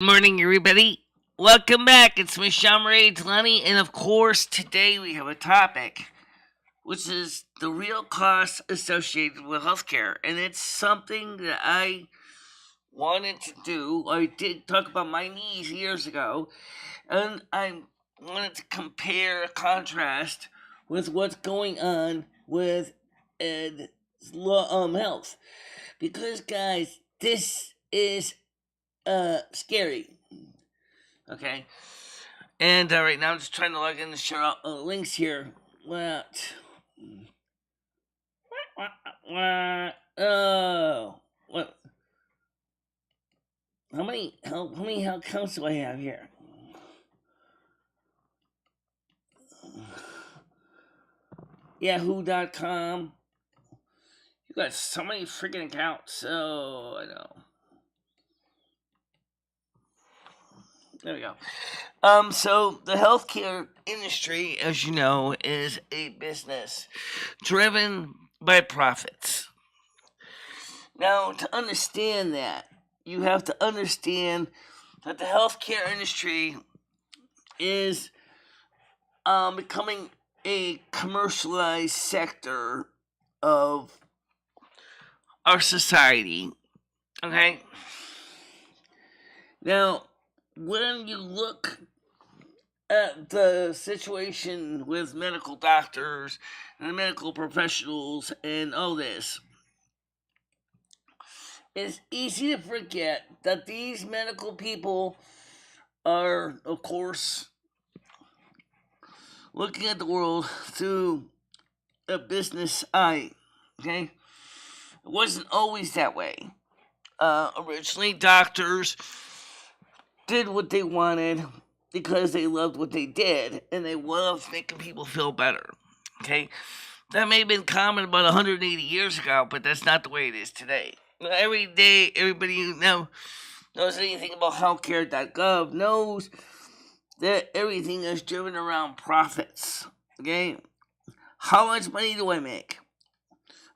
Morning, everybody. Welcome back. It's MicheleMarieDalene, and of course, today we have a topic, which is the real costs associated with healthcare, and it's something that I wanted to do. I did talk about my knees years ago, and I wanted to compare, contrast with what's going on with health, because guys, this is scary. Okay. And right now I'm just trying to log in to share out links here. What? Oh. What? How many accounts do I have here? Yahoo.com. You got so many freaking accounts. So I know. There we go. So the healthcare industry, as you know, is a business driven by profits. Now, to understand that, you have to understand that the healthcare industry is becoming a commercialized sector of our society. Okay? Now, when you look at the situation with medical doctors and medical professionals and all this, it's easy to forget that these medical people are, of course, looking at the world through a business eye. Okay? It wasn't always that way. Originally, doctors did what they wanted because they loved what they did and they loved making people feel better. Okay? That may have been common about 180 years ago, but that's not the way it is today. Every day, everybody who knows anything about healthcare.gov knows that everything is driven around profits. Okay? How much money do I make?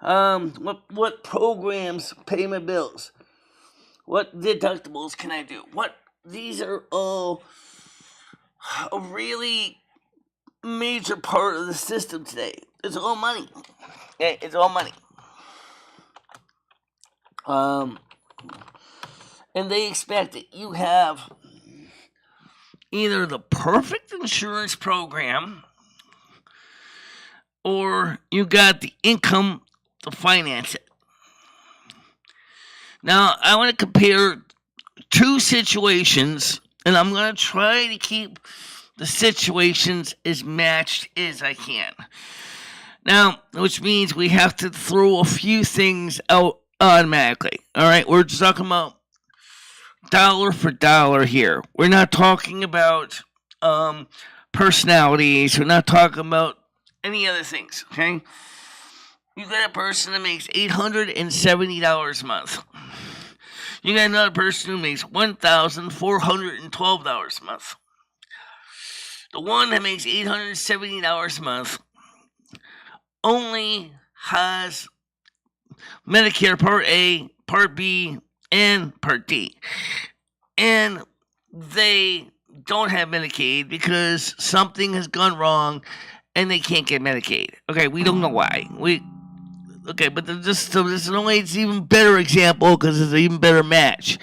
What programs pay my bills? What deductibles can I do? These are all a really major part of the system today. It's all money. Okay, it's all money. And they expect that you have either the perfect insurance program or you got the income to finance it. Now, I want to compare two situations, and I'm going to try to keep the situations as matched as I can. Now, which means we have to throw a few things out automatically. All right, we're just talking about dollar for dollar here. We're not talking about personalities. We're not talking about any other things. Okay, you got a person that makes $870 a month. You got another person who makes $1,412 a month. The one that makes $870 a month only has Medicare Part A, Part B, and Part D. And they don't have Medicaid because something has gone wrong and they can't get Medicaid. Okay, we don't know why. But this is only it's even better example because it's an even better match.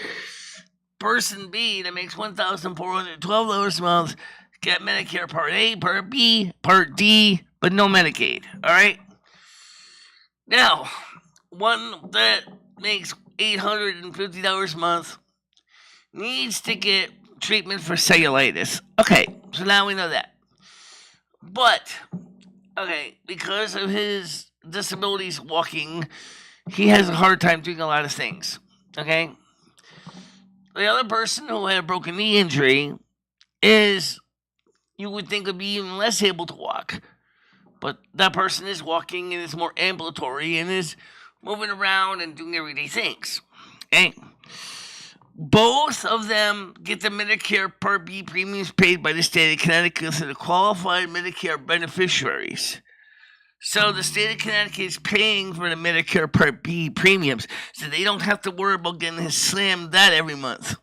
Person B that makes $1,412 a month got Medicare Part A, Part B, Part D, but no Medicaid. All right. Now, one that makes $850 a month needs to get treatment for cellulitis. Okay, so now we know that. But because of his disabilities walking, he has a hard time doing a lot of things. Okay? The other person who had a broken knee injury is, you would think, would be even less able to walk. But that person is walking and is more ambulatory and is moving around and doing everyday things. Okay? Both of them get the Medicare Part B premiums paid by the state of Connecticut to the qualified Medicare beneficiaries. So the state of Connecticut is paying for the Medicare Part B premiums, so they don't have to worry about getting slammed that every month.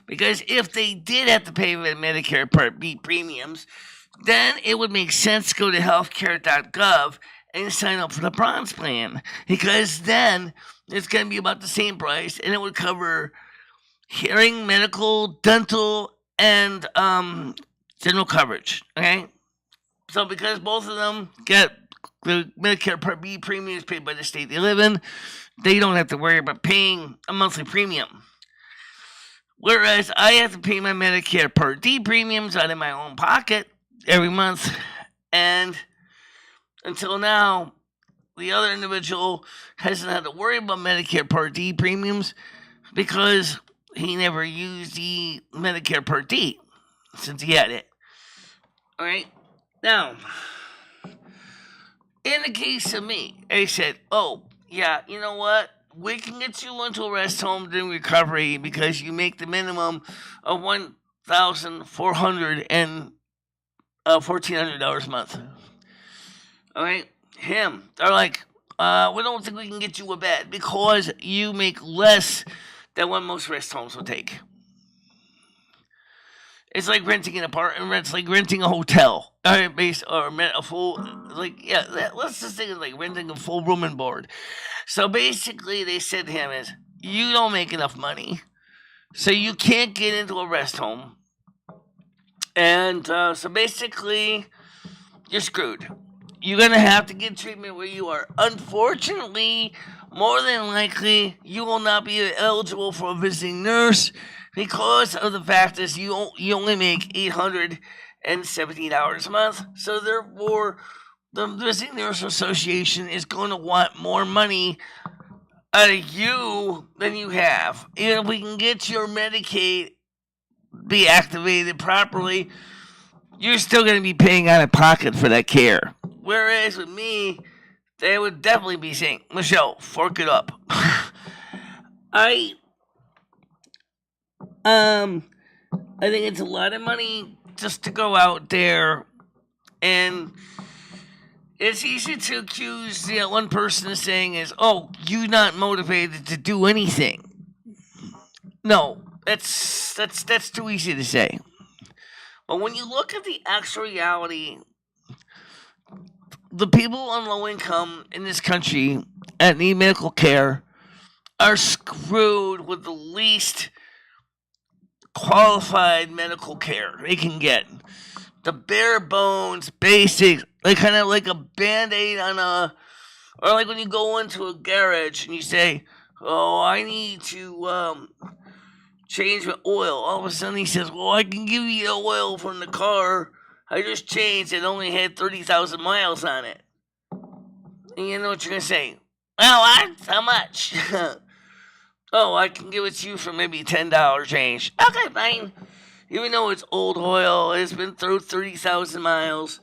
Because if they did have to pay the Medicare Part B premiums, then it would make sense to go to healthcare.gov and sign up for the bronze plan. Because then it's going to be about the same price, and it would cover hearing, medical, dental, and general coverage. Okay? So because both of them get the Medicare Part B premiums paid by the state they live in, they don't have to worry about paying a monthly premium. Whereas I have to pay my Medicare Part D premiums out of my own pocket every month. And until now, the other individual hasn't had to worry about Medicare Part D premiums because he never used the Medicare Part D since he had it. Alright? Now, in the case of me, they said, oh, yeah, you know what? We can get you into a rest home during recovery because you make the minimum of $1,400 and $1,400 a month. Alright? They're like, we don't think we can get you a bed because you make less than what most rest homes will take. It's like renting an apartment. It's like renting a hotel. Let's just think of like renting a full room and board. So basically, they said to him is, you don't make enough money, so you can't get into a rest home. And so basically, you're screwed. You're going to have to get treatment where you are. Unfortunately, more than likely, you will not be eligible for a visiting nurse because of the fact that you only make $870 a month. So therefore, the Visiting Nurse Association is going to want more money out of you than you have. Even if we can get your Medicaid be activated properly, you're still going to be paying out of pocket for that care. Whereas with me, they would definitely be saying, Michelle, fork it up. I think it's a lot of money just to go out there, and it's easy to accuse one person of saying is, oh, you're not motivated to do anything. No, that's too easy to say. But when you look at the actual reality, the people on low income in this country that need medical care are screwed with the least qualified medical care they can get. The bare bones, basic, like kind of like a Band-Aid on or like when you go into a garage and you say, oh, I need to change my oil. All of a sudden he says, well, I can give you the oil from the car I just changed. It only had 30,000 miles on it. And you know what you're going to say? Well, how much? Oh, I can give it to you for maybe $10 change. Okay, fine. Even though it's old oil, it's been through 30,000 miles,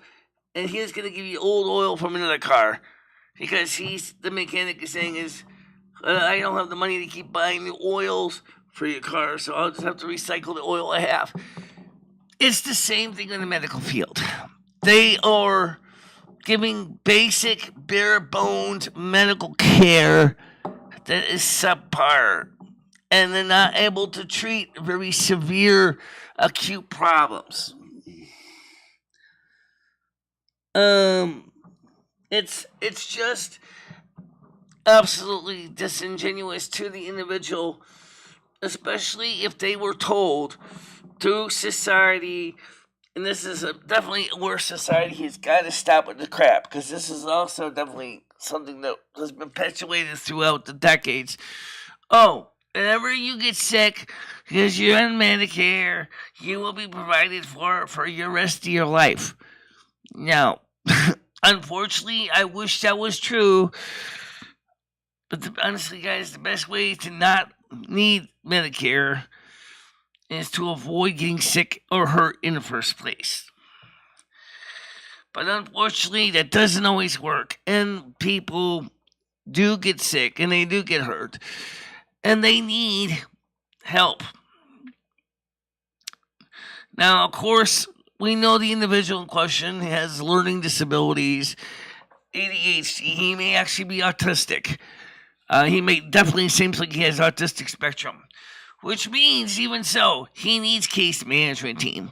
and he's going to give you old oil from another car. Because the mechanic is saying is, I don't have the money to keep buying new oils for your car, so I'll just have to recycle the oil I have. It's the same thing in the medical field. They are giving basic, bare-bones medical care that is subpar, and they're not able to treat very severe, acute problems. It's just absolutely disingenuous to the individual, especially if they were told through society, and this is definitely a worse society, he's got to stop with the crap, because this is also definitely something that has been perpetuated throughout the decades. Oh, whenever you get sick, because you're on Medicare, you will be provided for your rest of your life. Now, unfortunately, I wish that was true, but honestly, guys, the best way to not need Medicare is to avoid getting sick or hurt in the first place. But unfortunately, that doesn't always work, and people do get sick, and they do get hurt, and they need help. Now, of course, we know the individual in question has learning disabilities, ADHD. He may actually be autistic. He may definitely seems like he has autistic spectrum. which means, even so, he needs case management team.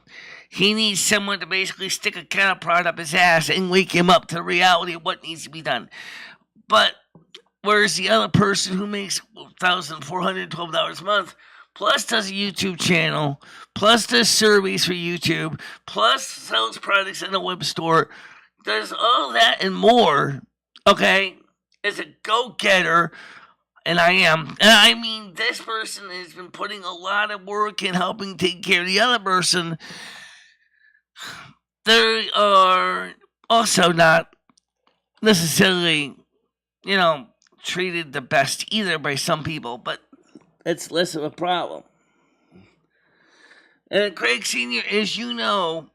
He needs someone to basically stick a cattle prod up his ass and wake him up to the reality of what needs to be done. But whereas the other person who makes $1,412 a month, plus does a YouTube channel, plus does surveys for YouTube, plus sells products in a web store, does all that and more, okay, is a go-getter, and I am. And I mean, this person has been putting a lot of work in helping take care of the other person. They are also not necessarily, treated the best either by some people, but that's less of a problem. And Craig Sr., as you know,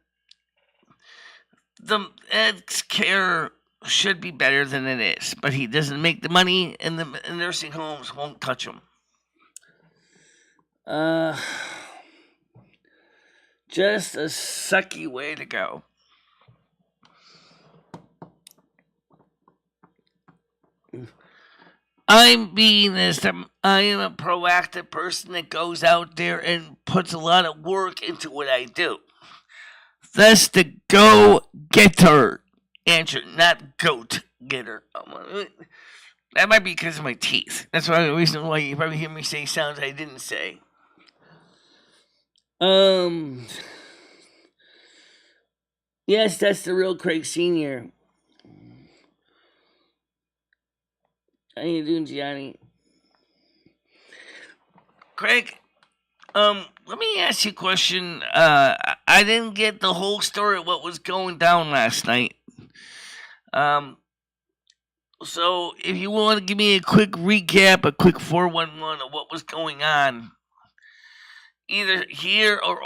the Ed's care should be better than it is, but he doesn't make the money, and the nursing homes won't touch him. Just a sucky way to go. I am a proactive person that goes out there and puts a lot of work into what I do. That's the go-getter answer, not goat-getter. That might be because of my teeth. That's the reason why you probably hear me say sounds I didn't say. Yes, that's the real Craig Sr. How you doing, Gianni? Craig, let me ask you a question. I didn't get the whole story of what was going down last night. So if you want to give me a quick recap, a quick 411 of what was going on, either here or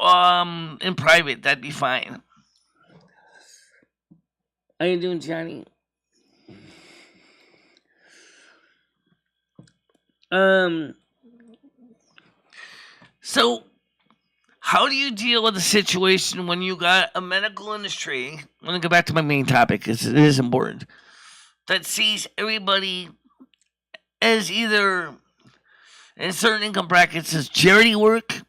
in private, that'd be fine. How you doing, Johnny? So how do you deal with a situation when you got a medical industry? I'm going to go back to my main topic because it is important. That sees everybody as either in certain income brackets as charity work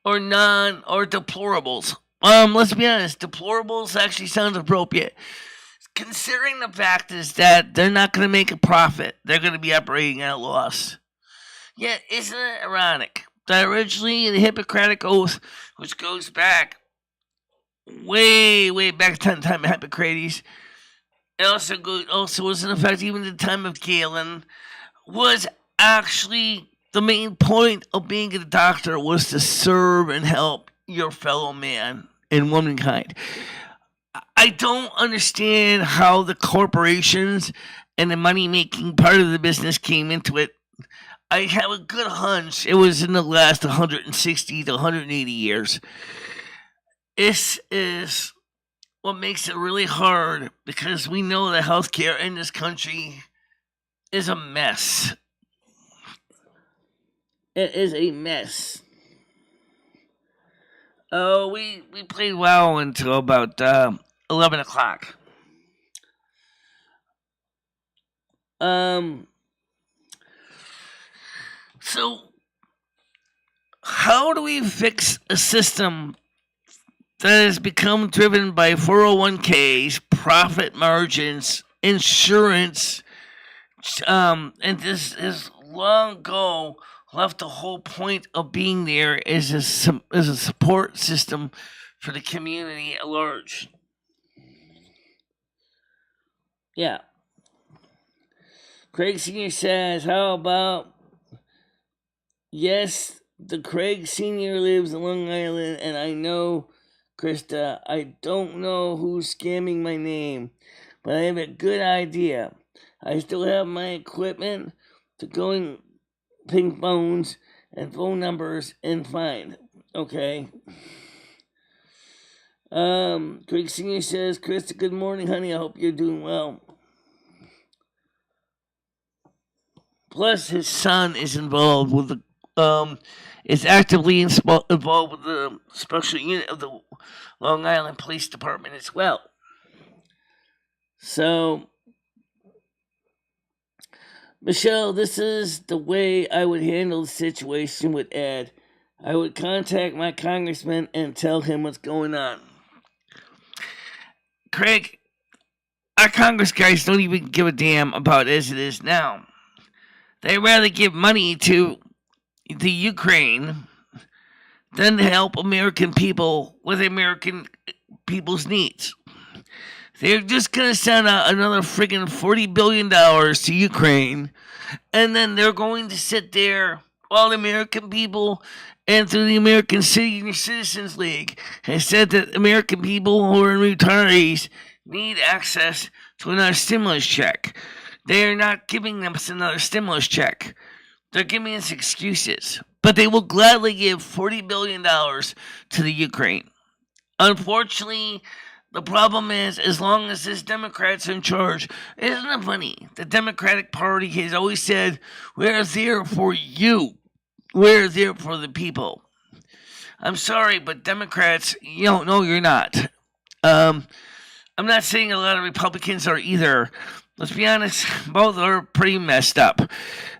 or deplorables. Let's be honest, deplorables actually sounds appropriate. Considering the fact is that they're not going to make a profit. They're going to be operating at a loss. Yet, isn't it ironic that originally the Hippocratic Oath, which goes back way, way back to the time of Hippocrates, it also was in effect even at the time of Galen, was actually the main point of being a doctor was to serve and help your fellow man and womankind. I don't understand how the corporations and the money-making part of the business came into it. I have a good hunch it was in the last 160 to 180 years. This is what makes it really hard because we know that healthcare in this country is a mess. It is a mess. Oh, we played WoW until about 11 o'clock. So, how do we fix a system that has become driven by 401ks, profit margins, insurance, and this is long ago left the whole point of being there as a support system for the community at large? Yeah. Craig Sr. says, how about, yes, the Craig Sr. lives in Long Island, and I know, Krista, I don't know who's scamming my name, but I have a good idea. I still have my equipment to go and ping phones and phone numbers and find. Okay. Craig Sr. says, Krista, good morning, honey. I hope you're doing well. Plus, his son is involved with the, is actively involved with the special unit of the Long Island Police Department as well. So, Michelle, this is the way I would handle the situation with Ed. I would contact my congressman and tell him what's going on. Craig, our Congress guys don't even give a damn about as it is now. They'd rather give money to the Ukraine than to help American people with American people's needs. They're just going to send out another friggin' $40 billion to Ukraine, and then they're going to sit there, all the American people, and through the American Senior Citizens League, has said that American people who are retirees need access to another stimulus check. They are not giving them another stimulus check. They're giving us excuses. But they will gladly give $40 billion to the Ukraine. Unfortunately, the problem is, as long as this Democrats are in charge, it isn't the money. The Democratic Party has always said, we're there for you. We're there for the people. I'm sorry, but Democrats, no, you're not. I'm not saying a lot of Republicans are either. Let's be honest, both are pretty messed up.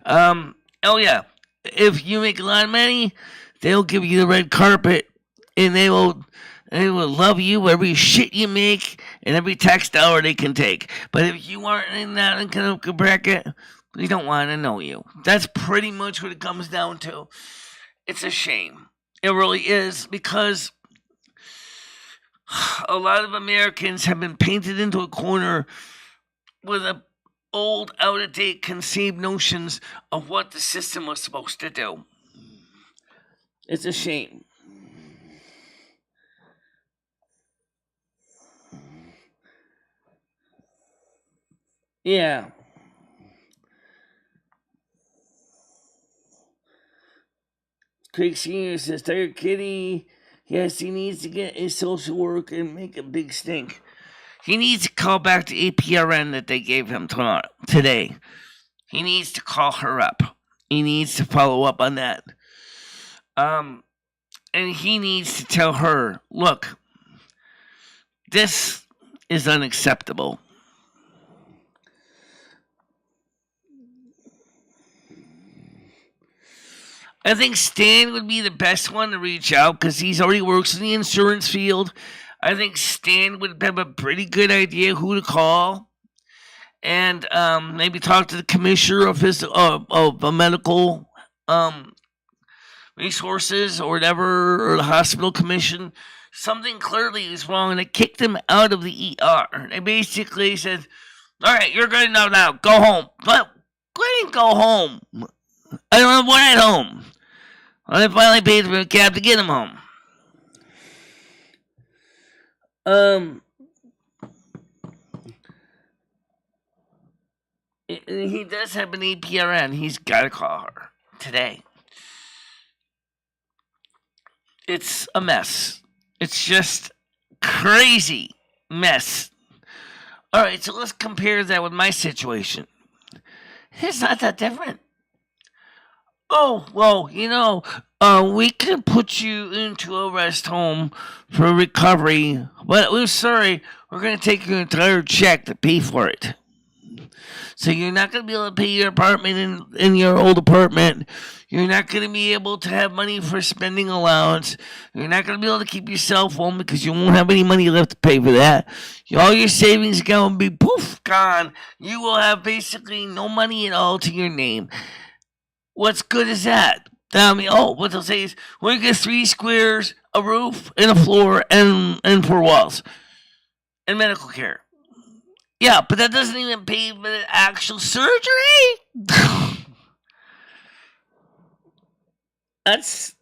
Oh yeah, if you make a lot of money, they'll give you the red carpet, and they will love you every shit you make and every tax dollar they can take. But if you aren't in that income bracket, they don't want to know you. That's pretty much what it comes down to. It's a shame. It really is, because a lot of Americans have been painted into a corner with old, out-of-date, conceived notions of what the system was supposed to do. It's a shame. Yeah. Craig Sr. says, Tiger Kitty, yes, he needs to get a social work and make a big stink. He needs to call back to APRN that they gave him today. He needs to call her up. He needs to follow up on that. And he needs to tell her, look, this is unacceptable. I think Stan would be the best one to reach out because he's already works in the insurance field. I think Stan would have a pretty good idea who to call, and maybe talk to the commissioner of his of medical resources or whatever, or the hospital commission. Something clearly is wrong, and they kicked him out of the ER. They basically said, "All right, you're good enough now. Go home." But I didn't go home. I don't have one at home. I finally paid for a cab to get him home. He does have an APRN. He's got to call her today. It's a mess. It's just crazy mess. All right, so let's compare that with my situation. It's not that different. Oh, well, we could put you into a rest home for recovery, but we're sorry, we're going to take your entire check to pay for it. So you're not going to be able to pay your apartment in your old apartment. You're not going to be able to have money for spending allowance. You're not going to be able to keep your cell phone because you won't have any money left to pay for that. All your savings are going to be poof, gone. You will have basically no money at all to your name. What's good is that? What they'll say is, we get 3 squares, a roof, and a floor, and 4 walls, and medical care. Yeah, but that doesn't even pay for the actual surgery. That's...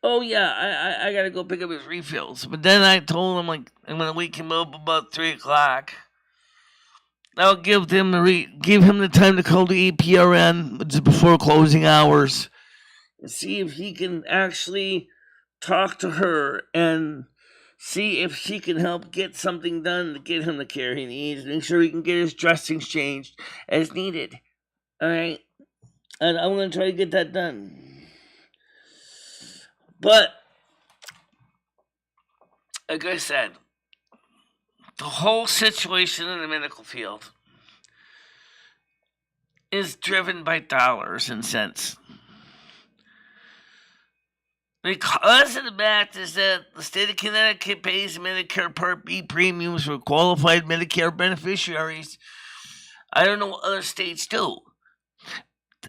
Oh yeah, I gotta go pick up his refills. But then I told him, like, I'm gonna wake him up about 3:00. I'll give him the time to call the APRN just before closing hours and see if he can actually talk to her and see if she can help get something done to get him the care he needs. Make sure he can get his dressings changed as needed. All right, and I'm gonna try to get that done. But like I said, the whole situation in the medical field is driven by dollars and cents. Because of the fact is that the state of Connecticut pays Medicare Part B premiums for qualified Medicare beneficiaries. I don't know what other states do.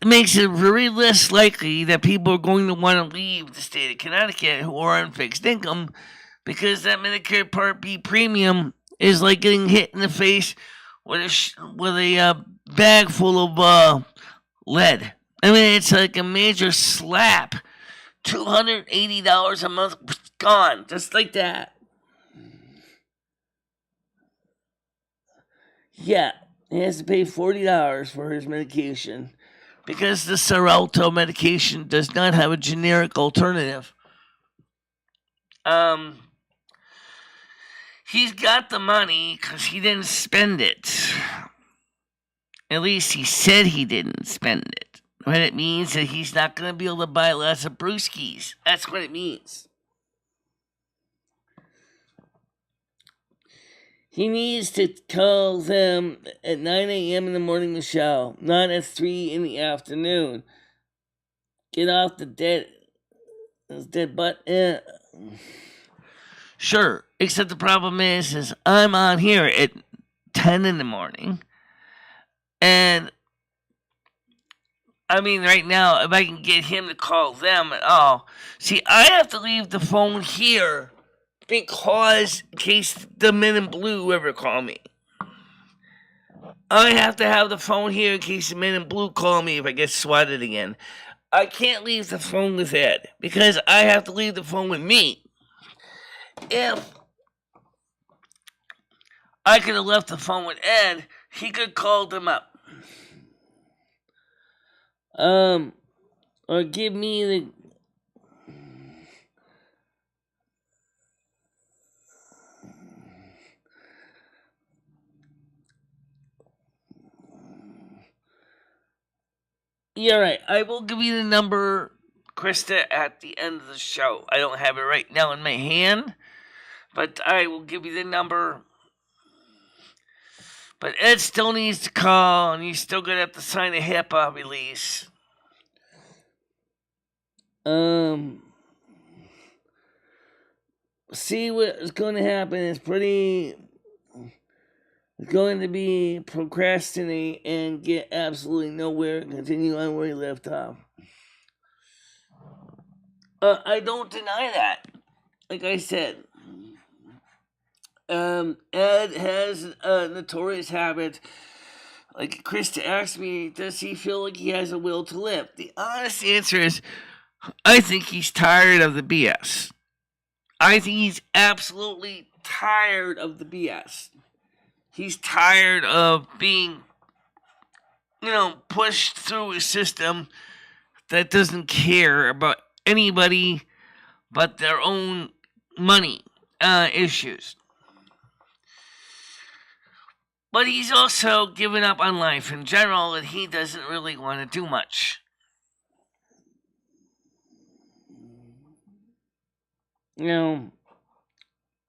It makes it very less likely that people are going to want to leave the state of Connecticut who are on fixed income, because that Medicare Part B premium is like getting hit in the face with a bag full of lead. I mean, it's like a major slap. $280 a month gone, just like that. Yeah, he has to pay $40 for his medication because the Xarelto medication does not have a generic alternative. He's got the money because he didn't spend it. At least he said he didn't spend it. What it means that he's not going to be able to buy lots of brewskis. That's what it means. He needs to call them at 9 a.m. in the morning, Michelle, not at 3 in the afternoon. Get off the dead butt. Sure, except the problem is I'm on here at 10 in the morning, and I mean, right now, if I can get him to call them at all. See, I have to leave the phone here because in case the men in blue ever call me. I have to have the phone here in case the men in blue call me if I get swatted again. I can't leave the phone with Ed because I have to leave the phone with me. If I could have left the phone with Ed, he could have called them up. Or give me the... Yeah, right. I will give you the number, Krista, at the end of the show. I don't have it right now in my hand, but I will give you the number. But Ed still needs to call, and he's still going to have to sign a HIPAA release. See what's going to happen is going to be procrastinate and get absolutely nowhere and continue on where he left off. I don't deny that. Like I said, Ed has a notorious habit. Like Krista asked me, does he feel like he has a will to live? The honest answer is, I think he's tired of the BS. I think he's absolutely tired of the BS. He's tired of being, pushed through a system that doesn't care about anybody but their own money issues. But he's also given up on life in general, and he doesn't really want to do much.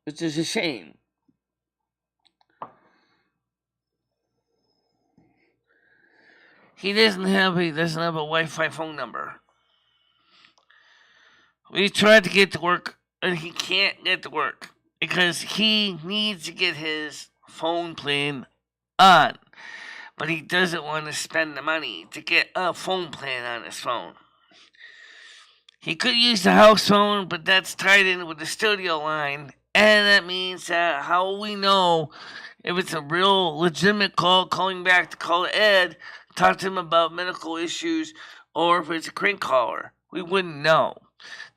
Which is a shame. He doesn't have a Wi-Fi phone number. We tried to get to work, and he can't get to work because he needs to get his phone plan on, but he doesn't want to spend the money to get a phone plan on his phone. He could use the house phone, but that's tied in with the studio line, and that means that how will we know if it's a real legitimate call calling back to call Ed, talk to him about medical issues, or if it's a crank caller? We wouldn't know.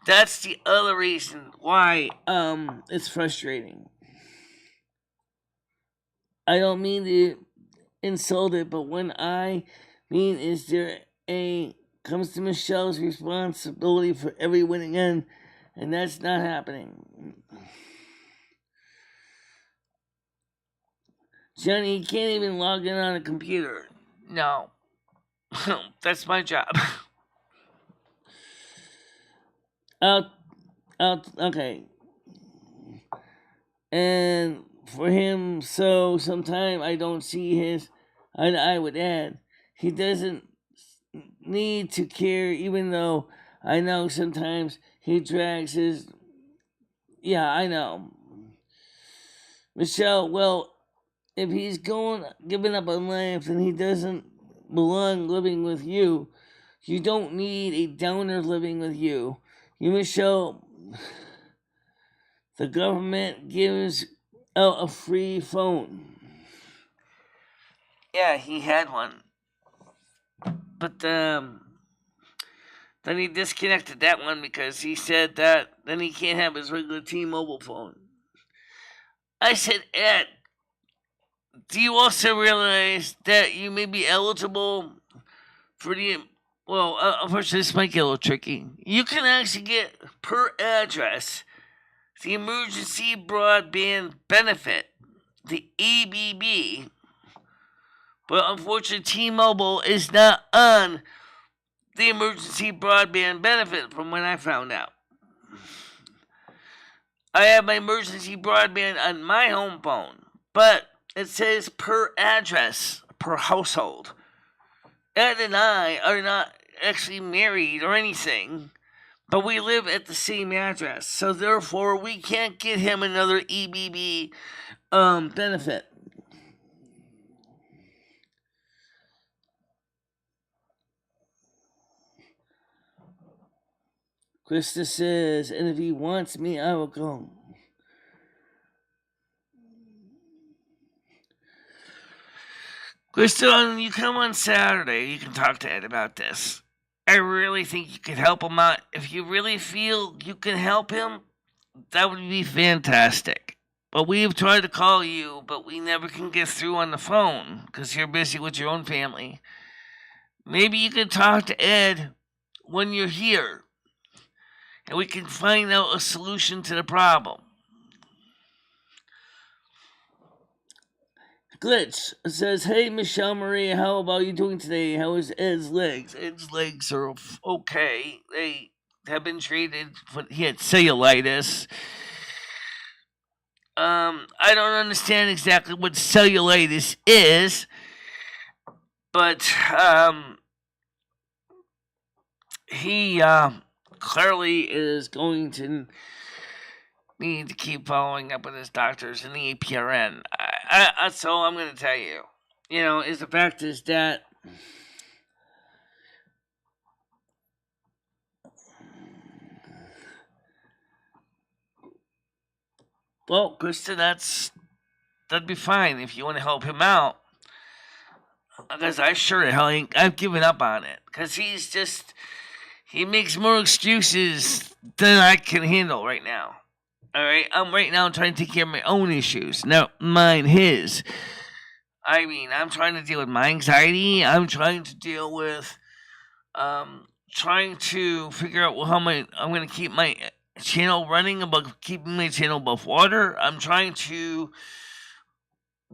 That's the other reason why it's frustrating. I don't mean to insult it, but when I mean is there comes to Michelle's responsibility for every winning end, and that's not happening. Johnny, he can't even log in on a computer. No. That's my job. Okay. And for him, so sometime I don't see his eye to eye with Ed. He doesn't need to care, even though I know sometimes he drags his. Yeah, I know. Michelle, well, if he's giving up on life and he doesn't belong living with you, you don't need a downer living with you. You, Michelle, the government gives out a free phone. Yeah, he had one. But then he disconnected that one because he said that then he can't have his regular T-Mobile phone. I said, Ed, do you also realize that you may be eligible for the... Well, unfortunately, this might get a little tricky. You can actually get, per address, the Emergency Broadband Benefit, the EBB. But unfortunately, T-Mobile is not on the Emergency Broadband Benefit from when I found out. I have my emergency broadband on my home phone, but it says per address, per household. Ed and I are not actually married or anything, but we live at the same address, so therefore we can't get him another EBB benefit. Krista says, and if he wants me, I will go. Krista, when you come on Saturday, you can talk to Ed about this. I really think you could help him out. If you really feel you can help him, that would be fantastic. But we've tried to call you, but we never can get through on the phone because you're busy with your own family. Maybe you could talk to Ed when you're here, and we can find out a solution to the problem. Glitch says, hey, Michelle Marie, how about you doing today? How is Ed's legs? Ed's legs are okay. They have been treated for, he had cellulitis. I don't understand exactly what cellulitis is, but he clearly is going to need to keep following up with his doctors and the APRN. That's all I'm going to tell you. You know, is the fact is that well, Krista, that'd be fine if you want to help him out. Because I sure the hell I've given up on it. Because he makes more excuses than I can handle right now. All right, I'm right now trying to take care of my own issues, not mine, his. I mean, I'm trying to deal with my anxiety. I'm trying to deal with, trying to figure out how I'm going to keep my channel running, about keeping my channel above water. I'm trying to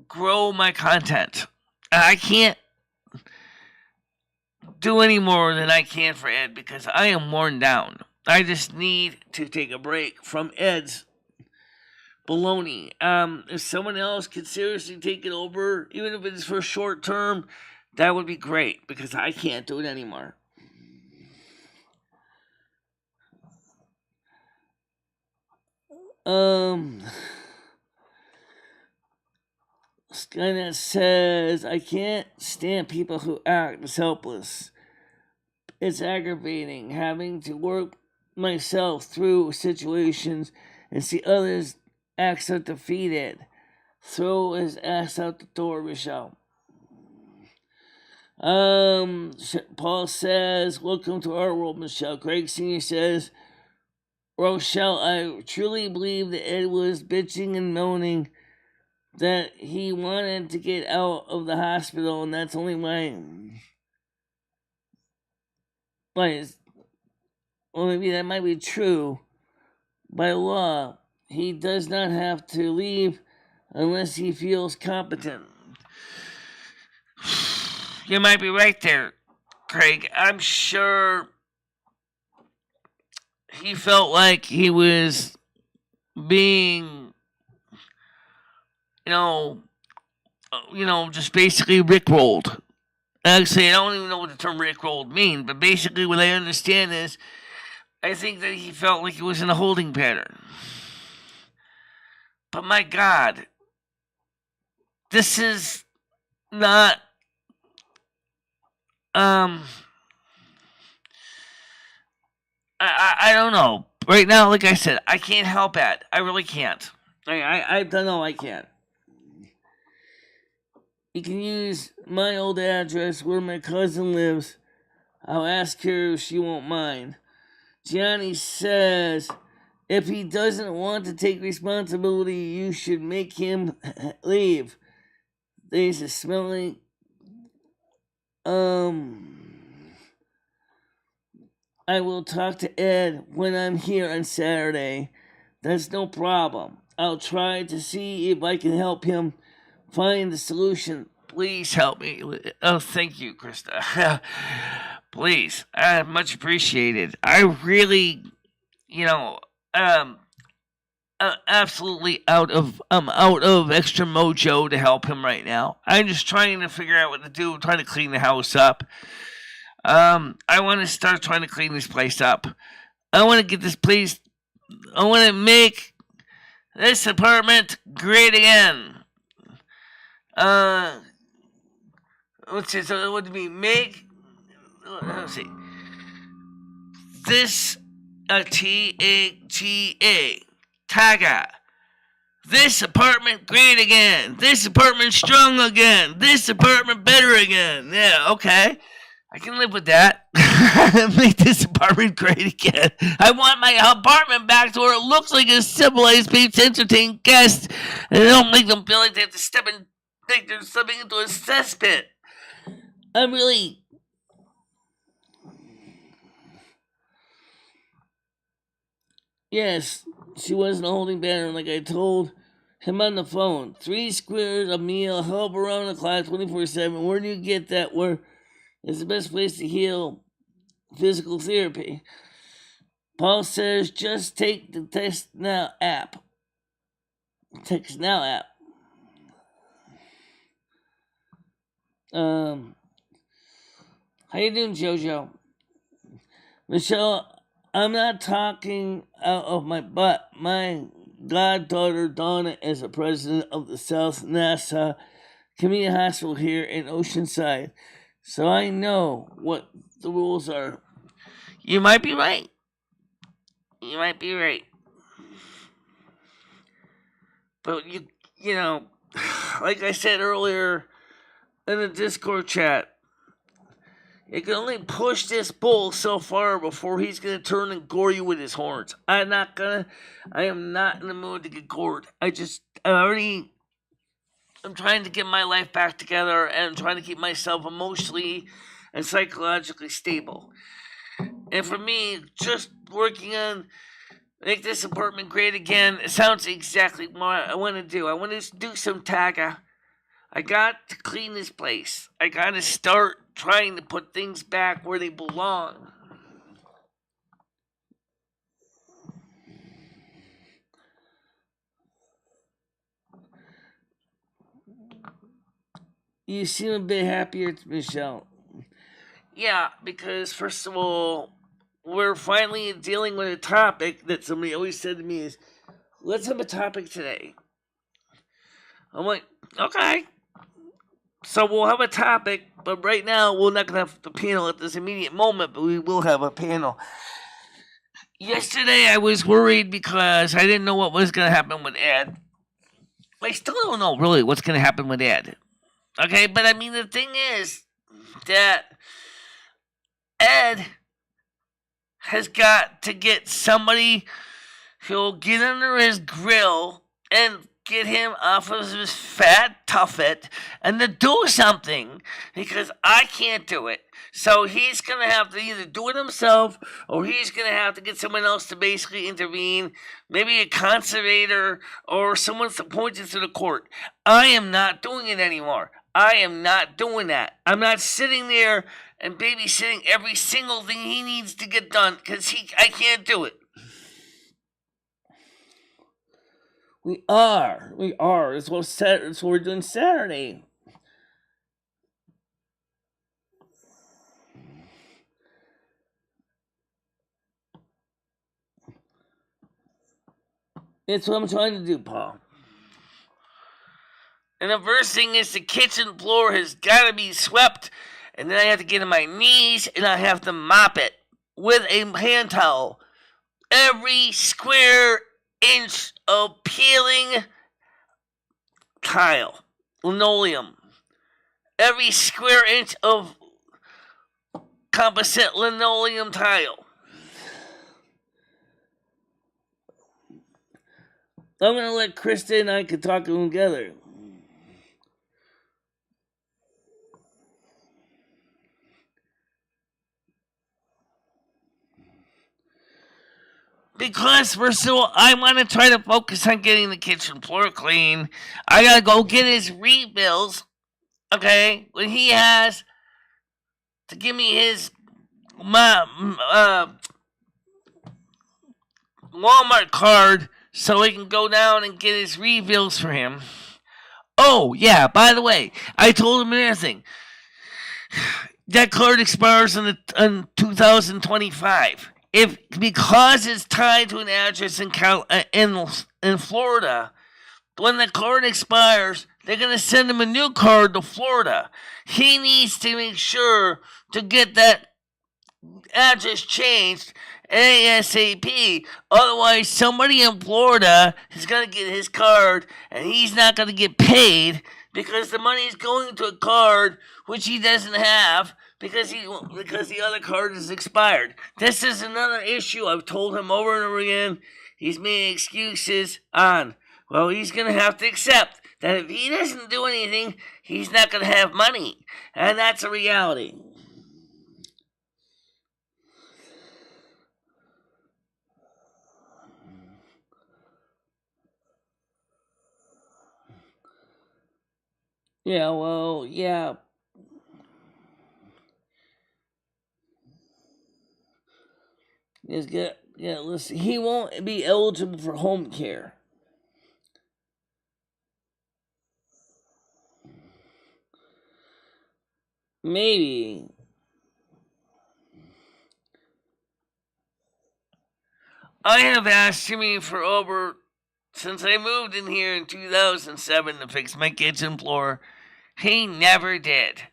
grow my content. I can't do any more than I can for Ed because I am worn down. I just need to take a break from Ed's baloney. If someone else could seriously take it over, even if it's for short term, that would be great because I can't do it anymore. Skynet says, I can't stand people who act as helpless. It's aggravating having to work myself through situations and see others act so defeated. Throw his ass out the door, Michelle. Paul says, welcome to our world, Michelle. Craig Sr. says, Rochelle, I truly believe that Ed was bitching and moaning that he wanted to get out of the hospital, and that's only why. Well, maybe that might be true. By law, he does not have to leave unless he feels competent. You might be right there, Craig. I'm sure he felt like he was being you know, just basically rickrolled. Actually, I don't even know what the term rickrolled means, but basically what I understand is I think that he felt like he was in a holding pattern. But my God, this is not I don't know. Right now, like I said, I can't help it. I really can't. I don't know. I can't. You can use my old address where my cousin lives. I'll ask her if she won't mind. Johnny says if he doesn't want to take responsibility, you should make him leave. There's a smelling. I will talk to Ed when I'm here on Saturday. That's no problem. I'll try to see if I can help him find the solution. Please help me. Oh, thank you, Krista. Please, much appreciated. I really, you know, absolutely out of extra mojo to help him right now. I'm just trying to figure out what to do. Trying to clean the house up. I want to start trying to clean this place up. I want to get this place. I want to make this apartment great again. What's it? So what do we make? Let's see. This TAGA. Taga. This apartment great again. This apartment strong again. This apartment better again. Yeah, okay. I can live with that. Make this apartment great again. I want my apartment back to where it looks like a civilized place to entertain guests, and don't make them feel like they have to think they're stepping into a cesspit. I'm really. Yes, she wasn't holding pattern like I told him on the phone. 3 squares, a meal, help around the clock 24/7. Where do you get that? Where is the best place to heal physical therapy? Paul says just take the Text Now app. Text Now app. How you doing, JoJo? Michelle, I'm not talking out of my butt. My goddaughter Donna is the president of the South NASA Community Hospital here in Oceanside, so I know what the rules are. You might be right. You might be right. But you know, like I said earlier in the Discord chat, you can only push this bull so far before he's gonna turn and gore you with his horns. I am not in the mood to get gored. I'm trying to get my life back together, and I'm trying to keep myself emotionally and psychologically stable. And for me, just working on make this apartment great again, it sounds exactly what I want to do. I want to do some taga. I got to clean this place. I got to start trying to put things back where they belong. You seem a bit happier, Michelle. Yeah, because first of all, we're finally dealing with a topic that somebody always said to me is, let's have a topic today. I'm like, okay. So we'll have a topic, but right now we're not going to have the panel at this immediate moment, but we will have a panel. Yesterday I was worried because I didn't know what was going to happen with Ed. I still don't know really what's going to happen with Ed. Okay, but I mean, the thing is that Ed has got to get somebody who'll get under his grill and get him off of his fat tuffet and to do something, because I can't do it. So he's going to have to either do it himself, or he's going to have to get someone else to basically intervene, maybe a conservator or someone appointed to the court. I am not doing it anymore. I am not doing that. I'm not sitting there and babysitting every single thing he needs to get done, because I can't do it. We are. That's what we're doing Saturday. It's what I'm trying to do, Paul. And the first thing is the kitchen floor has got to be swept. And then I have to get on my knees and I have to mop it with a hand towel. Every square inch of peeling tile, linoleum. Every square inch of composite linoleum tile. I'm going to let Krista and I can talk together. Because I want to try to focus on getting the kitchen floor clean. I got to go get his refills, okay? When he has to give me his Walmart card so he can go down and get his refills for him. Oh, yeah, by the way, I told him everything. That card expires in 2025. Because it's tied to an address in Florida, when the card expires, they're going to send him a new card to Florida. He needs to make sure to get that address changed ASAP. Otherwise, somebody in Florida is going to get his card and he's not going to get paid because the money is going to a card which he doesn't have because the other card is expired. This is another issue I've told him over and over again. He's making excuses on. Well, he's going to have to accept that if he doesn't do anything, he's not going to have money. And that's a reality. Yeah, well, yeah. Listen, he won't be eligible for home care. Maybe. I have asked Jimmy since I moved in here in 2007 to fix my kitchen floor. He never did.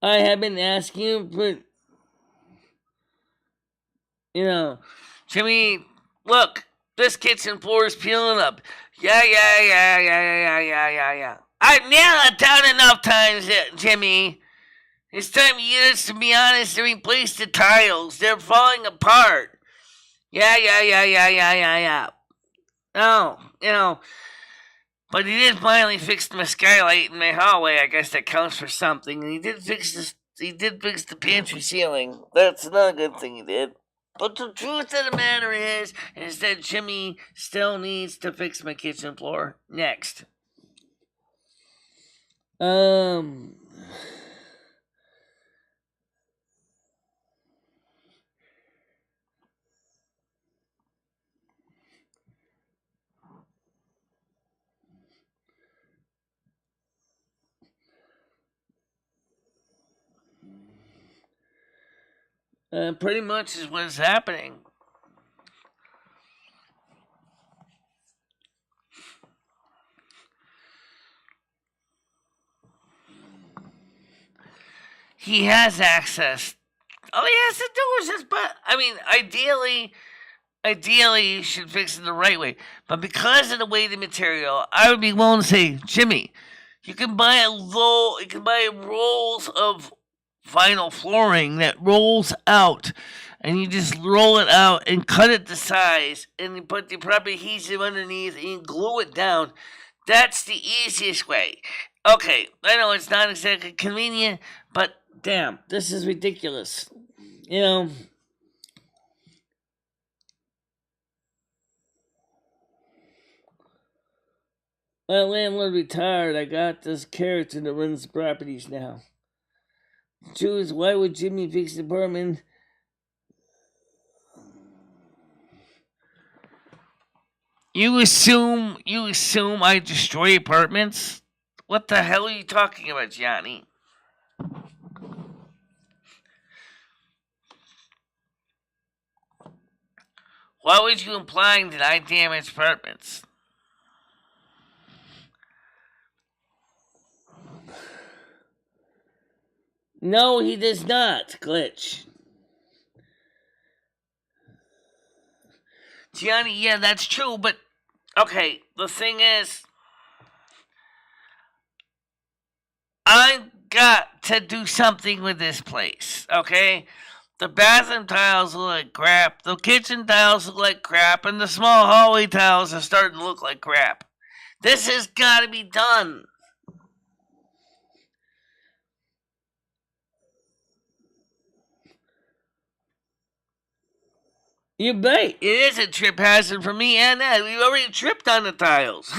I have been asking him, but Jimmy, look, this kitchen floor is peeling up. Yeah. I've nailed it down enough times, Jimmy. It's time you get us to be honest and replace the tiles. They're falling apart. Yeah. Oh, but he did finally fix my skylight in my hallway. I guess that counts for something. And he did fix the pantry ceiling. That's another good thing he did. But the truth of the matter is that Jimmy still needs to fix my kitchen floor next. Pretty much is what's happening. He has access. All he has to do is just, ideally, you should fix it the right way. But because of the weighted material, I would be willing to say, Jimmy, you can buy rolls of vinyl flooring that rolls out, and you just roll it out and cut it to size, and you put the proper adhesive underneath, and you glue it down. That's the easiest way. Okay, I know it's not exactly convenient, but damn, this is ridiculous. My landlord retired. I got this character that runs the properties now. Choose, why would Jimmy fix the apartment? You assume I destroy apartments? What the hell are you talking about, Johnny? Why was you implying that I damage apartments? No, he does not, Glitch. Gianni, yeah, that's true, but okay, the thing is, I got to do something with this place, okay? The bathroom tiles look like crap, the kitchen tiles look like crap, and the small hallway tiles are starting to look like crap. This has got to be done. You bet. It is a trip hazard for me and Ed. We've already tripped on the tiles.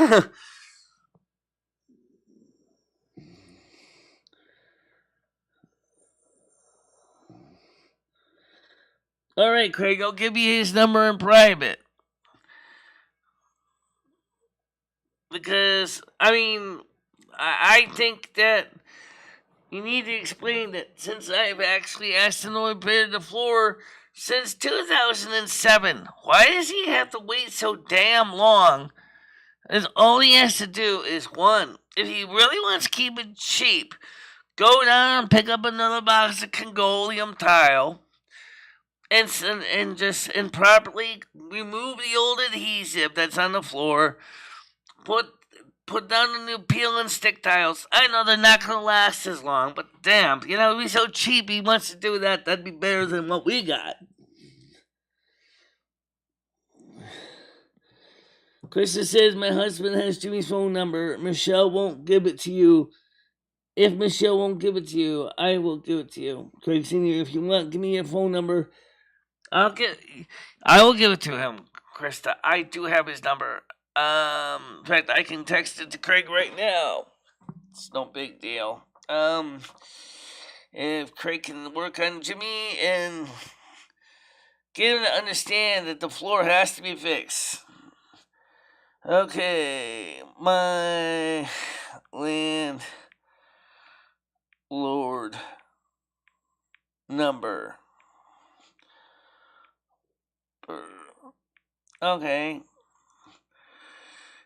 All right, Craig, I'll give you his number in private. Because, I think that you need to explain that since I've actually asked him to repair the floor since 2007, why does he have to wait so damn long? Because all he has to do is one, if he really wants to keep it cheap, go down and pick up another box of Congolium tile and properly remove the old adhesive that's on the floor. Put down the new peel and stick tiles. I know they're not gonna last as long, but damn, it'd be so cheap. He wants to do that. That'd be better than what we got. Krista says my husband has Jimmy's phone number. Michelle won't give it to you. If Michelle won't give it to you, I will give it to you. Craig Senior, if you want, give me your phone number. I will give it to him, Krista. I do have his number. In fact, I can text it to Craig right now. It's no big deal. If Craig can work on Jimmy and get him to understand that the floor has to be fixed. Okay, my landlord number. Okay.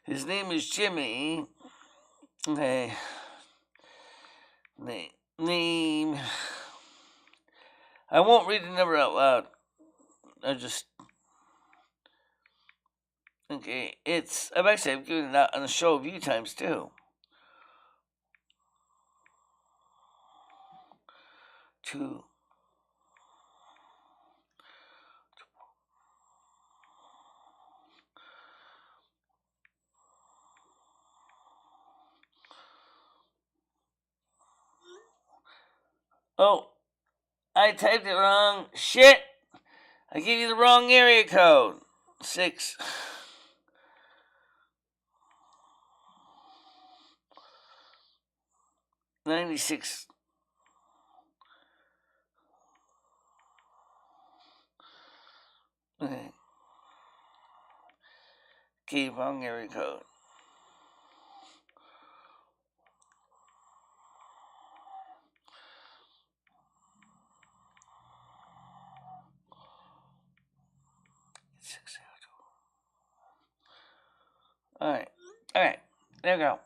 His name is Jimmy. Okay. Name. I won't read the number out loud. Okay, I've given it out on the show a few times too. Two. Oh, I typed it wrong. Shit! I gave you the wrong area code. 6. 96. Okay. Okay, wrong area code. Alright. There we go.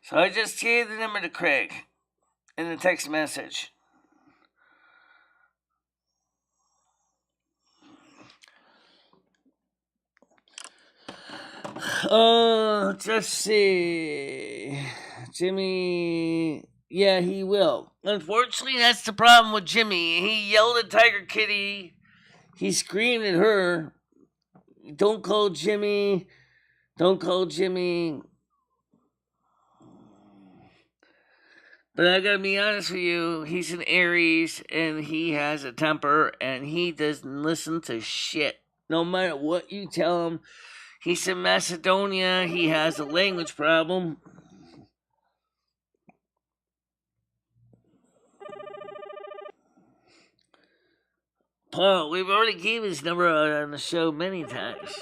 So I just gave the number to Craig in the text message. Let's see. Jimmy. Yeah, he will. Unfortunately, that's the problem with Jimmy. He yelled at Tiger Kitty. He screamed at her. Don't call Jimmy. Don't call Jimmy. But I gotta be honest with you, he's an Aries and he has a temper and he doesn't listen to shit. No matter what you tell him, He's in Macedonia. He has a language problem. Paul, we've already gave his number on the show many times.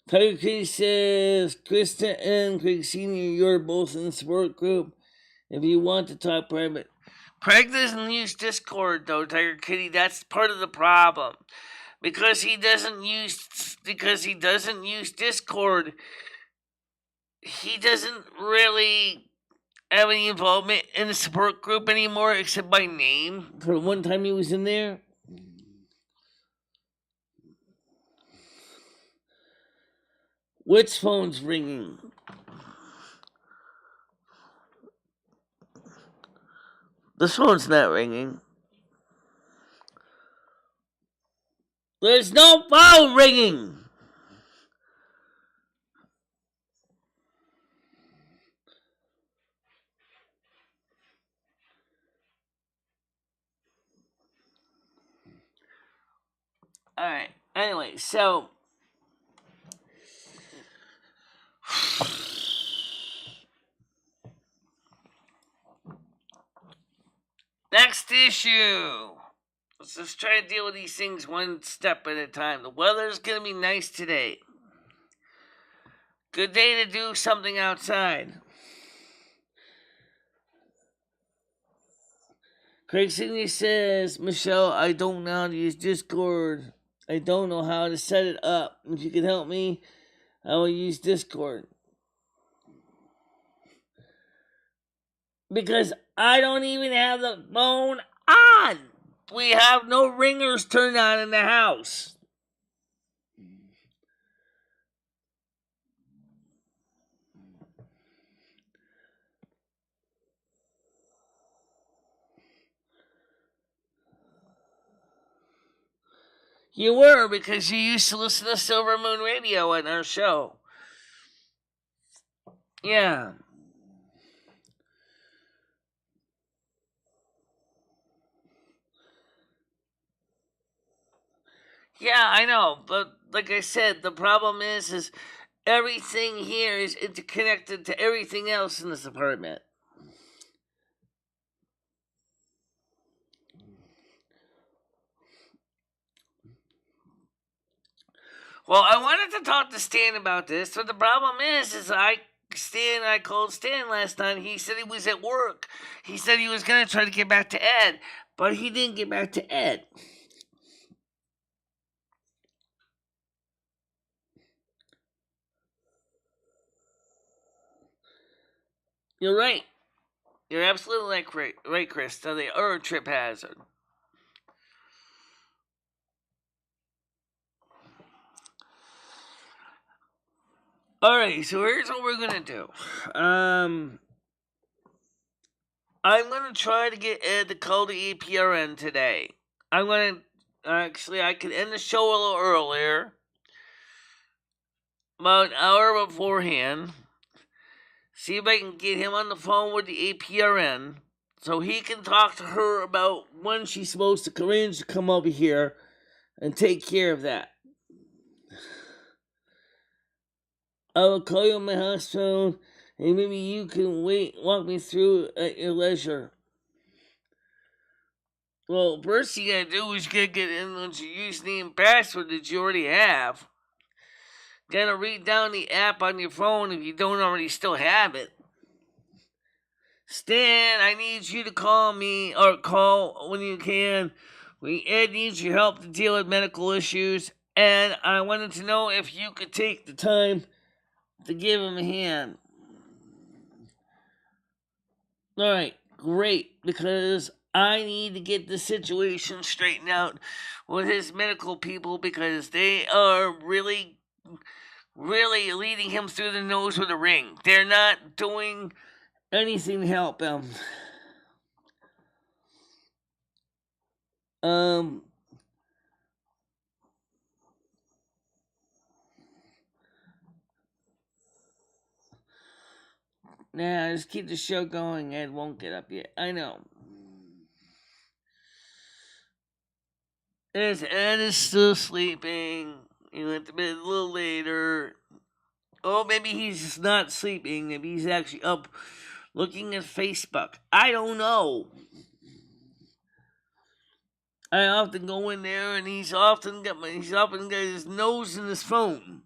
Tiger Kitty says, Krista and Craig Sr., you're both in the support group. If you want to talk private. Craig doesn't use Discord, though, Tiger Kitty. That's part of the problem. Because he doesn't use Discord, he doesn't really have any involvement in the support group anymore, except by name. For one time he was in there. Which phone's ringing? This phone's not ringing. There's no phone ringing! Alright, anyway, so next issue. Let's just try to deal with these things one step at a time. The weather's going to be nice today. Good day to do something outside. Craig Sidney says, Michelle, I don't know how to use Discord. I don't know how to set it up. If you can help me, I will use Discord. Because I don't even have the phone on. We have no ringers turned on in the house. You were, because you used to listen to Silvermoon Radio on our show. Yeah. Yeah, I know, but like I said, the problem is everything here is interconnected to everything else in this apartment. Well, I wanted to talk to Stan about this, but the problem is I called Stan last night. He said he was at work. He said he was going to try to get back to Ed, but he didn't get back to Ed. You're right. You're absolutely right, Chris. So they are a trip hazard. Alright, so here's what we're going to do. I'm going to try to get Ed to call the APRN today. I'm going to... Actually, I could end the show a little earlier. About an hour beforehand. See if I can get him on the phone with the APRN so he can talk to her about when she's supposed to arrange to come over here and take care of that. I will call you on my house phone and maybe you can walk me through at your leisure. Well, first you gotta do is you gotta get in with your username and password that you already have. Gotta read down the app on your phone if you don't already still have it. Stan, I need you to call me, or call when you can. Ed needs your help to deal with medical issues, and I wanted to know if you could take the time to give him a hand. Alright, great, because I need to get the situation straightened out with his medical people because they are really leading him through the nose with a ring. They're not doing anything to help him. Nah, just keep the show going. Ed won't get up yet. I know. Ed is still sleeping. He went to bed a little later. Oh, maybe he's just not sleeping. Maybe he's actually up looking at Facebook. I don't know. I often go in there and he's often got his nose in his phone.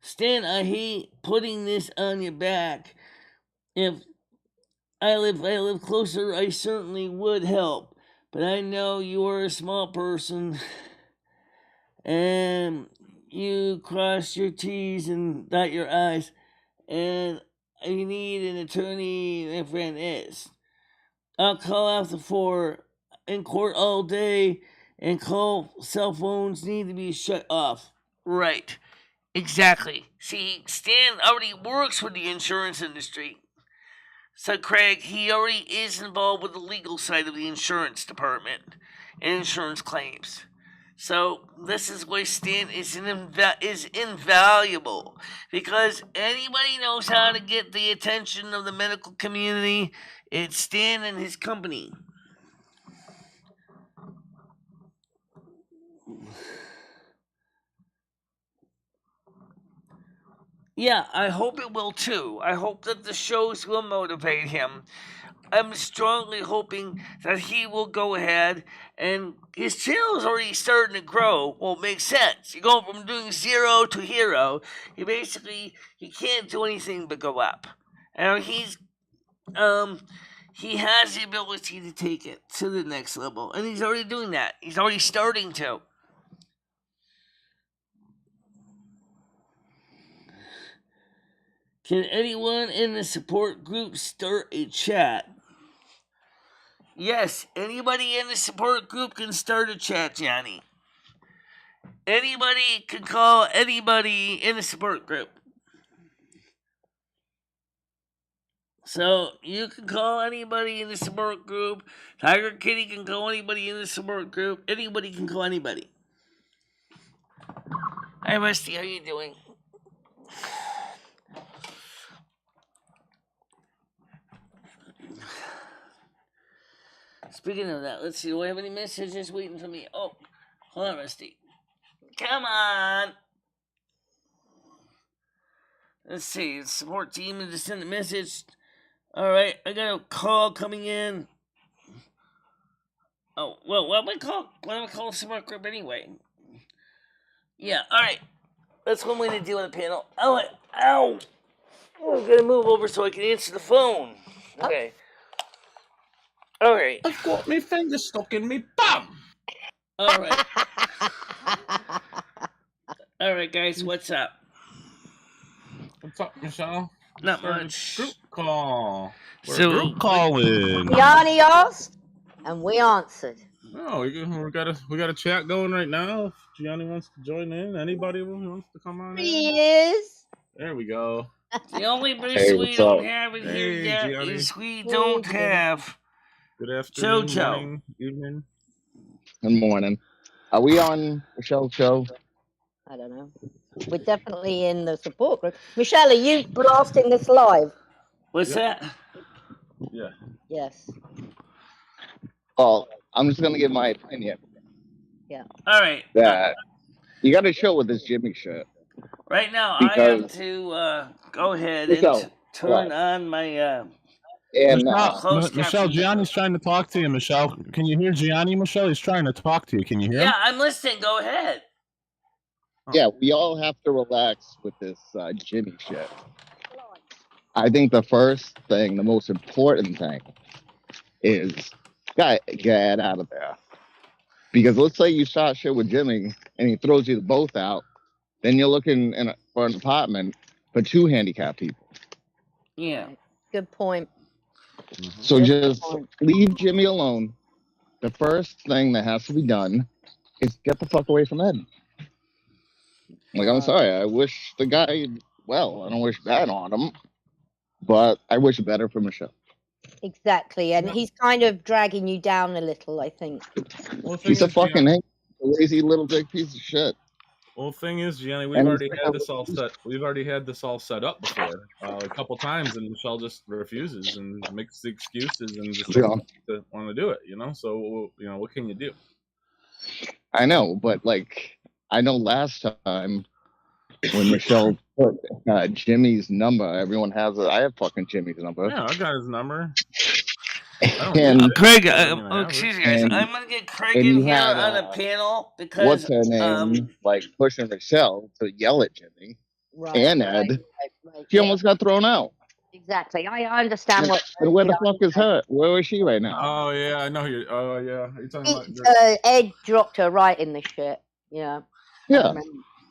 Stan, I hate putting this on your back. If I live closer, I certainly would help. But I know you are a small person and you cross your T's and dot your I's, and you need an attorney, my friend is. I'll call out the 4 in court all day, and cell phones need to be shut off. Right. Exactly. See, Stan already works with the insurance industry. So, Craig, he already is involved with the legal side of the insurance department and insurance claims. So, this is why Stan is invaluable. Because anybody knows how to get the attention of the medical community, it's Stan and his company. Yeah, I hope it will too. I hope that the shows will motivate him. I'm strongly hoping that he will go ahead, and his channel is already starting to grow. Well, it makes sense. You're going from doing 0 to hero. He can't do anything but go up. And he has the ability to take it to the next level, and he's already doing that. He's already starting to. Can anyone in the support group start a chat? Yes, anybody in the support group can start a chat, Johnny. Anybody can call anybody in the support group. So you can call anybody in the support group. Tiger Kitty can call anybody in the support group. Anybody can call anybody. Hi, Rusty. How you doing? Speaking of that, let's see. Do I have any messages waiting for me? Oh, hold on, Rusty. Come on. Let's see. The support team just sent a message. All right, I got a call coming in. Oh, well, why don't I call the support group anyway? Yeah, all right. That's one way to deal with the panel. Oh, ow! I'm gonna move over so I can answer the phone. Okay. All right. I've got my finger stuck in me bum. All right. All right, guys. What's up? What's up, Michelle? Not much. Group call. We're group calling. Yanni asked, and we answered. Oh, we got a chat going right now. If Gianni wants to join in, anybody wants to come on in? He is. There we go. The only person we don't have in here Hey, yet Gianni. is we don't have Good afternoon, JoJo. morning, evening. Good morning. Are we on Michelle's show? I don't know. We're definitely in the support group. Michelle, are you blasting this live? What's that? Yeah. Yes. Well, I'm just gonna give my opinion. Yeah. All right. That you got to show with this Jimmy shit. Right now, I Because- have to go ahead Michelle, and turn on my And closed Michelle, caption. Gianni's trying to talk to you. Michelle, can you hear Gianni? Michelle, he's trying to talk to you. Can you hear him? Yeah, I'm listening. Go ahead. yeah, we all have to relax with this Jimmy shit. I think the first thing, the most important thing, is get out of there. Because let's say you start shit with Jimmy and he throws you both out, then you're looking for an apartment for 2 handicapped people. Yeah. Good point. So Good just point. leave Jimmy alone. The first thing that has to be done is get the fuck away from Ed. Like, I'm sorry. I wish the guy well. I don't wish bad on him, but I wish better for Michelle. Exactly. And he's kind of dragging you down a little, I think. Well, the thing She's a is, fucking Gianni, lazy little big piece of shit. Well, thing is, Gianni, And we've he's already like, had this all set. We've already had this all set up before a couple times, and Michelle just refuses and makes the excuses and just doesn't want to do it. So what can you do? I know, but like I know last time when Michelle put Jimmy's number, everyone has it. I have fucking Jimmy's number. Yeah, I got his number. And Craig, excuse me, guys. I'm gonna get Craig and in you here had, on a panel because what's her name? Like pushing Michelle to yell at Jimmy and Ed. She almost got thrown out. Exactly. I understand what. And where the fuck is her? Where is she right now? Oh yeah, I know you. Oh yeah, you're talking about. Ed dropped her right in the shit. Yeah. Yeah.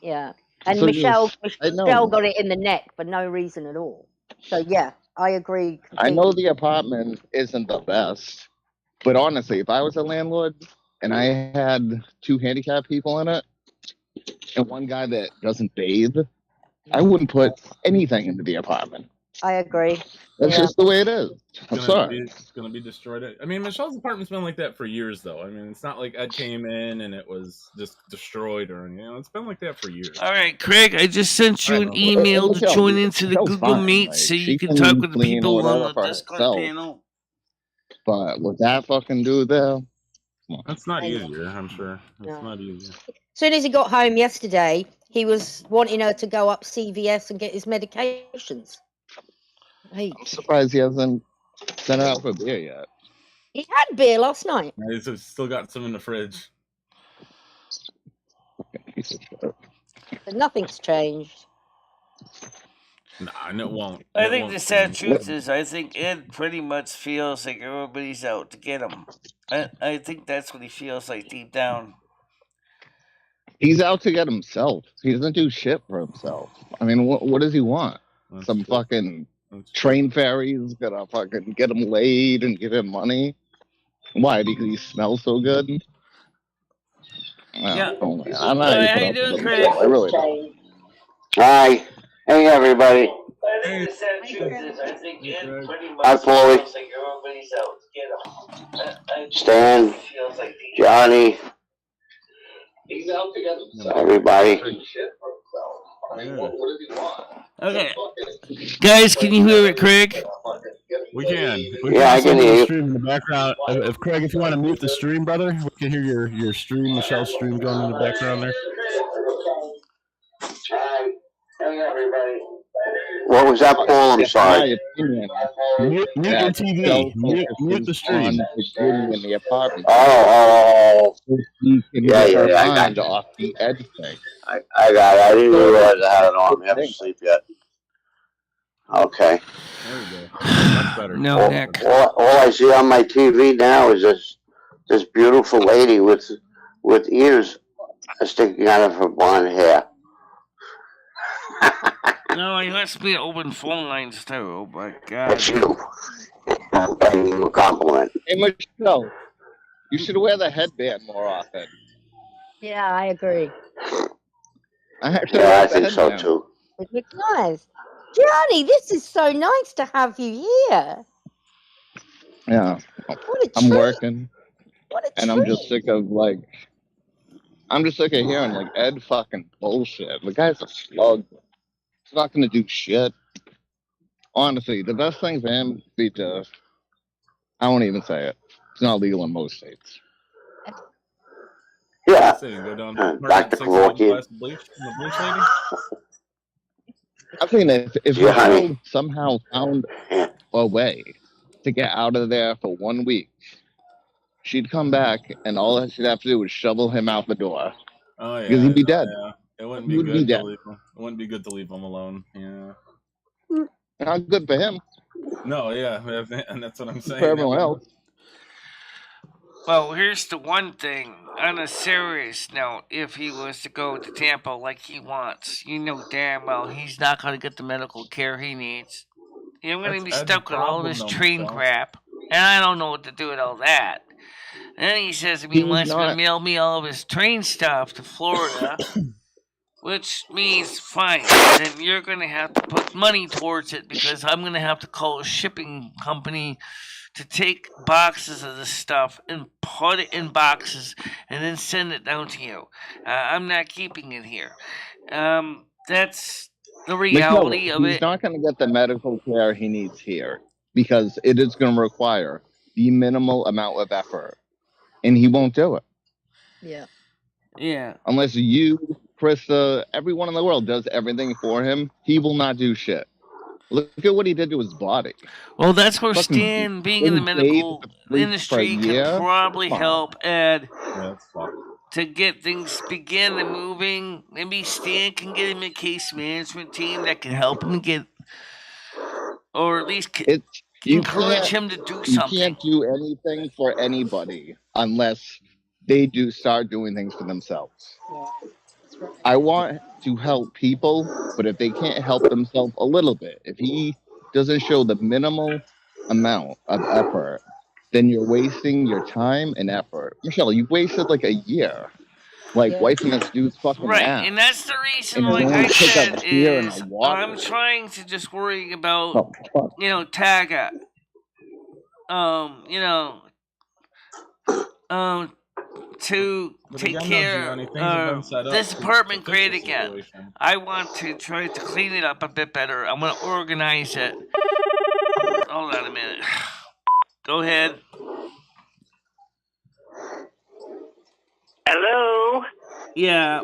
Yeah. And So Michelle know. got it in the neck for no reason at all. So yeah, I agree. Completely. I know the apartment isn't the best, but honestly, if I was a landlord and I had 2 handicapped people in it and one guy that doesn't bathe, I wouldn't put anything into the apartment. I agree. That's just the way it is. I'm sorry. It's going to be destroyed. I mean, Michelle's apartment's been like that for years, though. I mean, it's not like Ed came in and it was just destroyed or anything. It's been like that for years. All right, Craig, I just sent you an email to join into the Google Meet so you can talk with the people on the Discord panel. But with that fucking dude there, that's not easier, I'm sure. It's not easier. As soon as he got home yesterday, he was wanting her to go up CVS and get his medications. Hey. I'm surprised he hasn't sent her out for beer yet. He had beer last night. Yeah, he's still got some in the fridge. But nothing's changed. Nah, and it won't. I think the sad truth is, I think Ed pretty much feels like everybody's out to get him. I think that's what he feels like deep down. He's out to get himself. He doesn't do shit for himself. I mean, what does he want? Some fucking train ferry's gonna fucking get him laid and give him money? Why? Because he smells so good? Yeah. I'm not how you doing, Craig? I really don't. Hi. Hey, everybody. I think the sad truth is, I think Ed pretty much Hi, Chloe. feels like everybody's out to get him. Stan, Johnny, He's out to get himself. everybody. Shit for himself. I mean, what does he want? Okay. Guys, can you hear it, Craig? We can. Yeah, I can hear you. Stream in the background. If Craig, if you want to mute the stream, brother, we can hear your stream, Michelle's stream going in the background there. What was that, Paul? I'm sorry. Mute your TV. Mute the stream. In the apartment. Oh. Yeah, I got you. Off the edge thing. I got it. I didn't realize I had it on. I haven't sleep yet. Okay. There we go. Much better. No, Nick. All I see on my TV now is this beautiful lady with ears sticking out of her blonde hair. No, he lets me open phone lines too. Oh my God. That's you. I'm paying you a compliment. Hey, Michelle, you should wear the headband more often. Yeah, I agree. I think so too. It looks nice. Johnny, this is so nice to have you here. Yeah. I'm working. What a and treat. I'm just sick of hearing like Ed fucking bullshit. The guy's a slug. He's not gonna do shit. Honestly, the best thing for him would be to, I won't even say it. It's not legal in most states. Yeah. Go down Dr. Kevorkian. I think if he somehow found a way to get out of there for 1 week, she'd come back and all that she'd have to do was shovel him out the door. Oh yeah. Because he'd be dead. Yeah. It wouldn't be good to leave him. It wouldn't be good to leave him alone. Yeah. Not good for him. No, yeah, and that's what I'm saying. For everyone else. Well, here's the one thing. On a serious note, if he was to go to Tampa like he wants, you know damn well he's not going to get the medical care he needs. You're going to be stuck with all this train crap, and I don't know what to do with all that. And then he says he wants to mail me all of his train stuff to Florida, which means, fine, then you're going to have to put money towards it because I'm going to have to call a shipping company to take boxes of this stuff and put it in boxes and then send it down to you. I'm not keeping it here. That's the reality of he's it. not going to get the medical care he needs here because it is going to require the minimal amount of effort, and he won't do it. Yeah. Yeah. Unless you, Krista, everyone in the world does everything for him, he will not do shit. Look at what he did to his body. Well, that's where Fucking Stan, being in the 20 days medical for 3 industry, per can year? probably Come on. help add Yeah, that's fucked. to get things begin and moving. Maybe Stan can get him a case management team that can help him get, or at least You encourage can't- him to do You something. can't do anything for anybody unless they start doing things for themselves. I want to help people, but if they can't help themselves a little bit, if he doesn't show the minimal amount of effort, then you're wasting your time and effort. Michelle, you wasted like a year, wiping this dude's fucking Right, ass. and that's the reason, And like going I to pick up said, a beer and is a water. I'm trying to just worry about, Oh, fuck. Taga. To But take again, care Gianni, things have been set up this to apartment fix great the again. situation. I want to try to clean it up a bit better. I'm going to organize it. Hold on a minute. Go ahead. Hello, Yeah.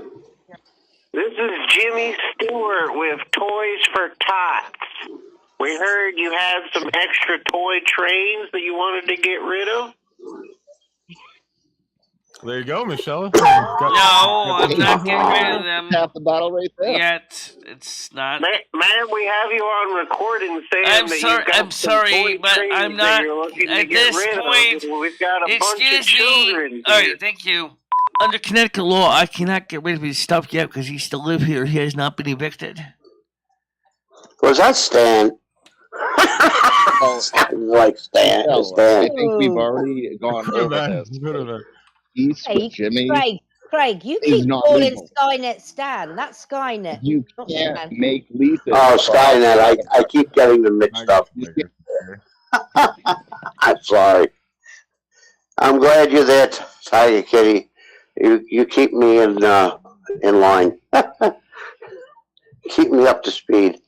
this is Jimmy Stewart with Toys for Tots. We heard you had some extra toy trains that you wanted to get rid of. There you go, Michelle. No, I'm not getting rid of them Half the battle right there. yet. It's not. Man, we have you on recording saying I'm that sorry- you've got I'm sorry, some toy but trains I'm that not- you're looking to at get this rid point, of. And we've got a bunch of Excuse children me. here. All right, thank you. Under Connecticut law, I cannot get rid of his stuff yet because he still lives here. He has not been evicted. Was that Stan? Like Stan. No, I Stan. think we've already gone Could have over been. this. Could have been. Peace with Jimmy. Craig, you is keep not calling legal. Skynet Stan. That's Skynet. You not can't Stan. make leases. Oh, Skynet. I keep getting them mixed up. I'm sorry. I'm glad you're there, Tiger Kitty. You keep me in line. Keep me up to speed.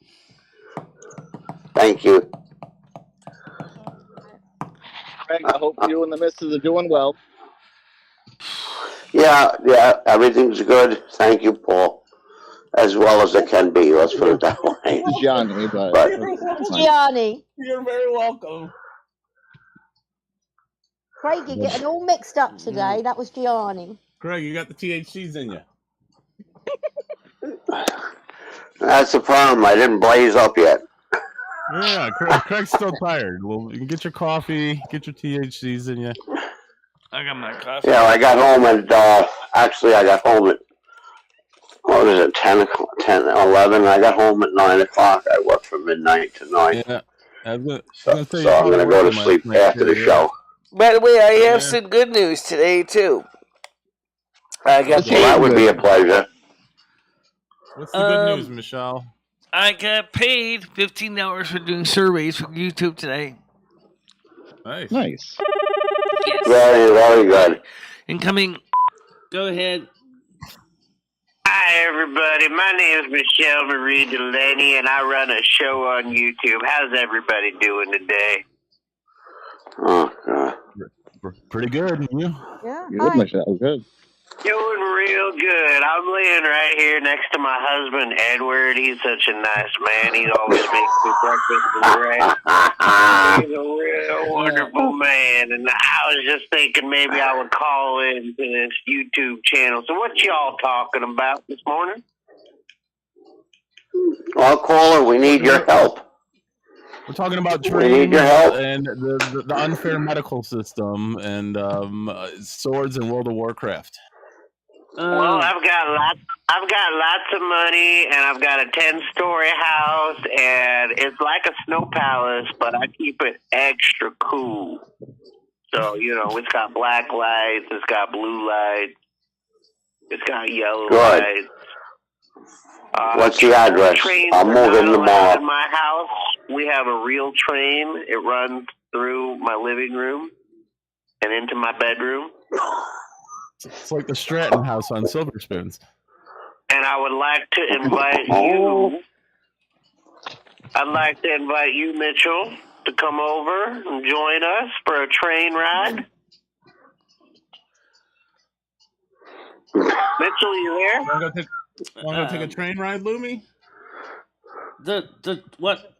Thank you. Craig, I hope you and the missus are doing well. Yeah, everything's good. Thank you, Paul. As well as it can be, let's put it that way. It's Johnny, but Gianni. You're very welcome. Craig, you're getting all mixed up today. That was Gianni. Craig, you got the THCs in you. That's the problem. I didn't blaze up yet. Yeah, Craig's still tired. Well, you can get your coffee, get your THCs in you. I got my coffee. Yeah, I got home at, actually, I got home at, what was it, 10, 11? I got home at 9 o'clock. I worked from midnight to 9. Yeah. So I'm going to go to sleep after the show. By the way, I have some good news today, too. I got Well, that would be a pleasure. What's the good news, Michelle? I got paid $15 for doing surveys for YouTube today. Nice. nice. Yes. Very, very good. Incoming. Go ahead. Hi, everybody. My name is MicheleMarieDalene, and I run a show on YouTube. How's everybody doing today? Oh, God. Pretty good. And you? Yeah. Good, Michelle. Good. Doing real good. I'm laying right here next to my husband, Edward. He's such a nice man. He always makes me breakfast and bread. He's a real wonderful man. And I was just thinking maybe I would call into this YouTube channel. So what y'all talking about this morning? Well, caller, we need your help. We're talking about We trade need your help. and the unfair medical system and swords in World of Warcraft. Well, I've got lots of money, and I've got a 10-story house, and it's like a snow palace, but I keep it extra cool. So, it's got black lights, it's got blue lights, it's got yellow Good. lights. What's the address? Trains I'll are move not in allowed tomorrow. in my house. We have a real train. It runs through my living room and into my bedroom. It's like the Stratton house on Silver Spoons. And I would like to invite you. I'd like to invite you, Mitchell, to come over and join us for a train ride. Mitchell, you there? Want to go take a train ride, Lumi? The what?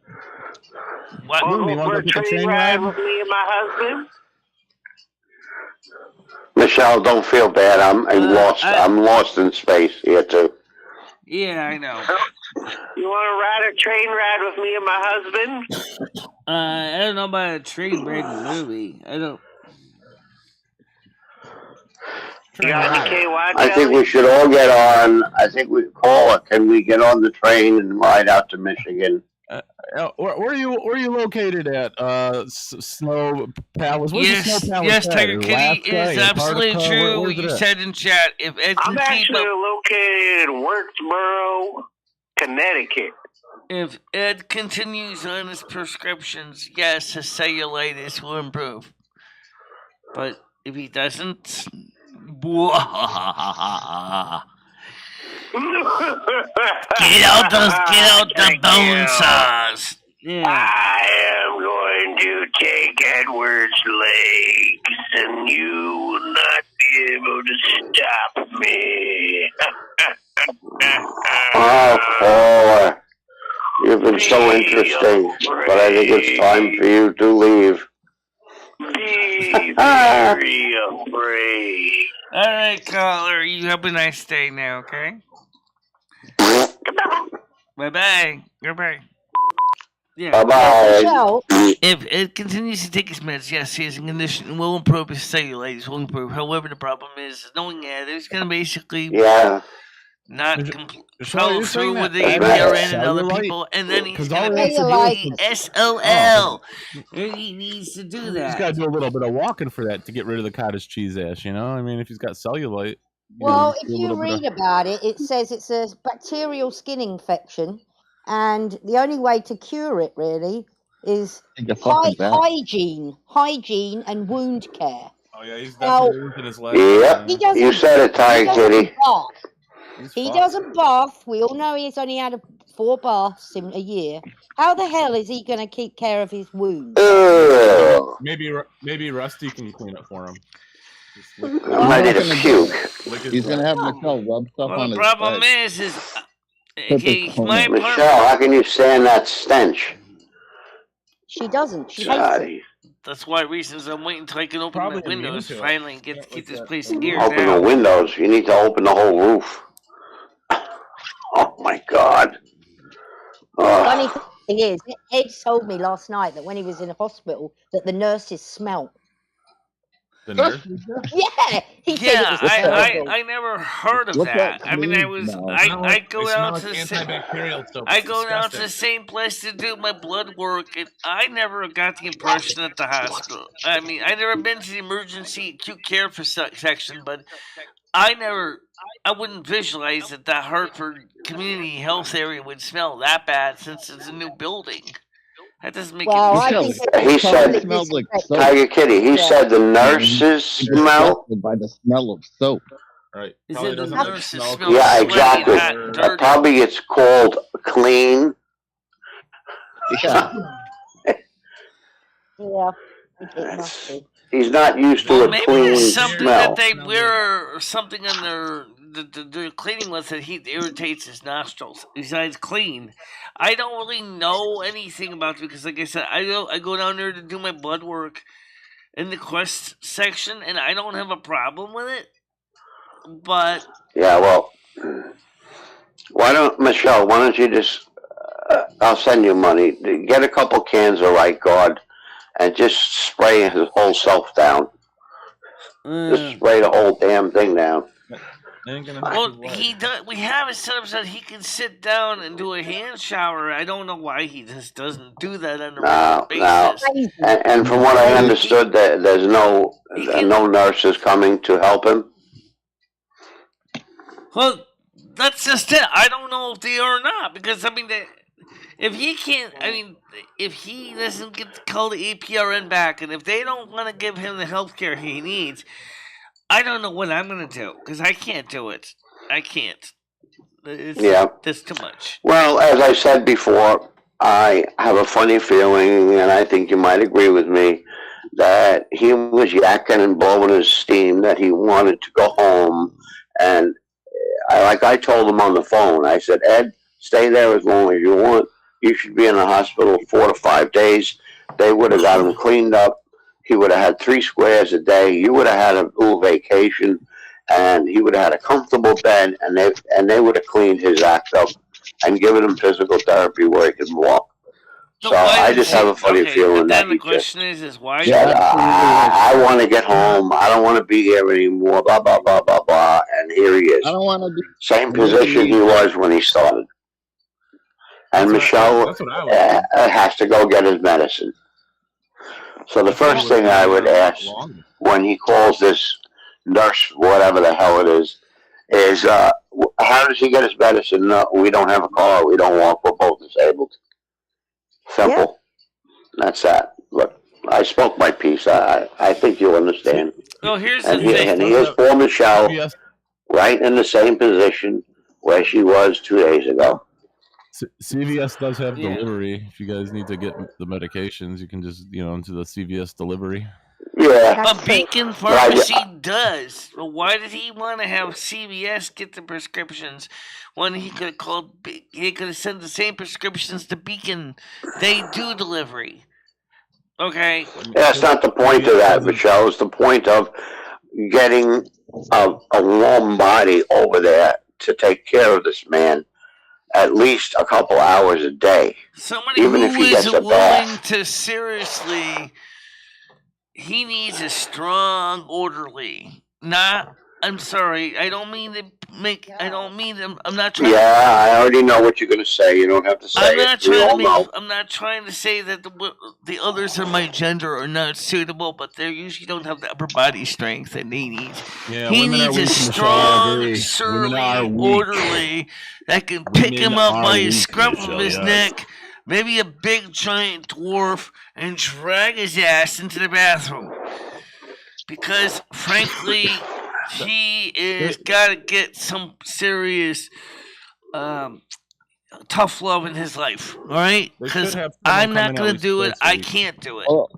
What? Lumi, you want For to a go take a train train ride ride? with me and my husband? Michelle, don't feel bad. I'm lost. I'm lost in space here too. Yeah, I know. You want to ride a train ride with me and my husband? I don't know about a train ride movie. I don't. You got any KY I think we should all get on. I think we call it. Can we get on the train and ride out to Michigan? Where are you located at? Snow Palace. Where's the Snow Palace? Yes, at? Tiger Kitty Alaska, is absolutely Antarctica? true. Where's it You at? said in chat if Ed I'm can keep actually up, located in Wirksboro, Connecticut. if Ed continues on his prescriptions, yes, his cellulitis will improve. But if he doesn't, get out the bone saws. Yeah. I am going to take Edward's legs, and you will not be able to stop me. Oh, Paula, you've been so interesting, but I think it's time for you to leave. Be very afraid. All right, caller. You have a nice day now, okay? Bye-bye. Goodbye. Yeah. Bye-bye. Michelle, If it continues to take his meds, yes, his condition will improve, his cellulitis will improve. However, the problem is knowing that it's going to basically not follow through with the APRN and other people, and then he's going to basically SOL. He needs to do that. He's got to do a little bit of walking for that to get rid of the cottage cheese ash, you know? I mean, if he's got cellulite. well, if you read about it, it says it's a bacterial skin infection, and the only way to cure it really is hygiene and wound care. Oh yeah, he's definitely losing his legs. Yep, you said it, Tiger Kitty. He doesn't bath. We all know he's only had 4 baths in a year. How the hell is he going to keep care of his wounds? Maybe Rusty can clean it for him. I'm ready to puke. He's going to have Michelle rub stuff on his The problem face. is okay, my apartment. Michelle, how can you stand that stench? She doesn't. She hates it. That's why reasons I'm waiting until I can open my windows finally and keep this place geared Open down. the windows. You need to open the whole roof. Oh my God. Funny thing is, Ed told me last night that when he was in the hospital that the nurses smelt. The nurses? Yeah, he said it was terrible. I never heard of What's that. that I mean, I go down to the same place to do my blood work, and I never got the impression at the hospital. I mean, I never been to the emergency acute care section, but I wouldn't visualize that the Hartford community health area would smell that bad since it's a new building. That doesn't make any sense. He said, like Tiger Kitty, he said the nurses smell. By the smell of soap. Right. Is it the nurses smell? Yeah, exactly. Probably it's called clean. Yeah. Yeah. It must be. He's not used to a maybe clean there's something smell. that they wear or something on their cleaning with that irritates his nostrils. Besides clean, I don't really know anything about it because, like I said, I go down there to do my blood work in the Quest section, and I don't have a problem with it. But yeah, well, Michelle? Why don't you just? I'll send you money. Get a couple cans of Right Guard. And just spray his whole self down. Just spray the whole damn thing down. Well, he does. We have it set up so that he can sit down and do a hand shower. I don't know why he just doesn't do that on a regular basis. And from what I understood, there's no nurses coming to help him. Well, that's just it. I don't know if they are or not because I mean, if he can't, I mean, if he doesn't get to call the APRN back, and if they don't want to give him the health care he needs, I don't know what I'm going to do, because I can't do it. I can't. That's too much. Well, as I said before, I have a funny feeling, and I think you might agree with me, that he was yakking and blowing his steam that he wanted to go home. And I told him on the phone, I said, Ed, stay there as long as you want. You should be in the hospital 4 to 5 days. They would have got him cleaned up. He would have had 3 squares a day. You would have had a little vacation, and he would have had a comfortable bed, and they would have cleaned his act up and given him physical therapy where he could walk. So I just have a funny feeling that the question is why? Yeah, I want to get home. I don't want to be here anymore. Blah blah blah blah blah. And here he is. I don't want to be same position he was when he started. And Michelle has to go get his medicine. So the first thing I would ask when he calls this nurse, whatever the hell it is how does he get his medicine? No, we don't have a car. We don't walk. We're both disabled. Simple. Yep. That's that. Look, I spoke my piece. I think you'll understand. Well, here's the thing. And he is poor Michelle, right in the same position where she was 2 days ago. CVS does have delivery. If you guys need to get the medications, you can just, into the CVS delivery. Yeah. A Beacon Pharmacy does. Well, why did he want to have CVS get the prescriptions when he could have called? He could have sent the same prescriptions to Beacon. They do delivery. Okay. That's not the point of that, Michelle. It's the point of getting a warm body over there to take care of this man at least a couple hours a day. Somebody even who if he is gets a willing bath. to seriously. He needs a strong orderly. I'm sorry. I don't mean to make. I don't mean to. I'm not trying. Yeah, I already know what you're going to say. You don't have to say it. I'm not trying to say that the others of my gender are not suitable, but they usually don't have the upper body strength that they need. Yeah, he needs a strong, surly, orderly that can pick him up by the scruff of his neck. Maybe a big giant dwarf, and drag his ass into the bathroom. Because, frankly, he is got to get some serious tough love in his life. All right? Because I'm not going to do it. I can't do it. Well,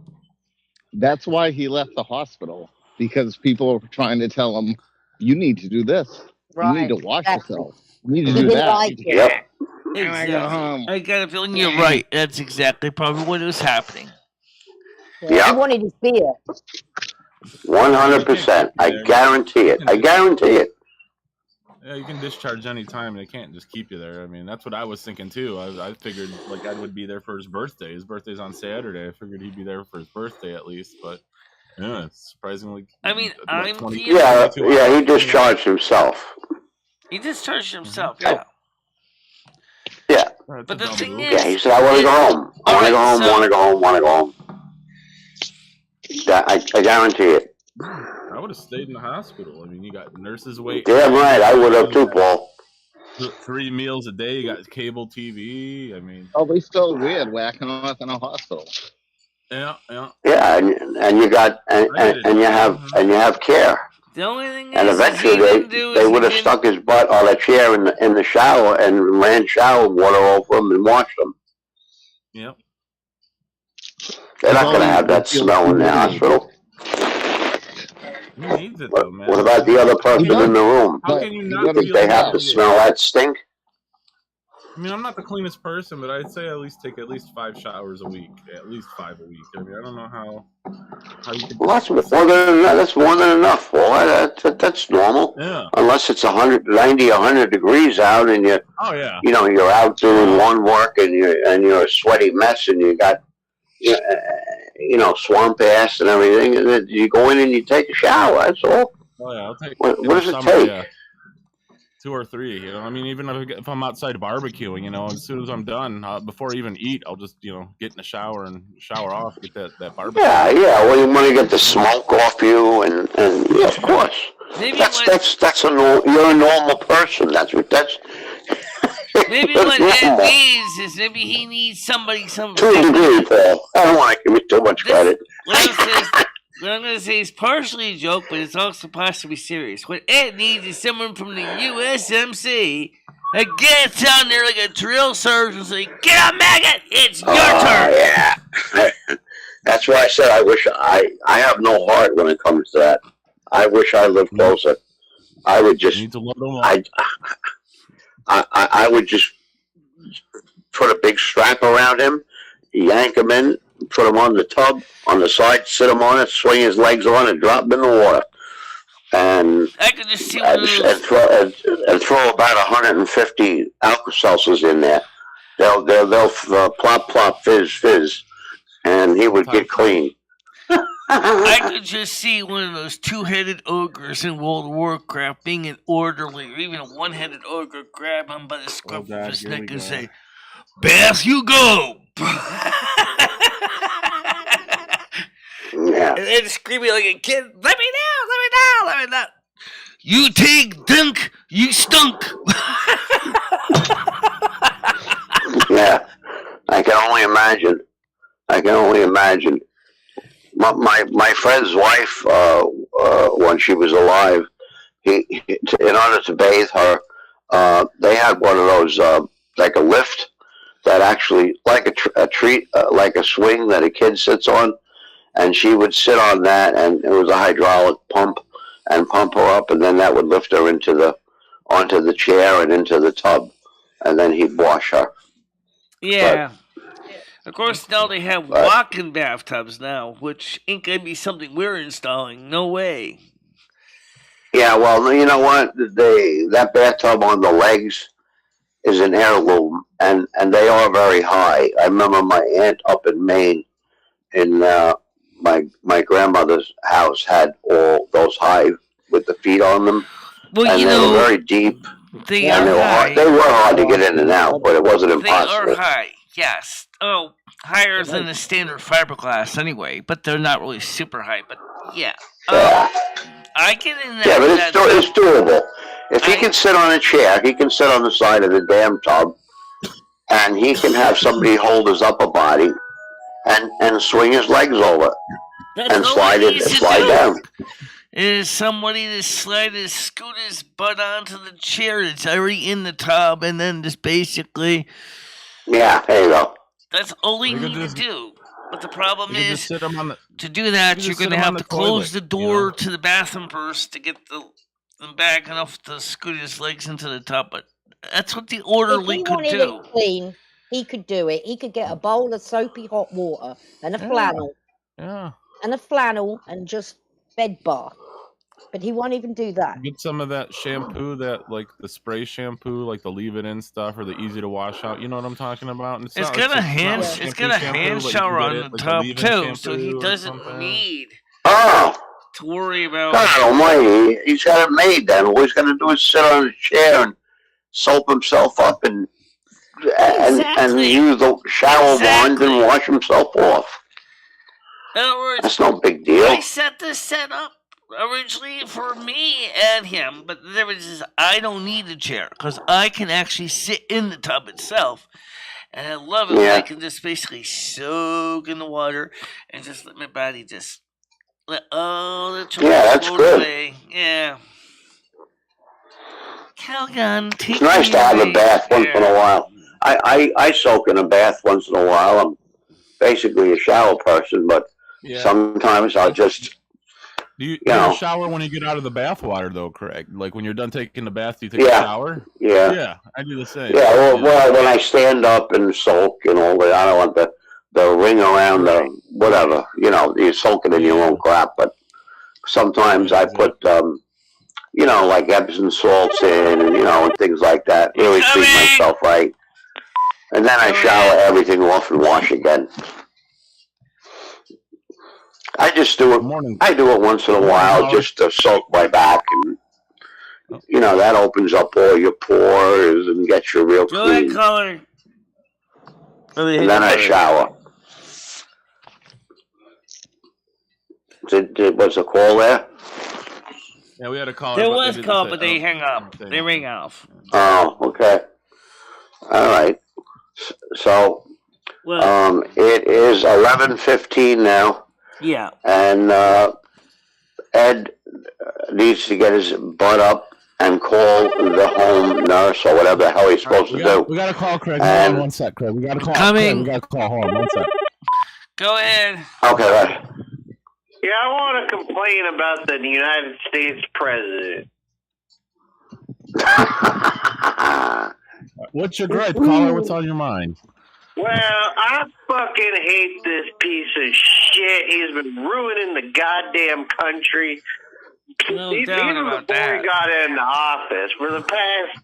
that's why he left the hospital. Because people were trying to tell him, you need to do this. Right. You need to wash yourself. You need to do that. Yep. Exactly. I got a feeling you're right. That's exactly probably what was happening. Yeah. He wanted his beer. 100%. I guarantee it. I guarantee it. Yeah, you can discharge any time. They can't just keep you there. I mean, that's what I was thinking too. I figured like Ed would be there for his birthday. His birthday's on Saturday. I figured he'd be there for his birthday at least. But yeah, it's surprisingly. I mean, he discharged himself. He discharged himself. Yeah. Yeah. But the thing is... Yeah, he said, I want to go home. I want to go home. I guarantee it. I would have stayed in the hospital. I mean, you got nurses waiting. Damn right, I would have too, Paul. 3 meals a day, you got cable TV. I mean... Oh, we still weird whacking off in a hospital. Yeah. Yeah, and you got... And you have care. The only thing and eventually they would have stuck his butt on a chair in the shower and ran shower water over him and washed him. Yep. They're not going to have that smell in the hospital. Who needs it though, man? What about the other person in the room? How can you not think they have to smell that stink? I mean, I'm not the cleanest person, but I'd say at least take at least 5 showers a week. At least 5 a week. I mean, I don't know how you can... Well, that's more than enough, boy. That's normal. Yeah. Unless it's 190, 100 degrees out, and you're, you're out doing lawn work, and you're a sweaty mess, and you got, swamp ass and everything, and then you go in and you take a shower. That's all. Oh yeah, I'll take. What does it take? Yeah. 2 or 3, I mean, even if I'm outside barbecuing, as soon as I'm done, before I even eat, I'll just, get in the shower and shower off, get that barbecue. Yeah, well, you want to get the smoke off you, and yeah, of course. You're a normal person. That's Maybe what Ed needs is maybe he needs somebody. To a degree, Paul. I don't want to give you too much credit. What I'm going to say is partially a joke, but it's also possibly serious. What Ed needs is someone from the USMC that gets down there like a drill sergeant and say, "Get up, maggot! It's your turn." Yeah. That's why I said I wish I have no heart when it comes to that. I wish I lived closer. I would just I would just put a big strap around him, yank him in, put him on the tub on the side, sit him on it, swing his legs on it, drop him in the water, and I could just see and throw about 150 Alka-Seltzers in there. They'll plop plop fizz fizz, and he would get clean. I could just see one of those two-headed ogres in World of Warcraft being an orderly, or even a one-headed ogre grab him by the scruff of his neck and say, "Bath you go!" Yeah. And then screaming like a kid, "Let me down! Let me down! Let me down! You take dunk! You stunk!" Yeah, I can only imagine. My friend's wife, when she was alive, in order to bathe her, they had one of those like a lift that actually like a treat, like a swing that a kid sits on, and she would sit on that, and it was a hydraulic pump, and pump her up, and then that would lift her onto the chair and into the tub, and then he'd wash her. Yeah. Of course, now they have walk-in bathtubs now, which ain't gonna be something we're installing. No way. Yeah, well, you know what? That bathtub on the legs is an heirloom, and they are very high. I remember my aunt up in Maine, in my grandmother's house, had all those high with the feet on them, well, and they were very deep. They were hard to get in and out, but it wasn't impossible. They are high, yes. Oh, higher than the standard fiberglass anyway, but they're not really super high. But yeah, I get in that. Yeah, but it's doable. If he can sit on a chair, he can sit on the side of the damn tub, and he can have somebody hold his upper body and swing his legs over and slide down. Is somebody to scoot his butt onto the chair that's already in the tub, and then just basically. Yeah, there you go. That's all you need to do. But the problem is, to do that, you're going to have to close the door to the bathroom first to get them back enough to scoot his legs into the tub. But that's what the orderly could do. If he wanted it clean, he could do it. He could get a bowl of soapy hot water and a flannel. Yeah. And a flannel and just bed bath. But he won't even do that. Get some of that shampoo, that like the spray shampoo, like the leave it in stuff, or the easy to wash out. You know what I'm talking about? It's got a hand shower on the tub too, so he doesn't need to worry about. God almighty, he's got it made then. All he's got to do is sit on a chair and soap himself up and use the shower wand and wash himself off. In other words, that's no big deal. I set this set up originally for me and him, but the difference is I don't need a chair because I can actually sit in the tub itself, and I love it when I can just basically soak in the water and just let my body just let all the trouble float away. Yeah. Calgon, it's nice to have a bath once in a while. I soak in a bath once in a while. I'm basically a shower person, but sometimes I'll just. Do you shower when you get out of the bath water, though, Craig? Like when you're done taking the bath, do you take a shower? Yeah. Yeah, I do the same. Yeah, well, when I stand up and soak and all that, I don't want the ring around the whatever. You know, you're soaking in your own crap, but sometimes I put, like Epsom salts in and things like that. Really treat myself right. And then I shower everything off and wash again. I just do it. I do it once in a while just to soak my back, and that opens up all your pores and gets you real clean. Color. And then I shower. Was a call there? Yeah, we had a call. There was a call, but they hang up. They ring off. Oh, okay. All right. So, it is 11:15 now, Yeah. and Ed needs to get his butt up and call the home nurse or whatever the hell he's supposed to do. We got to call Craig. And Hold on one sec, Craig. We got to call. Coming. Craig, we got to call. Hold on one sec. Go ahead. Okay, right. Yeah, I want to complain about the United States president. What's your gripe, caller? What's on your mind? Well, I fucking hate this piece of shit. He's been ruining the goddamn country. No Even doubt about before that. he got into office, for the past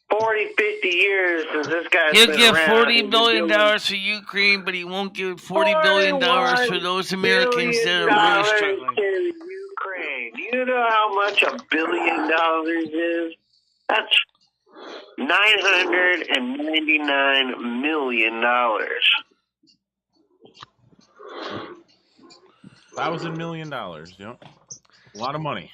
40, 50 years since this guy's He'll been give around, $40 billion for Ukraine, but he won't give $40 billion for those Americans that are really struggling. To Ukraine. Do you know how much $1 billion is? That's $999 million. $1,000 million. You know, a lot of money.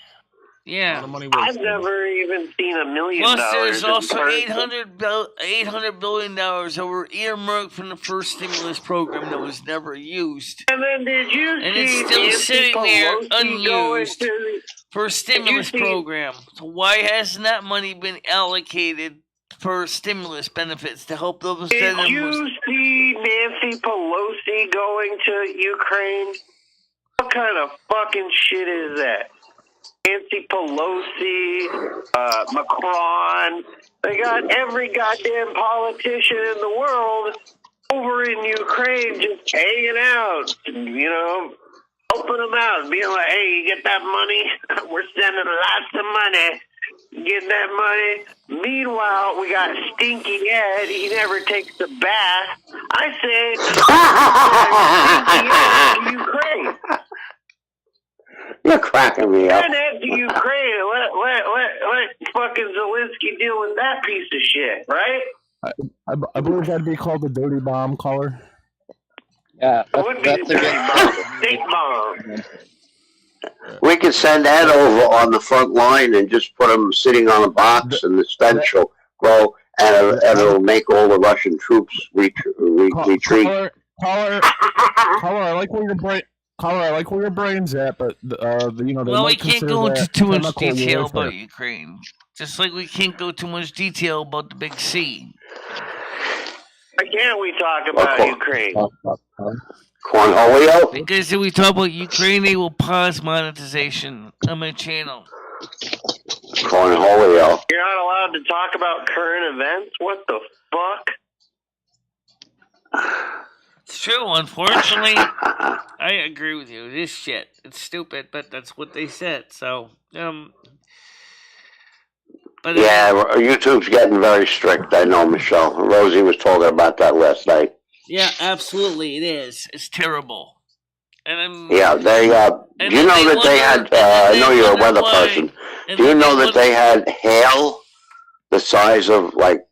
A lot Yeah. of money I've wasted. never even seen $1 million. Plus, there's in also person. $800 billion that were earmarked from the first stimulus program that was never used. And then did you And see it's still Nancy sitting there Pelosi going unused to for a stimulus see- program. So why hasn't that money been allocated for stimulus benefits to help those Did that you see Nancy Pelosi going to Ukraine? What kind of fucking shit is that? Nancy Pelosi, Macron, they got every goddamn politician in the world over in Ukraine just hanging out, you know, helping them out, being like, hey, you get that money? We're sending lots of money. Get that money. Meanwhile, we got Stinky Ed. He never takes a bath. I say, Stinky Ed to Ukraine. You're cracking me up. Send Ed to Ukraine. Let fucking Zelensky deal with that piece of shit, right? I believe that'd be called the dirty bomb, caller. Yeah, It would be that's the a good state bomb. We could send Ed over on the front line and just put him sitting on a box, and the stench will grow, and it'll make all the Russian troops retreat. Caller, I like where your brain. Caller, I like where your brain's at, but you know. Well, we can't go into too much chemical detail warfare. about Ukraine. Just like we can't go too much detail about the Big C. Why can't we talk about Ukraine? Cornholio? Because if we talk about Ukraine, they will pause monetization on my channel. Cornholio. You're not allowed to talk about current events? What the fuck? It's true, unfortunately. I agree with you. It is shit. It's stupid, but that's what they said. So, but Yeah, YouTube's getting very strict. I know, Michelle. Rosie was talking about that last night. yeah, absolutely, it is. It's terrible. And Yeah, they. Do you know that they had? I know you're a weather person. Do you know that they had hail the size of like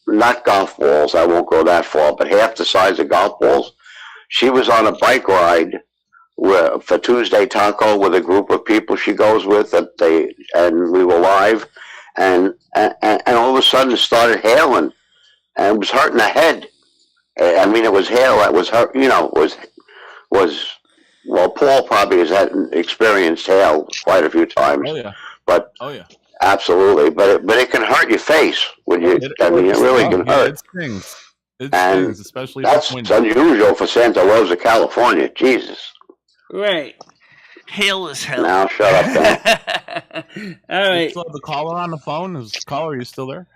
not golf balls? I won't go that far, but half the size of golf balls. She was on a bike ride for Tuesday Taco with a group of people she goes with, and we were live, and all of a sudden it started hailing, and it was hurting her head. I mean, it was hail that was hurt. You know, was well. Paul probably has experienced hail quite a few times. Oh yeah. But oh yeah. Absolutely, but it can hurt your face when you. It really can hurt. It stings. It stings, especially. That's unusual for Santa Rosa, California. Jesus. Right. Hail is hell. Now shut up, Dan. All right. You still have the caller on the phone? Caller, are you still there?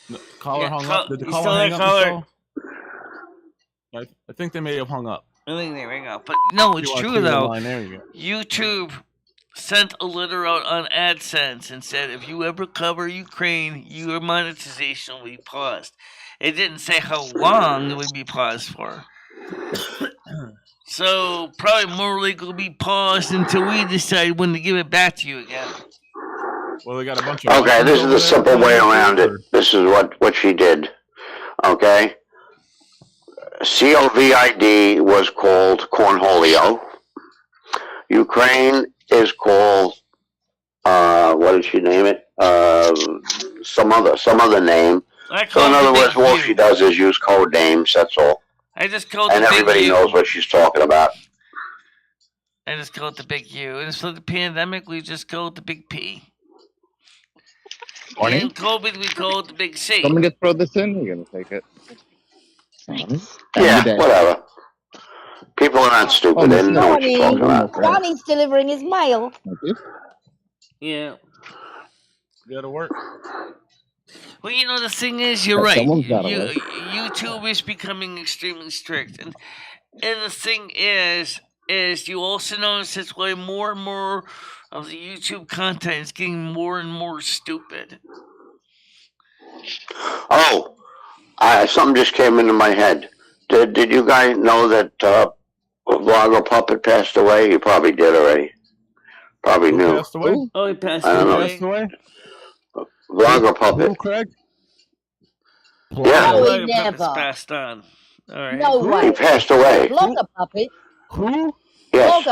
The caller hung up. Did the caller hang up? I think they may have hung up. I think they rang up. But no, it's true though. There you go. YouTube sent a letter out on AdSense and said if you ever cover Ukraine, your monetization will be paused. It didn't say how long it would be paused for. So probably more likely will be paused until we decide when to give it back to you again. Well, they got a bunch of. Okay, this is the simple way around it. This is what she did. Okay. COVID was called Cornholio. Ukraine is called, what did she name it? some other name. So in other words, all she does is use code names. That's all. I just called and the everybody big U. knows what she's talking about. I just call it the big U. And for the pandemic, we just call it the big P. Morning. And COVID, we call it the big C. Someone just throw this in. You're gonna take it. Yeah, whatever. People are not stupid. They know what you're talking about. Johnny's delivering his mail. Yeah. You gotta work. Well, you know, the thing is, you're right. YouTube is becoming extremely strict. And the thing is you also notice that's why more and more of the YouTube content is getting more and more stupid. Oh, something just came into my head. Did you guys know that Vlogger Puppet passed away? You probably did already. Probably Who knew. Passed away? Oh, he passed I don't away. Passed away? Vlogger Puppet. Who, Craig? Yeah. No, he Vlogger Puppet's never. passed on. All right. No way. He passed away. Vlogger Puppet. Who? Yes.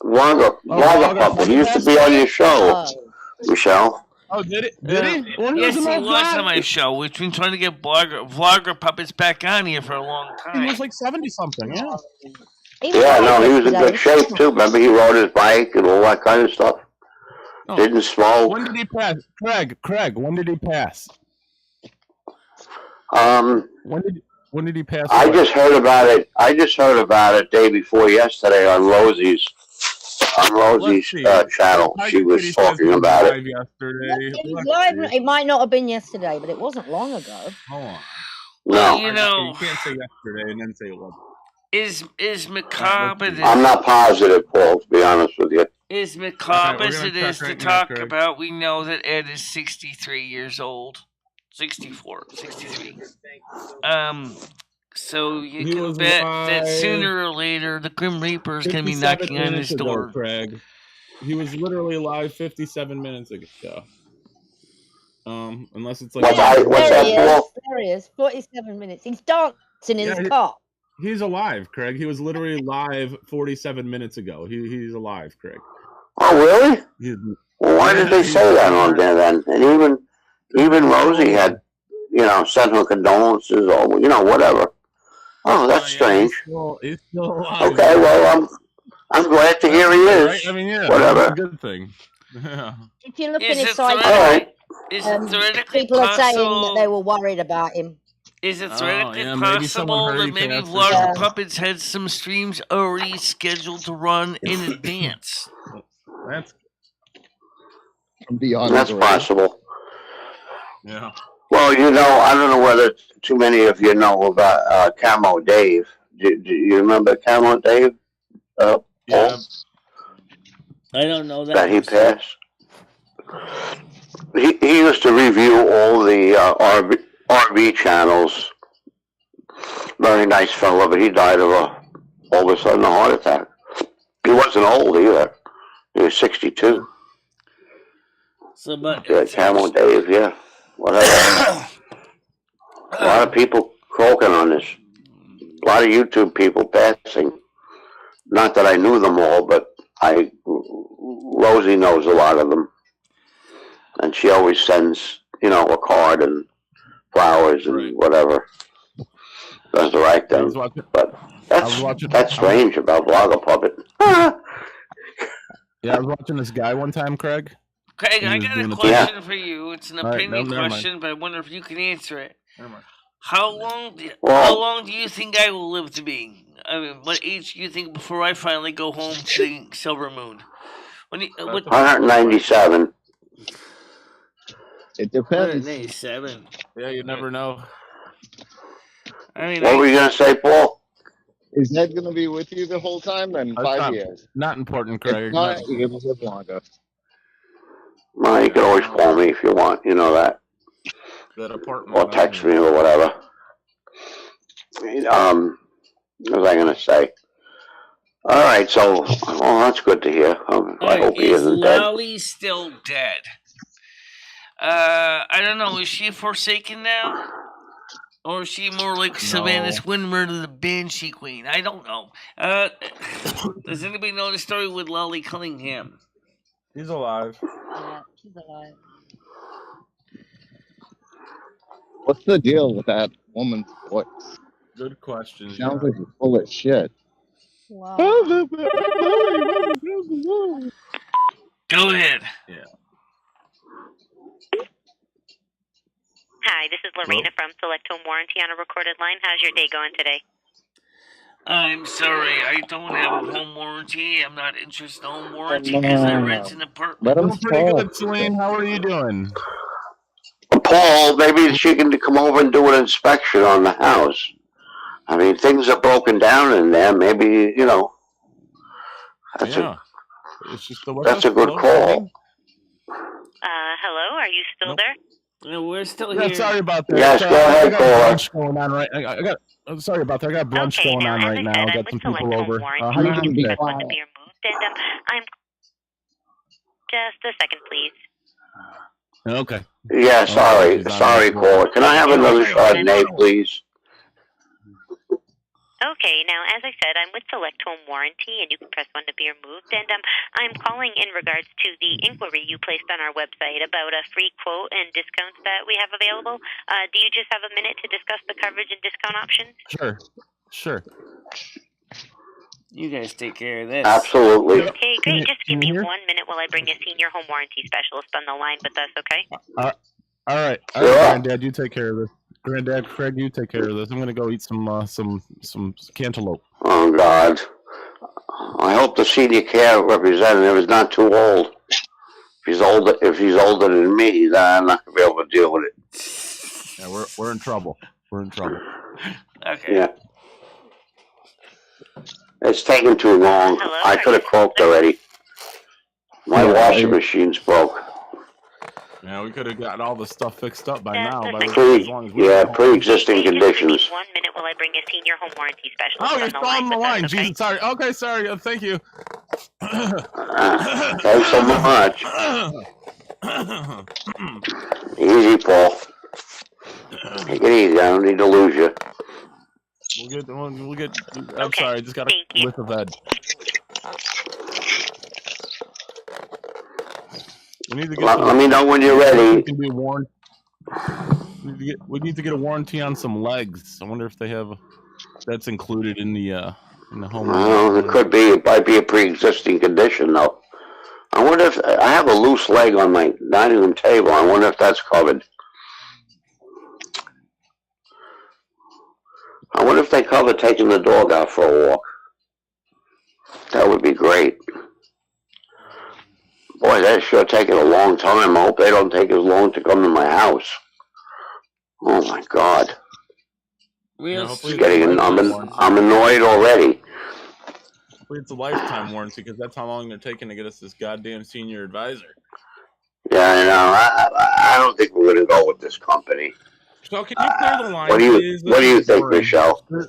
Vlogger. Vlogger Puppet. He used to be on your show, Michelle. Oh, did it? Did he? Well, Yes, he was was on my show. We've been trying to get Vlogger Puppets back on here for a long time. He was like 70-something, yeah. Yeah, no, he was in good shape, too. Remember, he rode his bike and all that kind of stuff. Oh. Didn't smoke. When did he pass? Craig, when did he pass? When did he pass away? I just heard about it day before yesterday on Rosie's channel. She was talking about it. Yesterday. It might not have been yesterday, but it wasn't long ago. Hold on. No. You know, you can't say yesterday and then say it was. Is macabre? I'm not positive, Paul, to be honest with you. As macabre as it is to talk Craig. about, we know that Ed is 63 years old. 63. So you can bet that sooner or later the Grim Reaper is going to be knocking on his door. Craig. He was literally live 57 minutes ago. Unless it's like... What's that, Paul? There he is. 47 minutes. He's dancing in his car. He's alive, Craig. He was literally live 47 minutes ago. He's alive, Craig. Oh, really? Well, why did they say that on there then? And even Rosie had, sent her condolences or, whatever. Oh, that's strange. He's still alive. Okay, well, I'm glad to hear he is. Right? I mean, yeah, whatever. That's a good thing. Yeah. If you look Is at his it side, Is it theoretically people are saying that possible? they were worried about him. Is it theoretically maybe possible someone heard that he maybe passed or Vlogger something. Puppets had some streams already scheduled to run in advance? That's beyond. That's possible. yeah. Well, I don't know whether too many of you know about Camo Dave. Do you remember Camo Dave? Yeah. Paul? I don't know that. That he passed. He used to review all the RV channels. Very nice fella, but he died of all of a sudden a heart attack. He wasn't old either. He was 62. So, but Camo Dave, yeah. Whatever. A lot of people croaking on this. A lot of YouTube people passing. Not that I knew them all, but Rosie knows a lot of them. And she always sends, a card and flowers and whatever. Does the right thing. But that's strange about Vlogger Puppet. Yeah, I was watching this guy one time, Craig. Craig, I got a question for you. It's an opinion question, but I wonder if you can answer it. How long do you think I will live to be? I mean, what age do you think before I finally go home to the Silvermoon? 197. It depends. 197. Yeah, you never know. I mean, what were you going to say, Paul? Is Ned going to be with you the whole time? Then 5 years. Not important, Craig. If not, you're going to live longer. Well, you can always call me if you want. You know that. Or text me or whatever. What was I going to say? All right, so, that's good to hear. I hope he isn't dead. Is Lolly still dead? I don't know. Is she Forsaken now? Or is she more like Savannah Swinmurder, the Banshee Queen? I don't know. Does anybody know the story with Lolly Cunningham? He's alive. Yeah, she's alive. What's the deal with that woman's voice? Good question. Sounds like she's full of shit. Wow. Go ahead. Yeah. Hi, this is Lorena from Select Home Warranty on a recorded line. How's your day going today? I'm sorry, I don't have a home warranty. I'm not interested in home warranty because I rent an apartment. Let him Doing pretty talk. good, Celine. How are you doing? Paul, maybe she can come over and do an inspection on the house. I mean, things are broken down in there. Maybe, that's Is she still with that's us? a good Hello, call. Celine? Hello, are you still Nope. there? No, we're still Yeah, here. sorry about that. Yes, go ahead, I got caller. brunch going on right. I'm sorry about that. I got brunch Okay, going now, on as right I now. said, I I'm got with some Select people Home over. Warranty. How you You doing can today? press 1 to be removed, and I'm... Just a second, please. Okay. Yeah, sorry, she's on sorry, the caller. Can I have another Okay. Chardonnay, please? Okay, now, as I said, I'm with Select Home Warranty, and you can press 1 to be removed, and I'm calling in regards to the inquiry you placed on our website about a free quote and discounts that we have available. Do you just have a minute to discuss the coverage and discount options? Sure. You guys take care of this. Absolutely. Okay, great. Just give Can me you hear? 1 minute while I bring a senior home warranty specialist on the line with us, okay? All right, Sure. Granddad, you take care of this. Granddad, Craig, you take care of this. I'm gonna go eat some cantaloupe. Oh, God. I hope the senior care representative is not too old. If he's older than me, then I'm not going to be able to deal with it. Yeah, we're in trouble. We're in trouble. Okay. Yeah. It's taking too long. Hello, I could have croaked already. My washing machine's broke. Yeah, we could have got all the stuff fixed up by now. Pre-existing conditions. Just 1 minute while I bring a senior home warranty specialist Oh, you're on still the line on the with line. us, okay? Jesus, sorry. Okay, sorry. Thank you. Thanks so much. Easy, Paul. Take it easy. I don't need to lose you. We'll get. I'm Okay, sorry. I just got a thank you. whiff of that. Let me know when you're ready. We need to get a warranty on some legs. I wonder if they have. That's included in the home. Well, it could be. It might be a pre-existing condition, though. I wonder if I have a loose leg on my dining room table. I wonder if that's covered. I wonder if they cover taking the dog out for a walk. That would be great. Boy, that's sure taking a long time. I hope they don't take as long to come to my house. Oh my God. I'm annoyed already. Hopefully it's a lifetime warranty because that's how long they're taking to get us this goddamn senior advisor. Yeah, I know. I don't think we're going to go with this company. So can you clear the line, please? What do you think, Michelle? The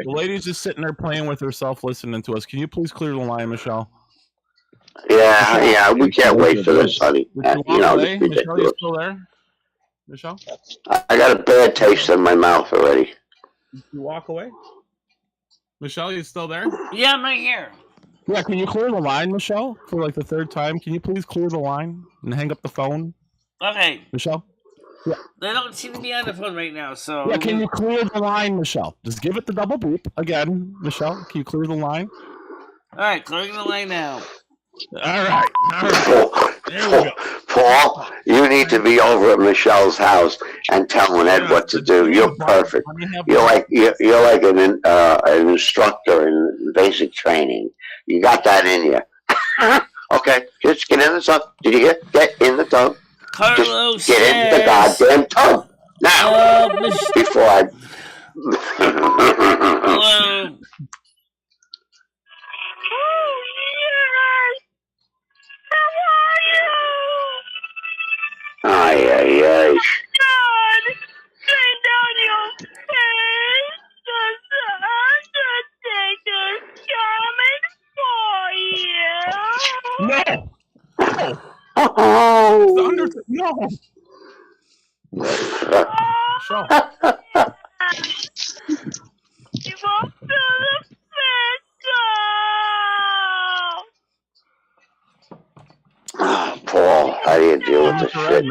lady's just sitting there playing with herself, listening to us. Can you please clear the line, Michelle? Yeah, we can't wait for this, honey. Michelle, you still there? Michelle? I got a bad taste in my mouth already. Did you walk away? Michelle, you still there? Yeah, I'm right here. Yeah, can you clear the line, Michelle, for like the third time? Can you please clear the line and hang up the phone? Okay. Michelle? Yeah. They don't seem to be on the phone right now, so... Yeah, can you clear the line, Michelle? Just give it the double beep again, Michelle. Can you clear the line? All right, clearing the line now. All right. There we go. Paul, you need to be over at Michelle's house and telling Ed what to do. You're perfect. You're like an instructor in basic training. You got that in you. Okay, just get in the tub. Did you get in the tub? Carlos, just get in the goddamn tub now. Before I. Hello. Ay, ay, ay. God, send down your face. The Undertaker's coming for you. No. Oh. The Undertaker. No. Show. You won't feel the Oh, Paul, how do you deal with this shit?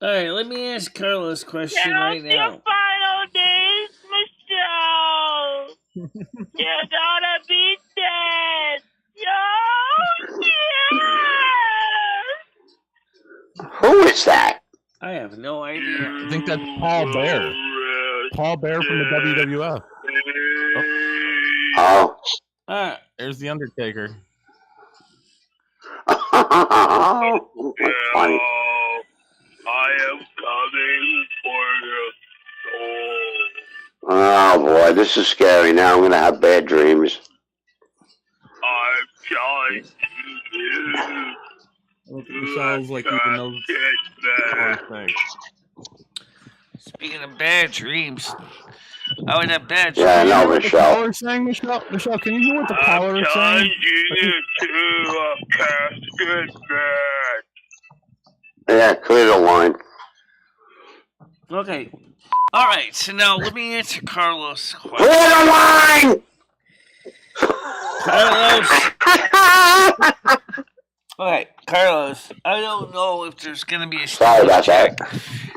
All right, let me ask Carlos a question right now. Your final days, Michelle. You're gonna be dead. Who is that? I have no idea. I think that's Paul Bear. Paul Bear from the WWF. Oh. There's the Undertaker. That's funny. I am coming for your soul. Oh boy, this is scary. Now I'm gonna have bad dreams. I'm trying to live. It sounds like you know the thing. Speaking of bad dreams, I would have bad dreams. Yeah, I know, Michelle. Michelle, can you hear what the caller is saying? Yeah, clear the line. Okay. All right. So now let me answer Carlos' question. Clear the line. Carlos. Okay, Carlos. I don't know if there's going to be a stimulus check,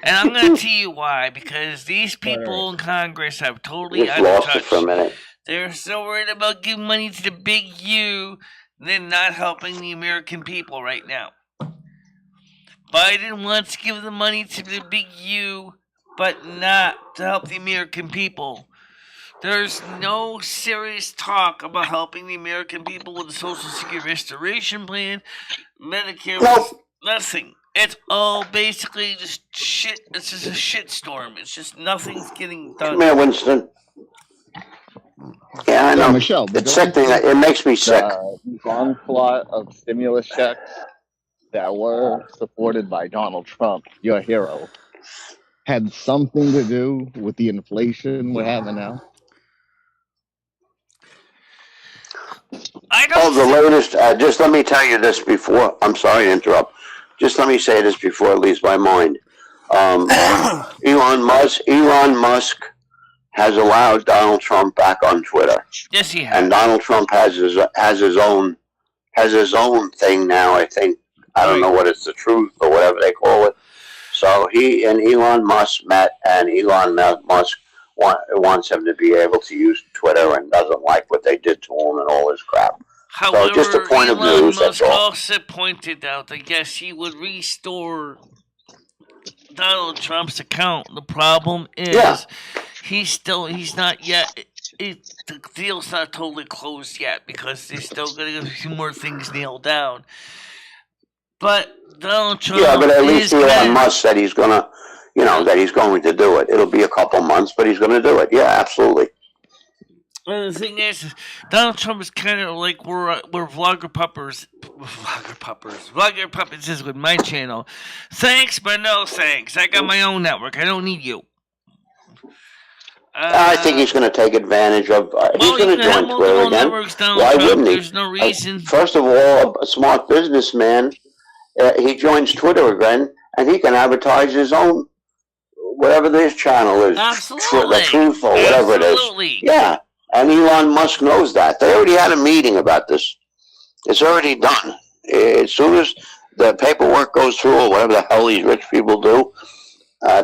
and I'm going to tell you why. Because these people in Congress have totally Just lost it for a minute. They're so worried about giving money to the big U, than not helping the American people right now. Biden wants to give the money to the big U, but not to help the American people. There's no serious talk about helping the American people with the Social Security Restoration Plan, Medicare, nothing. It's all basically just shit. It's just a shitstorm. It's just nothing's getting done. Come here, Winston. Yeah, I know. Michelle, it's sickening. It makes me sick. Onslaught of stimulus checks that were supported by Donald Trump, your hero, had something to do with the inflation we're having now? The latest, just let me tell you this before, I'm sorry to interrupt. Just let me say this before it leaves my mind. Elon Musk has allowed Donald Trump back on Twitter. Yes, he has. And Donald Trump has his own thing now, I think. I don't know what it's the truth or whatever they call it. So he and Elon Musk met, and Elon Musk wants him to be able to use Twitter and doesn't like what they did to him and all this crap. However, so just a point of news, Musk also pointed out that yes, he would restore Donald Trump's account. The problem is he's not yet. The deal's not totally closed yet because they're still going to get a few more things nailed down. But Donald Trump. Yeah, but at least Elon Musk said he's gonna, that he's going to do it. It'll be a couple months, but he's going to do it. Yeah, absolutely. Well, the thing is, Donald Trump is kind of like we're vlogger puppers. Vlogger puppets is with my channel. Thanks, but no thanks. I got my own network. I don't need you. I think he's going to take advantage of. He's going to join Twitter again. Why wouldn't he? There's no reason. First of all, a smart businessman. He joins Twitter again, and he can advertise his own, whatever this channel is. Absolutely. The Truth or whatever it is. Yeah, and Elon Musk knows that. They already had a meeting about this. It's already done. As soon as the paperwork goes through or whatever the hell these rich people do,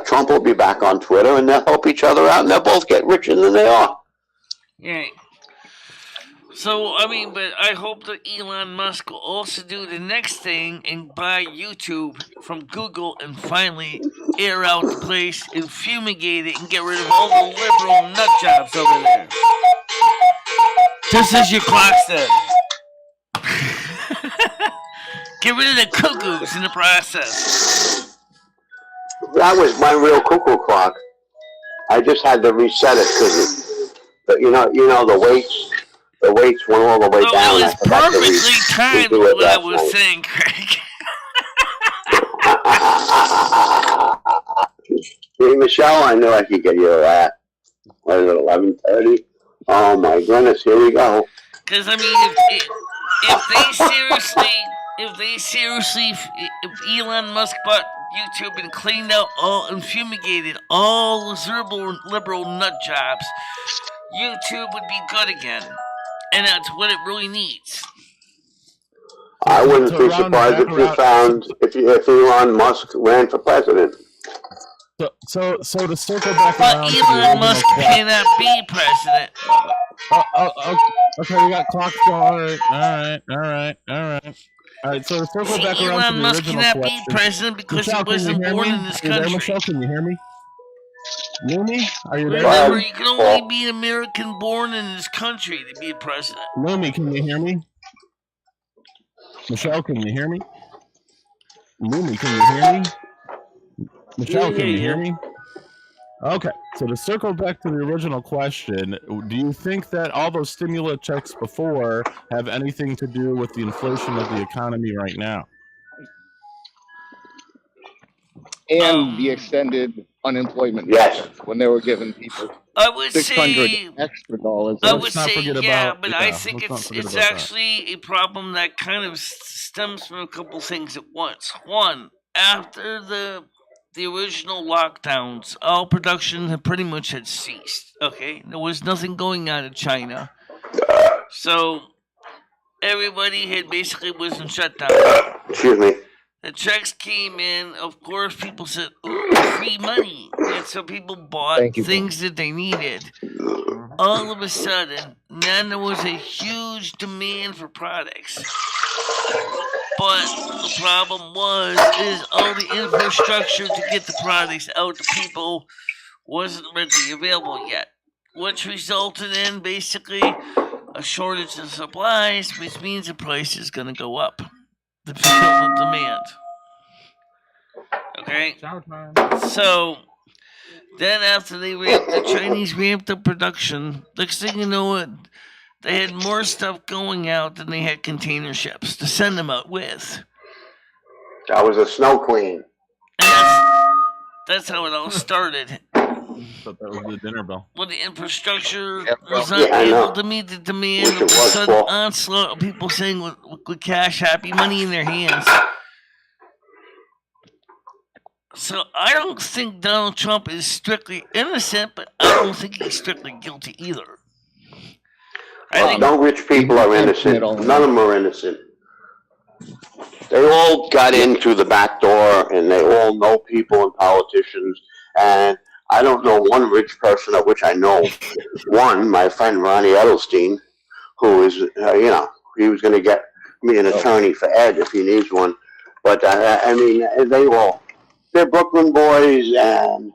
Trump will be back on Twitter, and they'll help each other out, and they'll both get richer than they are. Yeah. So, but I hope that Elon Musk will also do the next thing and buy YouTube from Google and finally air out the place and fumigate it and get rid of all the liberal nut jobs over there. Just as your clock said. Get rid of the cuckoos in the process. That was my real cuckoo clock. I just had to reset it because, the weights. The weights went all the way down. It was perfectly timed what I was saying, Craig. Hey, Michelle, I knew I could get you a that. What is it, 11:30? Oh, my goodness, here we go. Because, if Elon Musk bought YouTube and cleaned out and fumigated all the liberal nut jobs, YouTube would be good again. And that's what it really needs. I wouldn't be surprised if Elon Musk ran for president. So to circle back But around to the Elon original Musk question. cannot be president. Okay, we got clocks going. All right. So to circle back See, around to Elon the Musk original cannot be question. president because he Michelle, can you wasn't hear born me? in this Are you there, country. Michelle? Can you hear me? Lumi, are you there? Remember, you can only be an American born in this country to be a president. Lumi, can you hear me? Michelle, can you hear me? Lumi, can you hear me? Michelle, can you hear me? Okay, so to circle back to the original question, do you think that all those stimulus checks before have anything to do with the inflation of the economy right now? And the extended unemployment Yes. when they were giving people I would $600 say extra dollars. I would say but I think it's actually a problem that kind of stems from a couple things at once. One, after the original lockdowns, all production had pretty much had ceased. Okay, there was nothing going on in China, so everybody had basically was in shutdown. Excuse me. The checks came in. Of course, people said, "Ooh, free money," and so people bought things that they needed. All of a sudden, then there was a huge demand for products. But the problem is all the infrastructure to get the products out to people wasn't readily available yet, which resulted in basically a shortage of supplies, which means the price is going to go up to fulfill the demand. Okay? So then after the Chinese ramped up production, next thing you know, they had more stuff going out than they had container ships to send them out with. That was a snow queen. And that's how it all started. But that was the dinner bell. When the infrastructure was not able to meet the demand of the sudden onslaught of people saying with CashApp, money in their hands. So I don't think Donald Trump is strictly innocent, but I don't think he's strictly guilty either. No rich people are innocent. None of them are innocent. They all got in through the back door, and they all know people and politicians. And I don't know one rich person, of which I know one, my friend Ronnie Edelstein, who is, he was going to get me an attorney for Ed if he needs one. But they're Brooklyn boys, and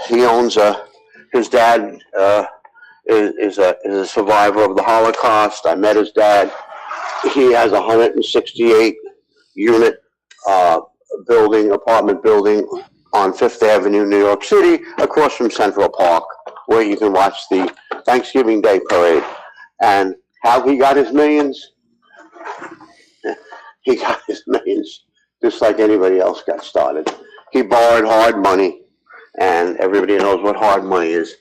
he owns his dad is a survivor of the Holocaust. I met his dad. He has a 168 unit apartment building on Fifth Avenue, New York City, across from Central Park, where you can watch the Thanksgiving Day parade. And how he got his millions? He got his millions just like anybody else got started. He borrowed hard money, and everybody knows what hard money is.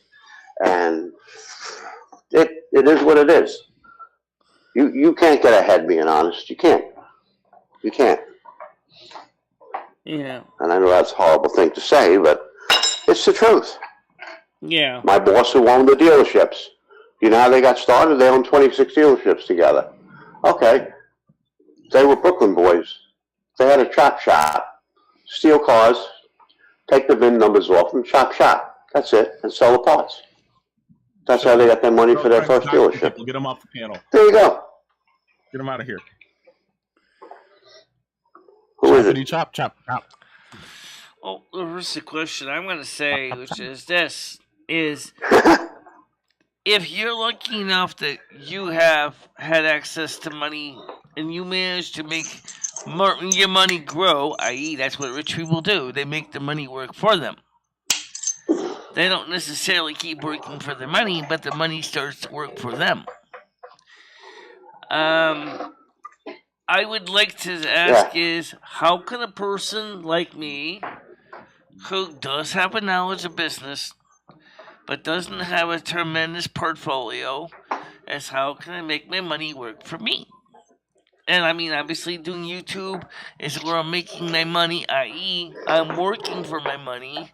And it is what it is. You can't get ahead being honest. You can't. Yeah. And I know that's a horrible thing to say, but it's the truth. Yeah. My boss who owned the dealerships. You know how they got started? They owned 26 dealerships together. Okay. They were Brooklyn boys. They had a chop shop. Steal cars, take the VIN numbers off them, chop shop. That's it. And sell the parts. That's how they got their money for their first dealership. Get them off the panel. There you go. Get them out of here. Who is it? Chop. Well, here's the question I'm going to say, which is this, is if you're lucky enough that you have had access to money and you manage to make your money grow, i.e. that's what rich people do, they make the money work for them. They don't necessarily keep working for their money, but the money starts to work for them. I would like to ask is, how can a person like me, who does have a knowledge of business, but doesn't have a tremendous portfolio, as how can I make my money work for me? And I mean, obviously doing YouTube is where I'm making my money, i.e. I'm working for my money,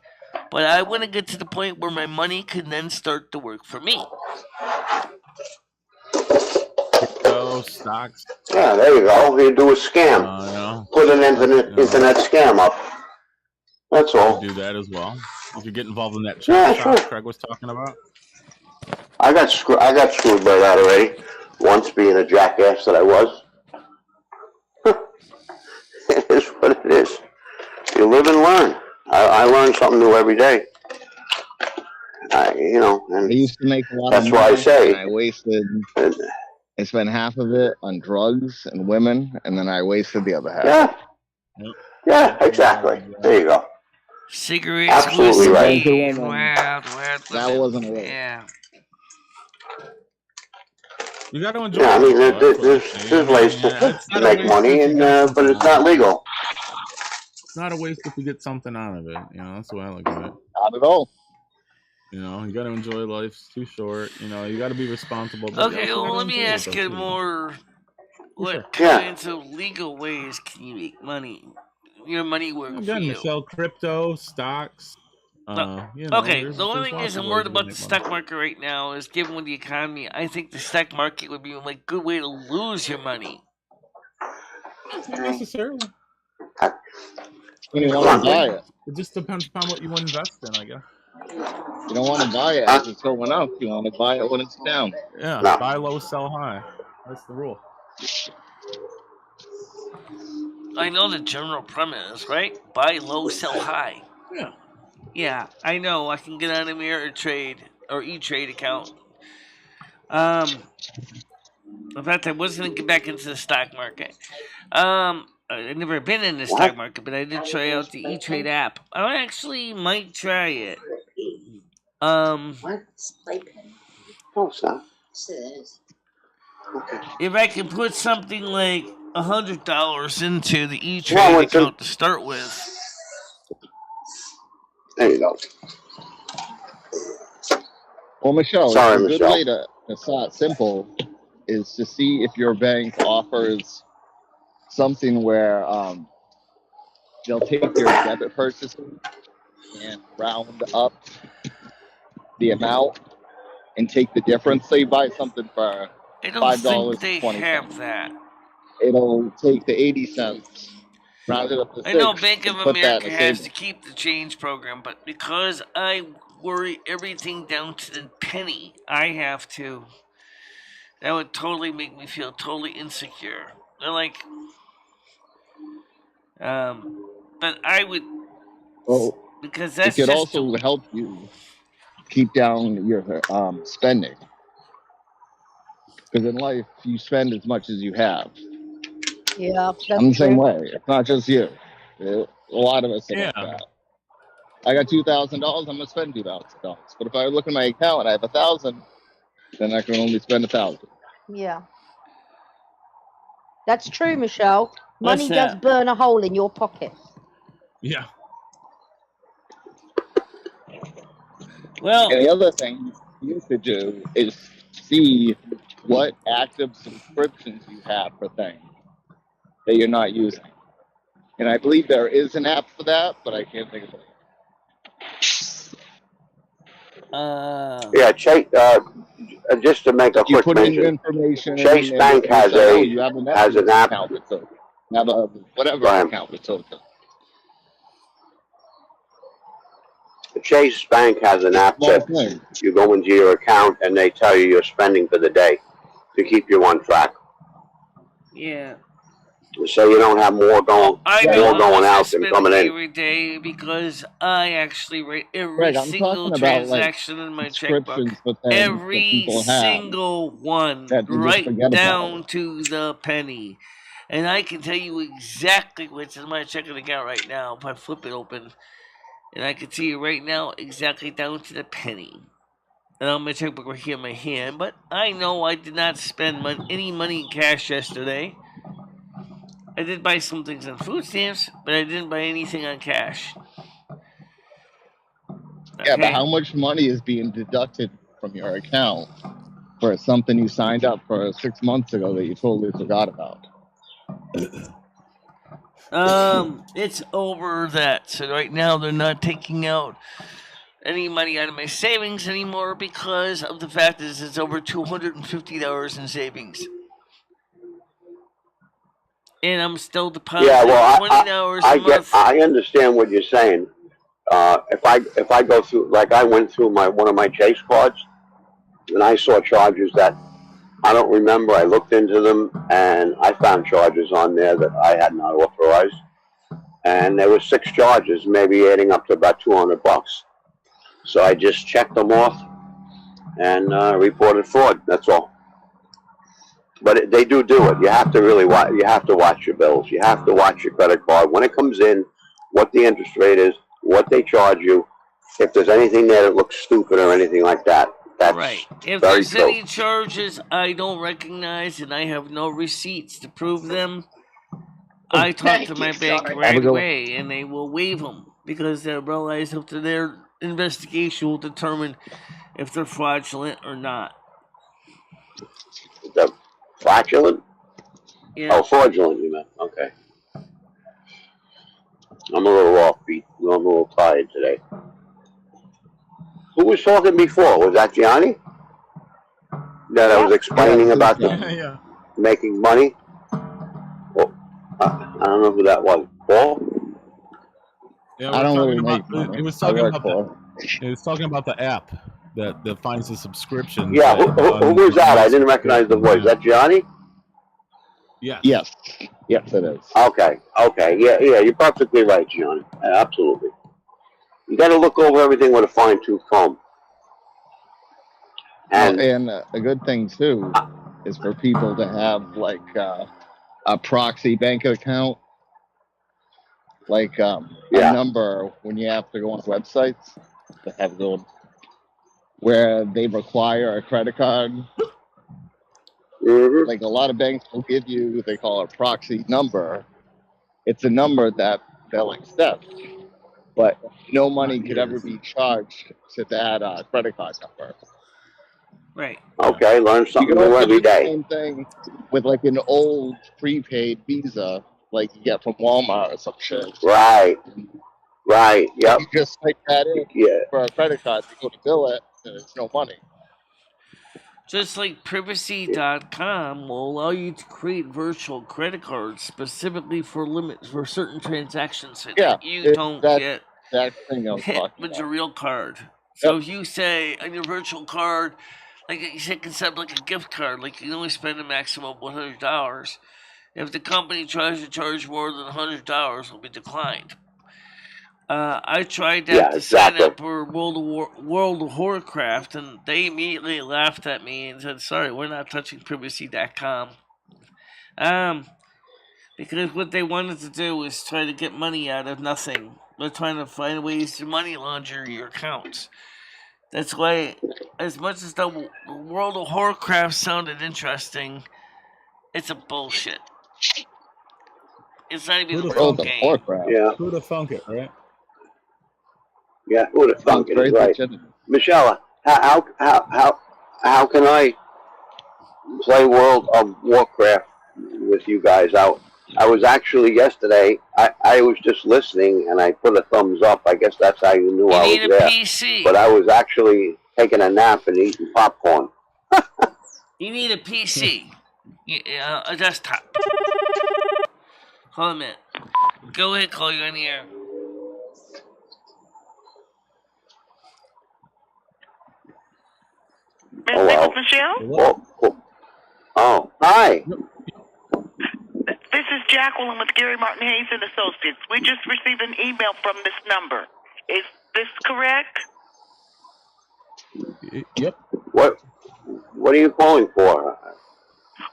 but I want to get to the point where my money can then start to work for me. Stocks. Yeah, there you go. You do a scam. Put an internet scam up. That's all. You do that as well. You could get involved in that chop shop Craig was talking about. I got screwed by that already. Once being a jackass that I was. It is what it is. You live and learn. I learn something new every day. And I used to make a lot of money. That's why I say. And I wasted. I spent half of it on drugs and women, and then I wasted the other half. Yeah, exactly. There you go. Cigarettes, absolutely whiskey, right. That wasn't a way. Yeah. You got to enjoy. Yeah, I mean, there's ways to make money, but it's not legal. It's not a waste if you get something out of it. That's the way I look at it. Not at all. You got to enjoy life. It's too short. You got to be responsible. Okay, well, let me ask you more. What kinds of legal ways can you make money? Your money work for you. Sell crypto, stocks. Okay, the only thing is I'm worried about the stock market right now is given with the economy, I think the stock market would be a good way to lose your money. Not necessarily. When you want to buy it. It just depends upon what you want to invest in, I guess. You don't want to buy it as it's going up. You want to buy it when it's down. Yeah, buy low, sell high. That's the rule. I know the general premise, right? Buy low, sell high. Yeah. Yeah, I know. I can get on a Mirror Trade or E-Trade account. In fact, I was going to get back into the stock market. I've never been in the stock market, but I did try out the E-Trade app. I actually might try it. If I can put something like $100 into the E-Trade account to start with. There you go. Well, Michelle, Sorry, a good way to start simple is to see if your bank offers something where they'll take your debit purchases and round up the amount and take the difference. So you buy something for $5.20. I don't think they have that. It'll take the 80 cents. Round it up to 6. I know Bank of America has to keep the change program, but because I worry everything down to the penny, I have to. That would totally make me feel totally insecure. They're like, but I would, because that's it could just also help you keep down your spending. Because in life, you spend as much as you have. Yeah, I'm the same way. It's not just you. A lot of us are like that. I got $2,000. I'm gonna spend $2,000. But if I look at my account and I have 1,000, then I can only spend 1,000. Yeah, that's true, Michelle. Money does burn a hole in your pocket. Yeah. Well, and the other thing you could do is see what active subscriptions you have for things that you're not using. And I believe there is an app for that, but I can't think of it. Yeah, Chase. Just to make a quick mention, Chase Bank has an app. Have a whatever account with Token. Chase Bank has an app that you go into your account and they tell you your spending for the day to keep you on track. Yeah. So you don't have more going out than coming in. Every day because I actually rate every single transaction in my checkbook. Every single one, right down to the penny. And I can tell you exactly what's in my checking account right now if I flip it open. And I can see right now exactly down to the penny. And on my checkbook right here in my hand. But I know I did not spend any money in cash yesterday. I did buy some things on food stamps, but I didn't buy anything on cash. Yeah, but how much money is being deducted from your account for something you signed up for 6 months ago that you totally forgot about? It's over that. So right now they're not taking out any money out of my savings anymore because of the fact that it's over $250 in savings. And I'm still depositing $20 a month. I understand what you're saying, if I go through, like I went through one of my Chase cards, and I saw charges that I don't remember. I looked into them, and I found charges on there that I had not authorized, and there were 6 charges, maybe adding up to about $200. So I just checked them off and reported fraud. That's all. But they do it. You have to really watch. You have to watch your bills. You have to watch your credit card when it comes in, what the interest rate is, what they charge you. If there's anything there that looks stupid or anything like that, that's right. If very there's true. any charges I don't recognize and I have no receipts to prove them, I talk to my bank right away, and they will waive them because they realize after their investigation will determine if they're fraudulent or not. The fraudulent? Yeah. Oh, fraudulent, you meant. Okay. I'm a little offbeat. I'm a little tired today. Who was talking before? Was that Gianni? That I was explaining about the making money? Well, I don't know who that was. Paul? Yeah, I don't really make money. It was talking about the app that finds the subscription. Yeah, who was that? I didn't recognize the voice. Is that Gianni? Yes. Yes, it is. Okay, yeah, you're perfectly right, Gianni. Absolutely. You got to look over everything with a fine-tooth comb. And a good thing too is for people to have like a proxy bank account, like a number when you have to go on websites to have those where they require a credit card. Mm-hmm. Like a lot of banks will give you, they call it a proxy number. It's a number that they'll accept, but no money could ever be charged to that credit card number. Right. Okay, learn something new every day. Same thing with like an old prepaid Visa, like you get from Walmart or some shit. Right. Yep. You just type that in for a credit card to go to bill it, and it's no money. Just like privacy.com will allow you to create virtual credit cards specifically for limits for certain transactions that you don't get hit with your real card. So if you say on your virtual card, like you said, concept like a gift card, like you can only spend a maximum of $100. If the company tries to charge more than $100, it'll be declined. I tried that to sign up for World of Warcraft, and they immediately laughed at me and said, "Sorry, we're not touching privacy.com." Because what they wanted to do was try to get money out of nothing. They're trying to find ways to money launder your accounts. That's why, as much as the World of Warcraft sounded interesting, it's a bullshit. It's not even a real game. Yeah. Who'd have thunk it, right? Yeah, who'd have thunk it, right. Michelle, how can I play World of Warcraft with you guys out? I was actually yesterday, I was just listening and I put a thumbs up. I guess that's how you knew I was there. You need a PC. But I was actually taking a nap and eating popcorn. You need a PC. A desktop. Hold on a minute. Go ahead, call you in here. Michelle? Oh, hi. This is Jacqueline with Gary Martin Hayes and Associates. We just received an email from this number. Is this correct? Yep. What are you calling for?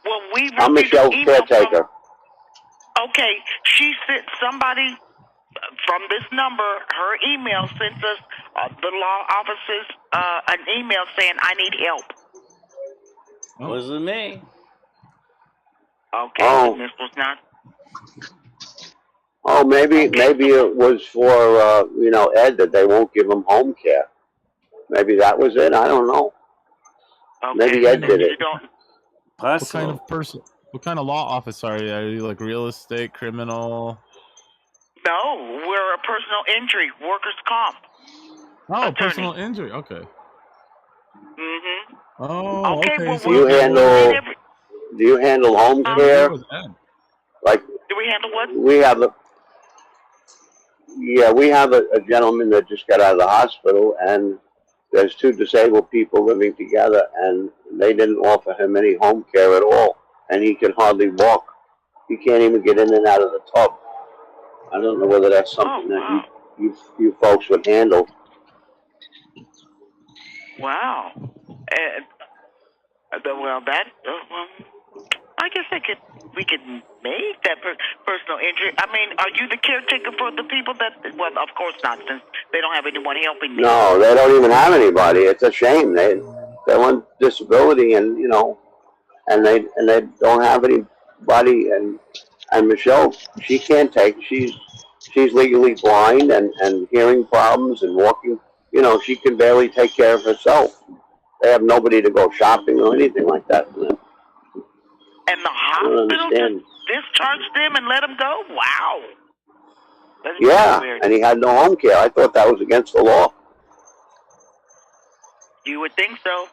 Well, we received I'm Michelle's caretaker. Okay, she sent somebody from this number, her email sent us, the law offices, an email saying, I need help. Wasn't me. Okay, this was not. Oh, maybe it was for Ed, that they won't give him home care. Maybe that was it. I don't know. Okay, maybe Ed did it. What kind of person? What kind of law office are you? Are you like real estate, criminal? No, we're a personal injury, workers' comp. Oh, attorney. Personal injury. Okay. Mm-hmm. Oh, okay. Well, do you handle home care? Do we handle what? We have Yeah, we have a gentleman that just got out of the hospital, and there's two disabled people living together, and they didn't offer him any home care at all, and he can hardly walk. He can't even get in and out of the tub. I don't know whether that's something that you folks would handle. Wow. Well, that. I guess we could make that personal injury. I mean, are you the caretaker for the people that? Well, of course not, since they don't have anyone helping them. No, they don't even have anybody. It's a shame. They're on disability, and and they don't have anybody. And Michelle, she can't take. She's legally blind and hearing problems and walking. She can barely take care of herself. They have nobody to go shopping or anything like that for them. And the hospital just discharged them and let them go? Wow. That's weird. And he had no home care. I thought that was against the law. You would think so.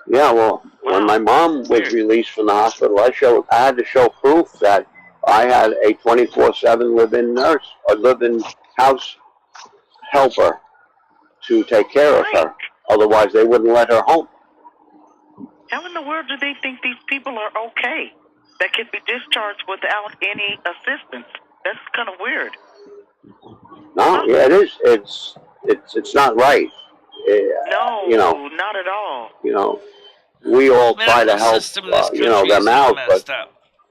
Yeah, well, when my mom was released from the hospital, I had to show proof that I had a 24/7 live-in nurse, or live-in house helper to take care of her. Otherwise, they wouldn't let her home. How in the world do they think these people are okay that can be discharged without any assistance? That's kind of weird. No, yeah, it is. It's not right. No, not at all. We all try to help, them out, but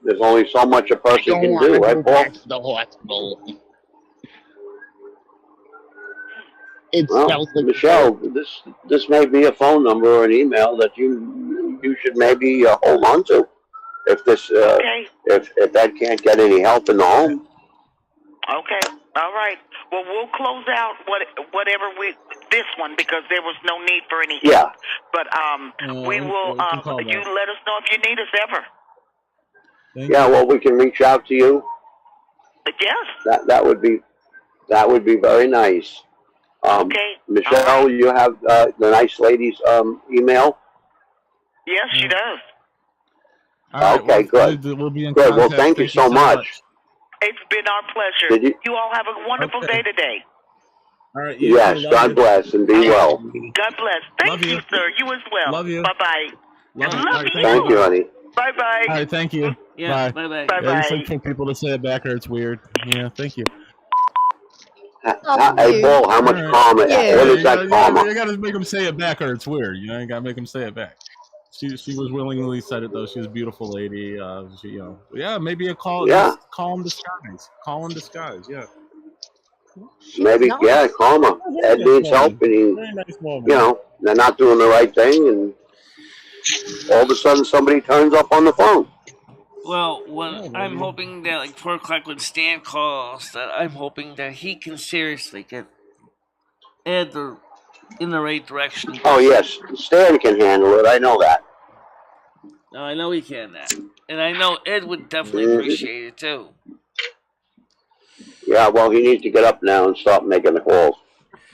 there's only so much a person can do, right, Paul? The hospital. Michelle, this may be a phone number or an email that you should maybe hold on to if this if that can't get any help in the home. Okay, all right. Well, we'll close out whatever this one because there was no need for any help. Yeah. But we will. You let us know if you need us ever. Yeah. Well, we can reach out to you. Yes. That would be very nice. Okay. Michelle, you have the nice lady's email? Yes, she does. Okay, good. We'll be in good. contact. Well, thank you so much. It's been our pleasure. You all have a wonderful day today. All right. Yes, God bless and be well. God bless. Thank you, sir. You as well. Love you. Bye-bye. Love you. Thank you, honey. Bye-bye. All right, thank you. Yeah, bye. bye-bye. Bye-bye. Yeah, you said for people to say it back or it's weird. Yeah, thank you. Hey, Paul, how much karma? What is that karma? You gotta make them say it back or it's weird. You gotta make them say it back. She was willingly said it though. She's a beautiful lady. Maybe a call. Yeah. Call in disguise. Call in disguise. Yeah. Maybe, karma. Ed needs help, and they're not doing the right thing, and all of a sudden somebody turns up on the phone. Well, I'm hoping that, like, 4 o'clock when Stan calls, that I'm hoping that he can seriously get Ed in the right direction. Oh, yes. Stan can handle it. I know that. No, I know he can that. And I know Ed would definitely appreciate it, too. Yeah, well, he needs to get up now and start making the calls.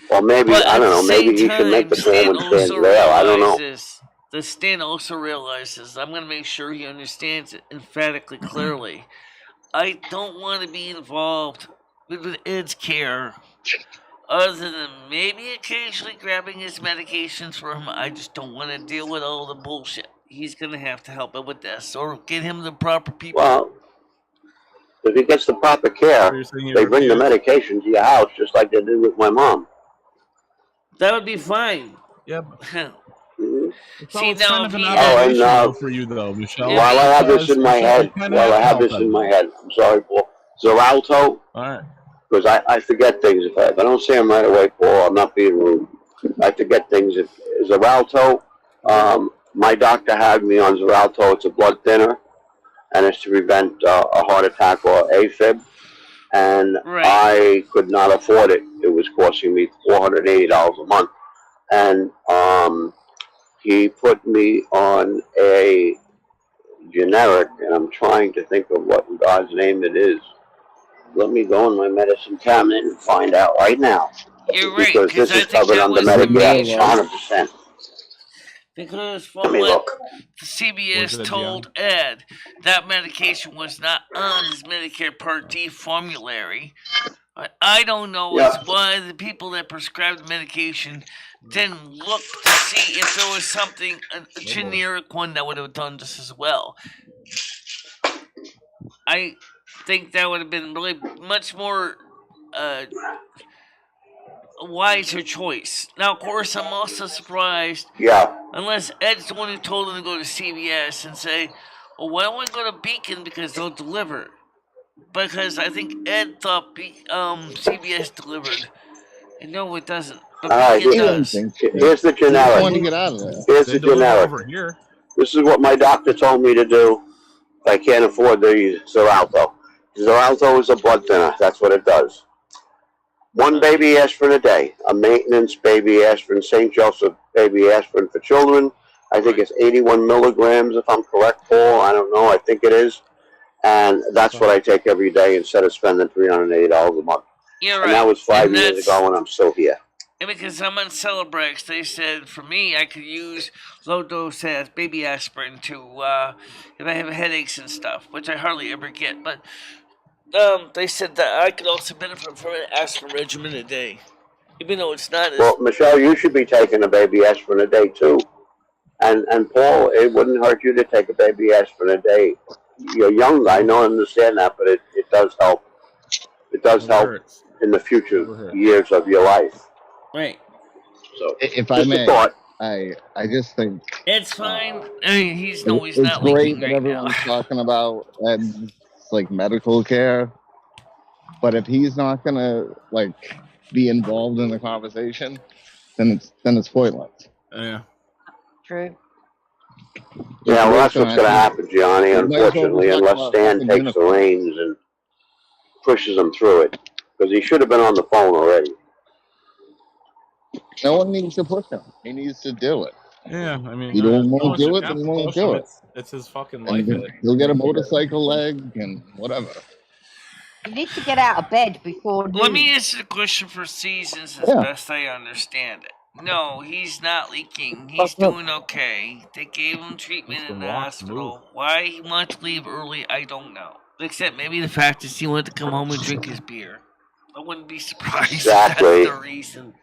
Or maybe, I don't know, maybe he should make the call when Stan's there. I don't know. The Stan also realizes, I'm going to make sure he understands it emphatically clearly. I don't want to be involved with Ed's care, other than maybe occasionally grabbing his medications for him. I just don't want to deal with all the bullshit. He's going to have to help him with this, or get him the proper people. Well, if he gets the proper care, they bring the medication to your house, just like they did with my mom. That would be fine. Yep. See, now, for you though, Michelle. While I have this in my head, I'm sorry, Paul. Xarelto. All right. Because I forget things. If I don't say them right away, Paul, I'm not being rude. I forget things. If Xarelto, my doctor had me on Xarelto. It's a blood thinner, and it's to prevent a heart attack or AFib. And I could not afford it. It was costing me $480 a month. And he put me on a generic, and I'm trying to think of what in God's name it is. Let me go in my medicine cabinet and find out right now. You're right, because this is covered under Medicare 100%. Because from what CBS told Ed, that medication was not on his Medicare Part D formulary. What I don't know is why the people that prescribed the medication didn't look to see if there was something, a generic one that would have done this as well. I think that would have been really much more a wiser choice. Now, of course, I'm also surprised. Yeah. Unless Ed's the one who told him to go to CVS and say, well, why don't we go to Beacon because they'll deliver? Because I think Ed thought CVS delivered. And no, it doesn't. But Beacon does. Here's the generic. Want to get out of there. Here's the generic. Over here. This is what my doctor told me to do. I can't afford the Xarelto. Xarelto is a blood thinner. That's what it does. 1 baby aspirin a day. A maintenance baby aspirin, St. Joseph baby aspirin for children. I think it's 81 milligrams, if I'm correct, Paul. I don't know. I think it is. And that's what I take every day instead of spending $380 a month. You're right. And that was 5 years ago, and I'm still here. And because I'm on Celebrex, they said for me I could use low dose baby aspirin to if I have headaches and stuff, which I hardly ever get. But they said that I could also benefit from an aspirin regimen a day, even though it's not. Well, Michelle, you should be taking a baby aspirin a day too. And Paul, it wouldn't hurt you to take a baby aspirin a day. You're young, I know, understand that, but it does help. It does help in the future years of your life. Right. So, if I may, I just think it's fine. I mean, he's not it's leaking great that right everyone's now. talking about like medical care, but if he's not gonna be involved in the conversation, then it's pointless. Yeah. True. Yeah, well, that's what's going to happen, Johnny, unfortunately, unless Stan takes the reins and pushes him through it. Because he should have been on the phone already. No one needs to push him. He needs to do it. Yeah, I mean, you don't want to do it, then you won't do it. It's his fucking life. He'll get a motorcycle leg and whatever. You need to get out of bed before. Let me answer the question for Seasons as best I understand it. No, he's not leaking. He's doing okay. They gave him treatment in the hospital. Why he wanted to leave early, I don't know. Except maybe the fact is he wanted to come home and drink his beer. I wouldn't be surprised if that's the reason.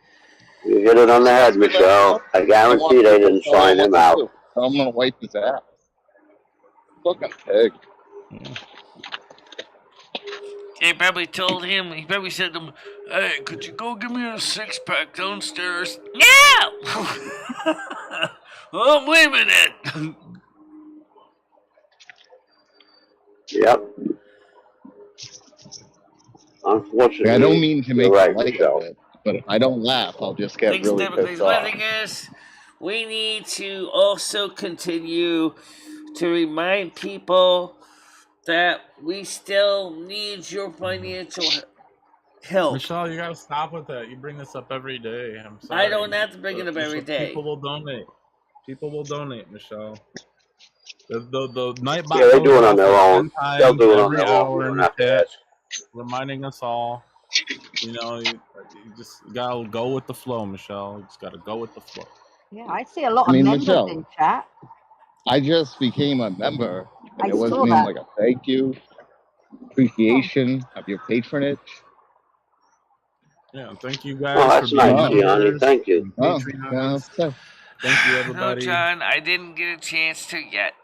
You hit it on the head, Michelle. I guarantee they didn't sign him out. I'm going to wipe his ass. Fucking pig. They probably told him, he probably said to him, hey, could you go give me a 6-pack downstairs? No! Oh, wait a minute. Yep. Unfortunately, I don't mean to make light of it, but if I don't laugh, I'll just get really pissed off. The thing is, we need to also continue to remind people that we still need your financial help. Michelle, you gotta stop with that. You bring this up every day. I'm sorry. I don't have to bring it up every day. People will donate. People will donate, Michelle. The night they do it on their own. They'll do it on their own. Reminding us all, you just gotta go with the flow, Michelle. You just gotta go with the flow. Yeah, I see a lot of members Michelle, in chat. I just became a member. And it wasn't even like a thank you, appreciation of your patronage. Yeah, thank you guys. Oh, that's nice, Gianni. Thank you. Oh, thank you, everybody. No, John, I didn't get a chance to yet.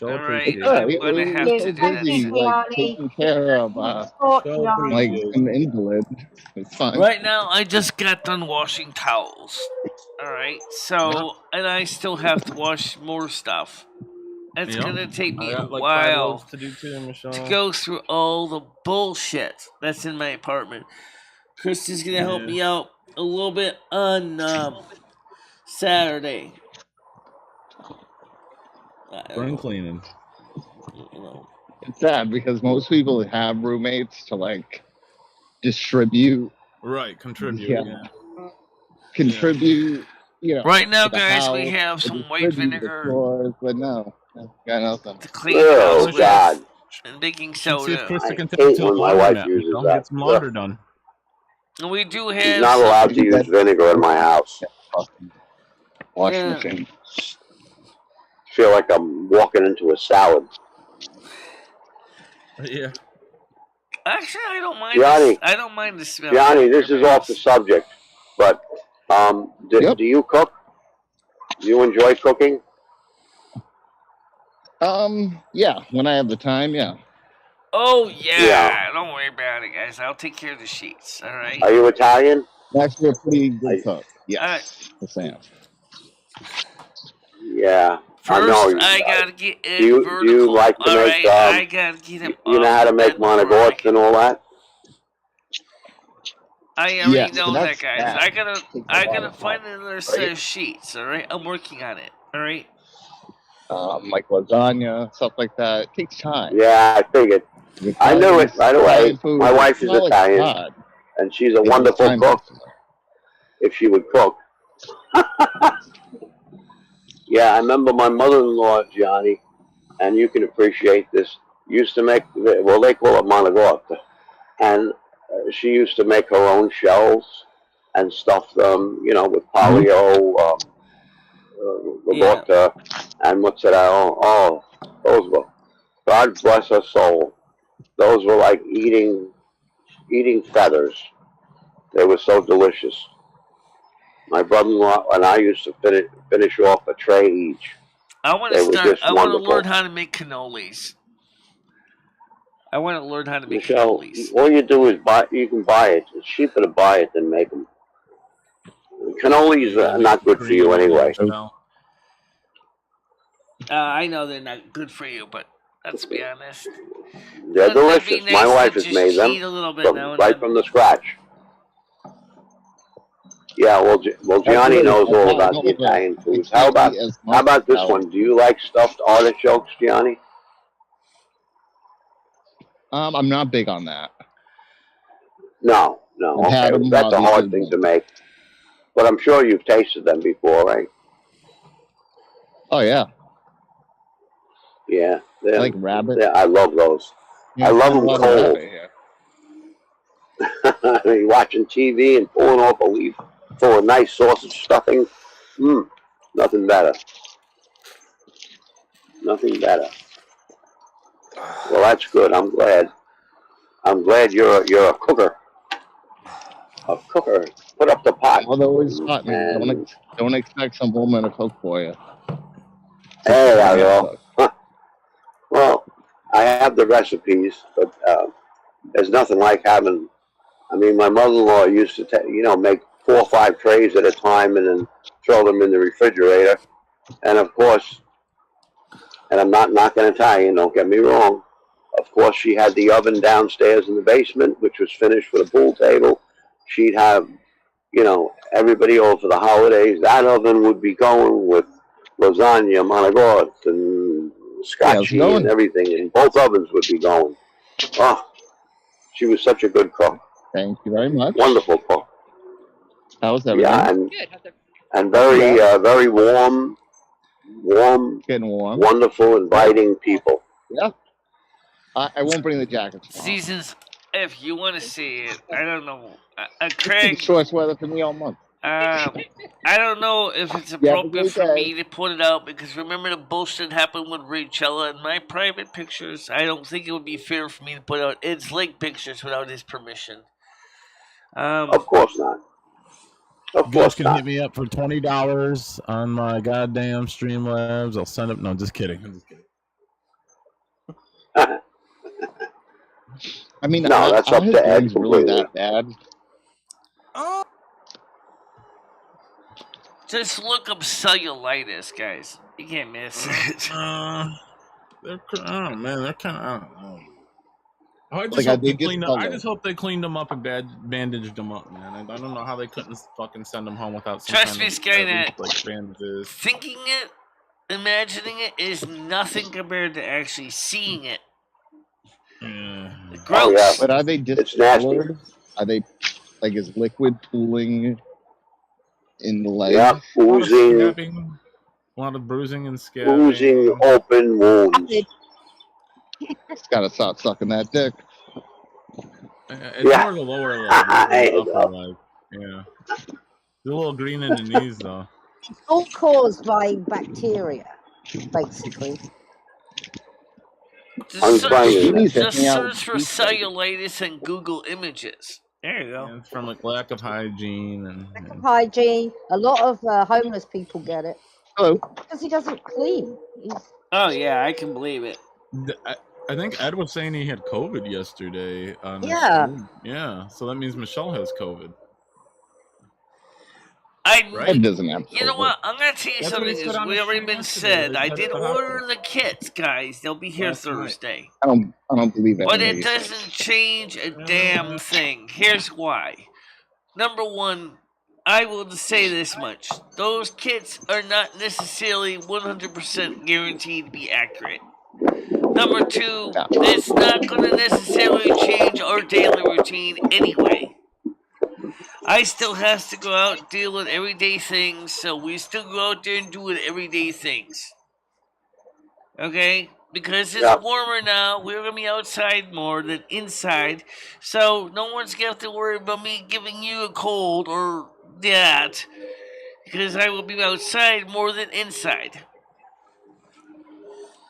All right, I'm gonna have to do that. Taking care of an invalid. It's fine. Right now, I just got done washing towels. All right, so and I still have to wash more stuff. It's gonna take me a while to go through all the bullshit that's in my apartment. Kristen's gonna help me out a little bit on Saturday. Spring cleaning. It's sad because most people have roommates to distribute. Right, contribute. Yeah. Contribute. Right now, guys, we have some white vinegar. Floors, but no, got nothing. To clean the house with and baking soda. My wife uses that. Get some laundry done. And we do have. She's not allowed to use vinegar in my house. Wash machine. Feel like I'm walking into a salad. Yeah. Actually, I don't mind. Johnny, I don't mind the smell. Johnny, this is off the subject, but do you cook? Do you enjoy cooking? Yeah, when I have the time, yeah. Oh yeah. Don't worry about it, guys. I'll take care of the sheets. All right. Are you Italian? I'm actually a pretty good cook. Yes, yes I am. Yeah. First, I gotta get it vertical. Do you like to make? I gotta get him. You know how to make monogots and all that? I already know that, guys. I gotta find another set of sheets. All right, I'm working on it. All right. Like lasagna, stuff like that. It takes time. Yeah, I figured. I knew it right away. My wife is Italian, and she's a wonderful cook. If she would cook. Yeah, I remember my mother-in-law, Johnny, and you can appreciate this, used to make, well, they call it monogotta, and she used to make her own shells and stuff them, you know, with polio, ricotta, and what's it? Oh, those were, God bless her soul, those were like eating feathers. They were so delicious. My brother-in-law and I used to finish off a tray each. I want to learn how to make cannolis. I want to learn how to make cannolis. All you do is buy. You can buy it. It's cheaper to buy it than make them. Cannolis are not good for you anyway. I know they're not good for you, but let's be honest. They're delicious. My wife has made them right from the scratch. Yeah, well, Gianni knows all about the Italian foods. How about this one? Do you like stuffed artichokes, Gianni? I'm not big on that. No. Okay, that's a hard thing to make. But I'm sure you've tasted them before, right? Oh yeah. Yeah. I like rabbit. Yeah, I love those. I love them cold. You're watching TV and pulling off a leaf full of nice sausage stuffing. Nothing better. Nothing better. Well, that's good. I'm glad. You're a cooker. A cooker. Put up the pot. Although it's hot, man. Don't expect some woman to cook for you. Hey, I will. Well, I have the recipes, but there's nothing like having. I mean, my mother-in-law used to, make 4 or 5 trays at a time and then throw them in the refrigerator. And of course, and I'm not knocking Italian, don't get me wrong. Of course, she had the oven downstairs in the basement, which was finished with a pool table. She'd have, everybody over for the holidays. That oven would be going with lasagna, monogots, and scotchy and everything. And both ovens would be going. Oh, she was such a good cook. Thank you very much. Wonderful cook. How's everything? Yeah, and very warm, getting warm, wonderful, inviting people. Yeah. I won't bring the jackets. Seasons, if you want to see it, I don't know. Craig, it's choice weather for me all month. I don't know if it's appropriate for me to put it out because remember the bullshit happened with Rachella and my private pictures. I don't think it would be fair for me to put out Ed's link pictures without his permission. Of course not. You guys can hit me up for $20 on my goddamn Streamlabs. I'll send up. No, just kidding. I mean, no, that's up to Ed. Really that bad? Oh. Just look up cellulitis, guys. You can't miss it. They're kind of. I just hope they cleaned them up and bandaged them up, man. I don't know how they couldn't fucking send them home without some Trust me, Skynet. Like bandages. Thinking it, imagining it is nothing compared to actually seeing it. Gross. Oh, yeah. But are they discolored? Are they is liquid pooling in the leg? Yeah, oozing. A lot of bruising and scabbing. Oozing open wounds. It's gotta stop sucking that dick. It's more the lower leg. The upper leg. Yeah. It's a little green in the knees, though. It's all caused by bacteria, basically. Just Unfriendly. search for cellulitis and Google Images. There you go. And it's from like lack of hygiene Lack of hygiene. A lot of homeless people get it. Hello. Because he doesn't clean. Oh yeah, I can believe it. I think Ed was saying he had COVID yesterday on the Yeah. stream. Yeah, so that means Michelle has COVID. Ed doesn't have You know COVID. what? I'm gonna tell you That's what something. he said It's on the already stream been yesterday, said. that I he had did the order hospital. the kits, guys. They'll be here Last night. Thursday. I don't believe it. But it doesn't change a damn thing. Here's why. Number one, I will just say this much. Those kits are not necessarily 100% guaranteed to be accurate. Number two, it's not going to necessarily change our daily routine anyway. I still have to go out and deal with everyday things, so we still go out there and do it everyday things. Okay? Because it's warmer now, we're going to be outside more than inside, so no one's going to have to worry about me giving you a cold or that, because I will be outside more than inside.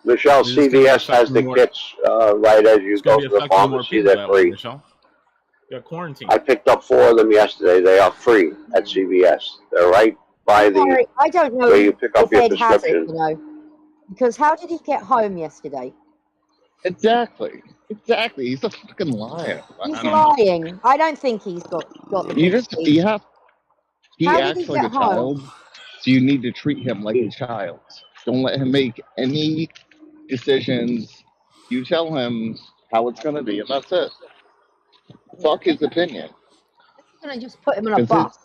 Michelle, CVS has the kits right as you go to the pharmacy. They're free. Yeah, quarantine. I picked up 4 of them yesterday. They are free at CVS. They're right by the I don't know where you pick up your Ed has it, prescription. you know. Because how did he get home yesterday? Exactly. He's a fucking liar. He's lying. I don't think he's got the He How did he acts like get a child, so you need to treat him like a child. Don't let him make any decisions. You tell him how it's gonna be, and that's it. Fuck his opinion. I'm gonna just put him on a bus.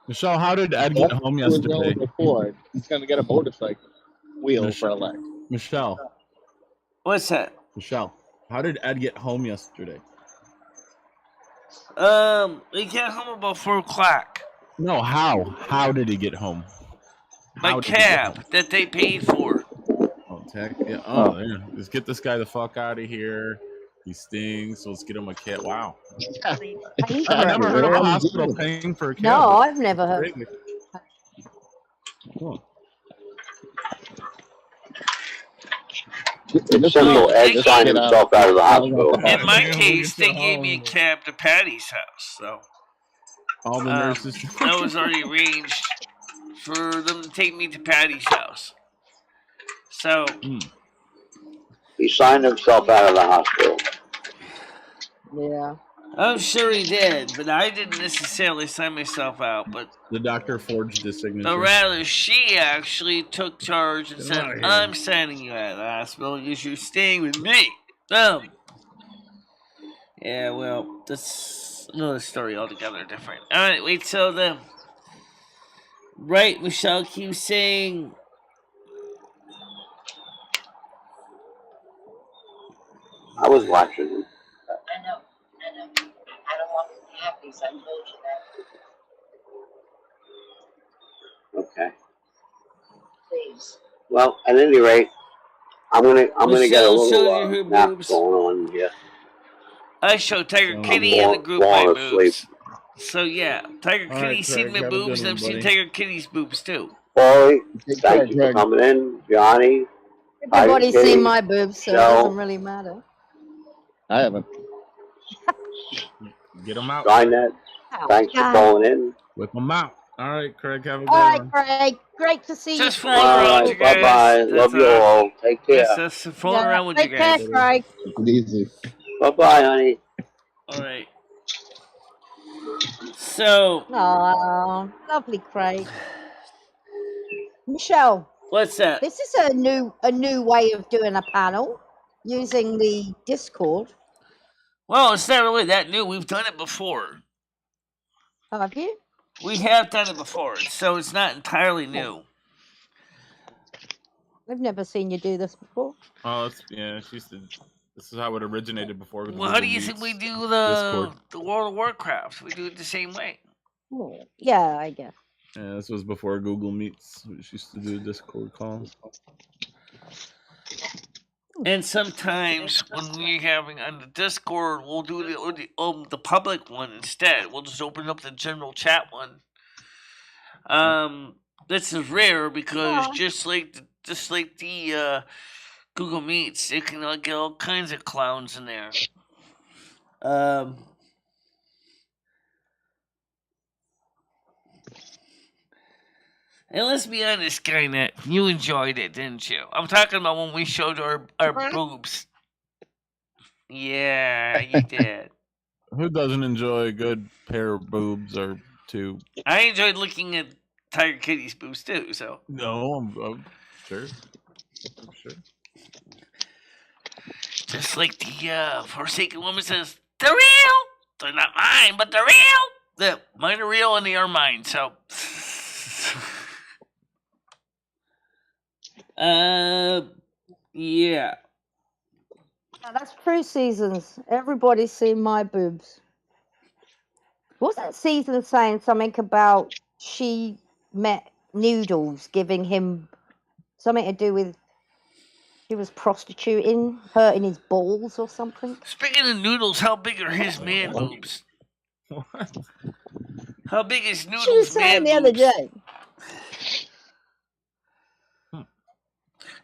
Michelle, how did Ed get home yesterday? He's gonna get a motorcycle wheel for a leg. Michelle. What's that? Michelle, how did Ed get home yesterday? He got home about 4 o'clock. No, how? How did he get home? My cab that they paid for. Oh, yeah. Oh, yeah. Let's get this guy the fuck out of here. He stings, so let's get him a cab. Wow. I've never heard of a hospital paying for a cab. No, I've never heard. Cool. It's simple. Ed signed himself out of the hospital. In my case, they gave me a cab to Patty's house, so all the nurses. That was already arranged for them to take me to Patty's house. So he signed himself out of the hospital. Yeah. I'm sure he did, but I didn't necessarily sign myself out. But the doctor forged his signature. But rather, she actually took charge and said, "I'm signing you out of the hospital because you're staying with me." Yeah, well, that's another story altogether different. All right, wait. So Michelle keeps saying. I was watching him. I know. I don't want to have these. I told you that. Okay. Please. Well, at any rate, I'm gonna get a little nap boobs. going on here. I show Tiger Kitty in the group my boobs. So yeah, Tiger Kitty's seen my boobs, and I've seen Tiger Kitty's boobs too. Paulie, thank you for coming in. Johnny. Everybody's seen my boobs, so it doesn't really matter. I haven't. Get them out. Skynet, thanks for calling in. Whip them out. All right, Craig, have a good one. All right, Craig. Great to see you. Fooling around, you guys. Bye-bye. Love you all. Take care. Just fooling around with you guys. Take care, Craig. Easy. Bye-bye, honey. All right. So. Oh, lovely, Craig. Michelle. What's that? This is a new way of doing a panel using the Discord. Well, it's not really that new. We've done it before. Oh, have you? We have done it before, so it's not entirely new. I've never seen you do this before. Oh, this is how it originated before. Well, how do you think we do the World of Warcraft? We do it the same way. Oh, yeah, I guess. Yeah, this was before Google Meets. We used to do a Discord call. And sometimes when we're having on the Discord, we'll do the public one instead. We'll just open up the general chat one. This is rare because just like the Google Meets. You can get all kinds of clowns in there. And let's be honest, Skynet, you enjoyed it, didn't you? I'm talking about when we showed our boobs. Yeah, you did. Who doesn't enjoy a good pair of boobs or two? I enjoyed looking at Tiger Kitty's boobs too. So no, I'm sure. Just like the Forsaken woman says, they're real. They're not mine, but they're real. Mine are real and they are mine. So. Yeah. That's true, Seasons. Everybody's seen my boobs. Wasn't Season saying something about she met Noodles giving him something to do with he was prostituting, hurting his balls or something? Speaking of Noodles, how big are his man boobs? What? How big is Noodles' She was saying the other day.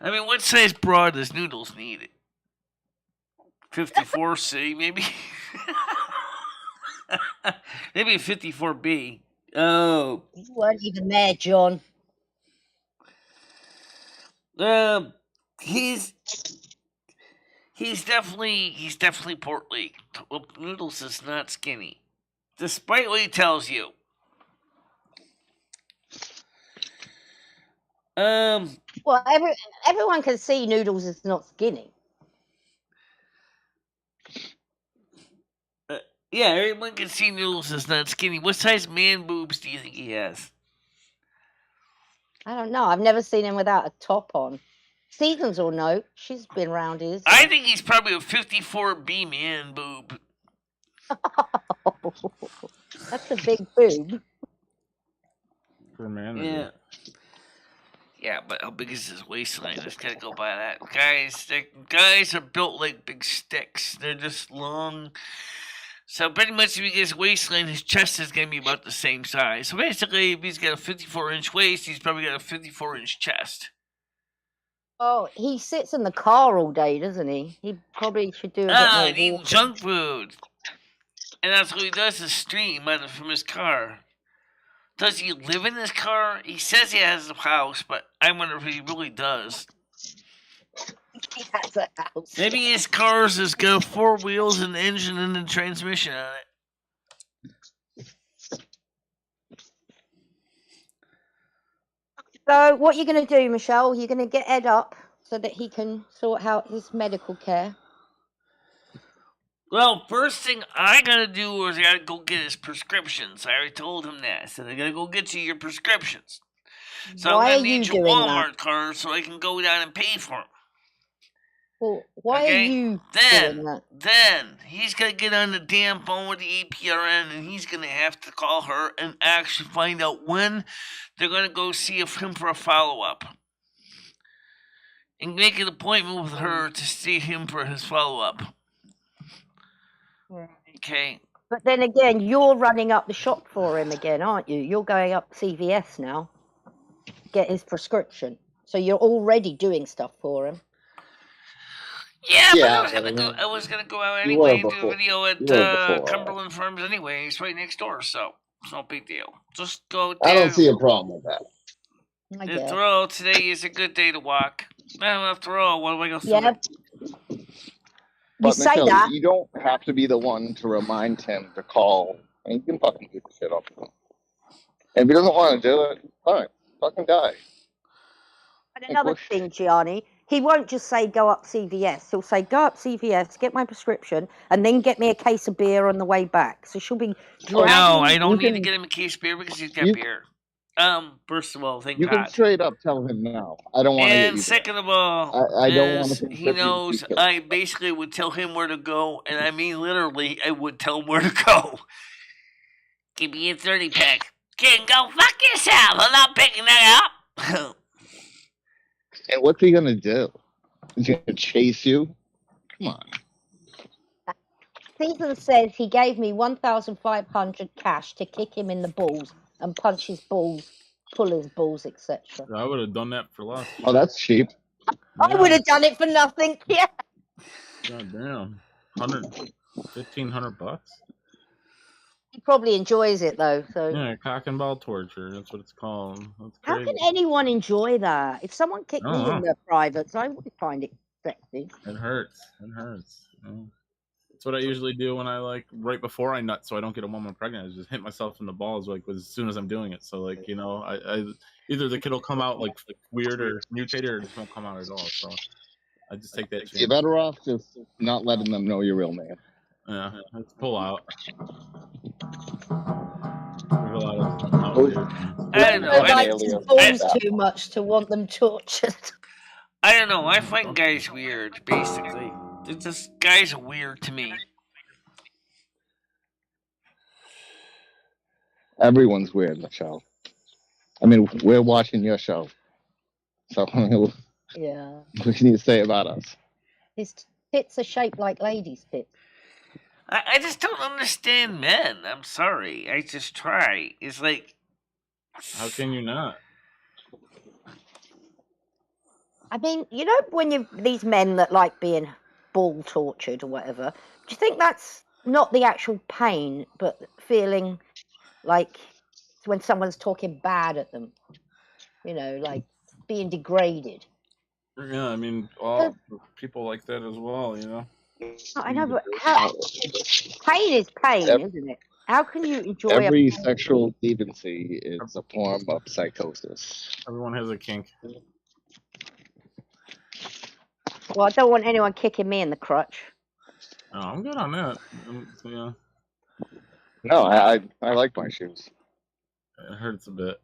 I mean, what size bra does Noodles need? 54C, maybe? Maybe a 54B. Oh. You weren't even there, John. He's definitely portly. Well, Noodles is not skinny, despite what he tells you. Well, everyone can see Noodles is not skinny. Yeah, everyone can see Noodles is not skinny. What size man boobs do you think he has? I don't know. I've never seen him without a top on. Seasons will know. She's been round here. So. I think he's probably a 54B man boob. That's a big boob. For man. Yeah. Yeah, but how big is his waistline? I just gotta go by that. Guys are built like big sticks. They're just long. So pretty much if he gets waistline, his chest is going to be about the same size. So basically, if he's got a 54-inch waist, he's probably got a 54-inch chest. Oh, he sits in the car all day, doesn't he? He probably should do a bit more eating junk food. And that's what he does, is stream from his car. Does he live in his car? He says he has a house, but I wonder if he really does. He has a house. Maybe his car's has got 4 wheels, an engine, and a transmission on it. So, what are you going to do, Michelle? You're going to get Ed up so that he can sort out his medical care? Well, first thing I gotta do is I gotta go get his prescriptions. I already told him that. So I gotta go get you your prescriptions. So Why I'm gonna are need you your doing Walmart card so I can go down and pay for them. Well, why are you doing that? Then he's gonna get on the damn phone with the APRN and he's gonna have to call her and actually find out when they're gonna go see him for a follow-up. And make an appointment with her to see him for his follow-up. Okay. But then again, you're running up the shop for him again, aren't you? You're going up CVS now, get his prescription. So you're already doing stuff for him. Yeah, but I was gonna go out anyway and do a video at Cumberland Farms anyway. It's right next door, so it's no big deal. Just go there. I don't see a problem with that. After all, today is a good day to walk. Well, after all, what do I go through? But Michelle, you don't have to be the one to remind him to call. I mean, you can fucking get the shit off of him. And if he doesn't want to do it, fine. Fucking die. And another thing, Gianni, he won't just say go up CVS. He'll say go up CVS, get my prescription, and then get me a case of beer on the way back. So she'll be dragging. No, I don't need to get him a case of beer because he's got beer. First of all, thank God. You can straight up tell him no. I don't want to. And second of all, I don't want to. He knows I basically would tell him where to go, and I mean literally, I would tell him where to go. Give me a 30-pack. Can go fuck yourself. I'm not picking that up. And what's he gonna do? He's gonna chase you? Come on. Season says he gave me 1,500 cash to kick him in the balls and punch his balls, pull his balls, etc. I would have done that for less. Oh, that's cheap. I would have done it for nothing. Yeah. God damn. $1,500. He probably enjoys it though. So Yeah, cock and ball torture. That's what it's called. That's how crazy. can anyone enjoy that? If someone kicked me in their privates, I would find it sexy. It hurts. It hurts. That's what I usually do when I right before I nut, so I don't get a woman pregnant. I just hit myself in the balls as soon as I'm doing it. So I either the kid will come out weird or mutated, or it just won't come out at all. So I just take that chance. You're better off just not letting them know your real name. Yeah, let's pull out. There's a lot of stuff nowadays. I don't know. I like his balls too much to want them tortured. I don't know. I find guys weird, basically. Guys are weird to me. Everyone's weird, Michelle. I mean, we're watching your show. So, yeah. what can you say about us? His tits are shaped like ladies' tits. I just don't understand men. I'm sorry. I just try. It's like... How can you not? I mean, when these men that like being ball tortured or whatever, do you think that's not the actual pain, but feeling like when someone's talking bad at them? Like being degraded. Yeah, I mean, people like that as well, I know, but pain is pain, isn't it? How can you enjoy every sexual deviancy is a form of psychosis. Everyone has a kink. Well, I don't want anyone kicking me in the crotch. Oh, I'm good on that. Yeah. No, I like my shoes. It hurts a bit.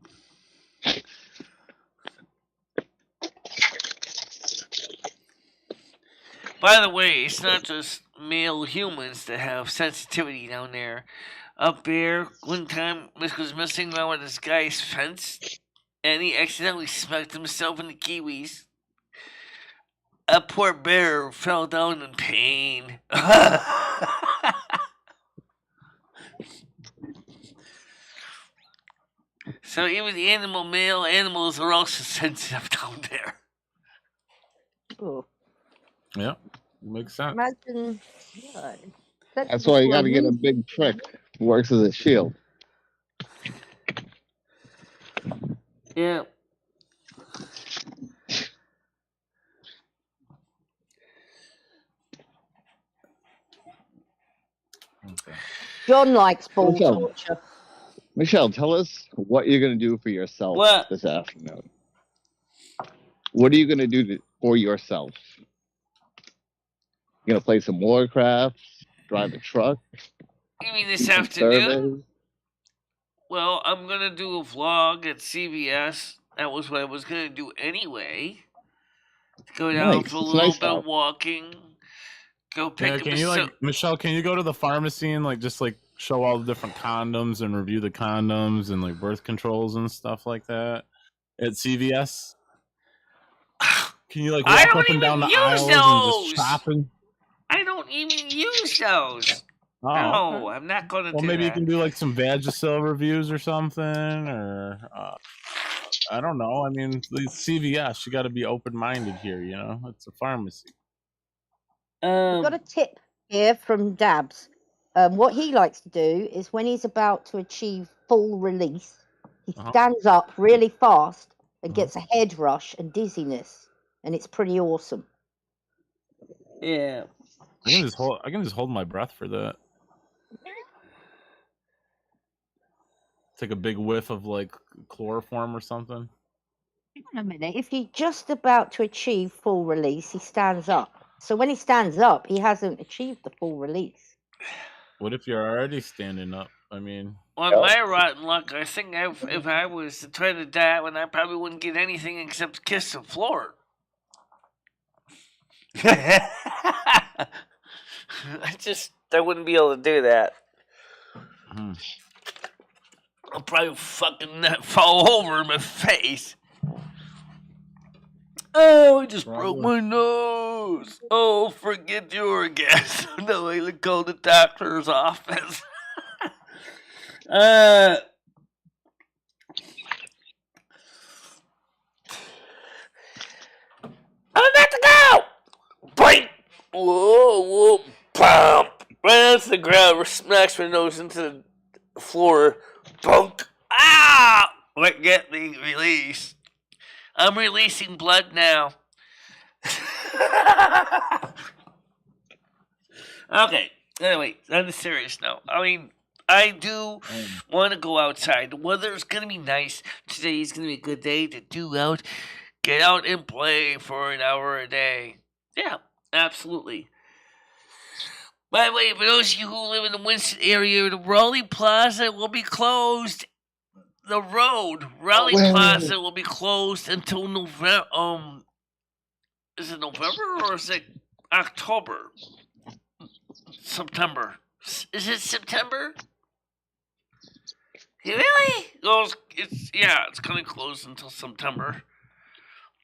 By the way, it's not just male humans that have sensitivity down there. Up there, one time, Mick was messing around with this guy's fence, and he accidentally smacked himself in the kiwis. A poor bear fell down in pain. So even the male animals are also sensitive down there. Ooh. Yeah, makes sense. Imagine. That's why you got to get a big prick. Works as a shield. Yeah. Okay. John likes ball torture. Michelle, tell us what you're going to do for yourself this afternoon. What are you going to do for yourself? You going to play some Warcraft? Drive a truck? You mean this afternoon? Well, I'm going to do a vlog at CVS. That was what I was going to do anyway. Go down for a little bit of walking. Go pick up Michelle, can you go to the pharmacy and just show all the different condoms and review the condoms and birth controls and stuff like that at CVS? Can you walk up and down the aisles and just shopping? I don't even use those. Oh, no, okay. I'm not going to do that. Well, maybe you can do some Vagisil reviews or something, or I don't know. I mean, CVS, you got to be open-minded here. It's a pharmacy. We've got a tip here from Dabs. What he likes to do is when he's about to achieve full release, he stands up really fast and gets a head rush and dizziness, and it's pretty awesome. Yeah. I can just hold my breath for that. Take a big whiff of chloroform or something. Hang on a minute. If you're just about to achieve full release, he stands up. So when he stands up, he hasn't achieved the full release. What if you're already standing up? I mean... Well, my rotten luck, I think if I was to try to die, I probably wouldn't get anything except kiss the floor. I wouldn't be able to do that. I'll probably fucking fall over in my face. Oh, I just broke my nose. Oh, forget your orgasm. No, I call the doctor's office. Whoa, bump. Right off the ground, smacks my nose into the floor. Bunk. Ah! Get me released. I'm releasing blood now. Okay. Anyway, on a serious note, I mean, I do want to go outside. The weather's gonna be nice. Today's gonna be a good day to get out and play for an hour a day. Yeah, absolutely. By the way, for those of you who live in the Winston area, the Raleigh Plaza will be closed. The road, Raleigh Plaza, will be closed until November. Is it November or is it October? September. Is it September? Really? It's gonna close until September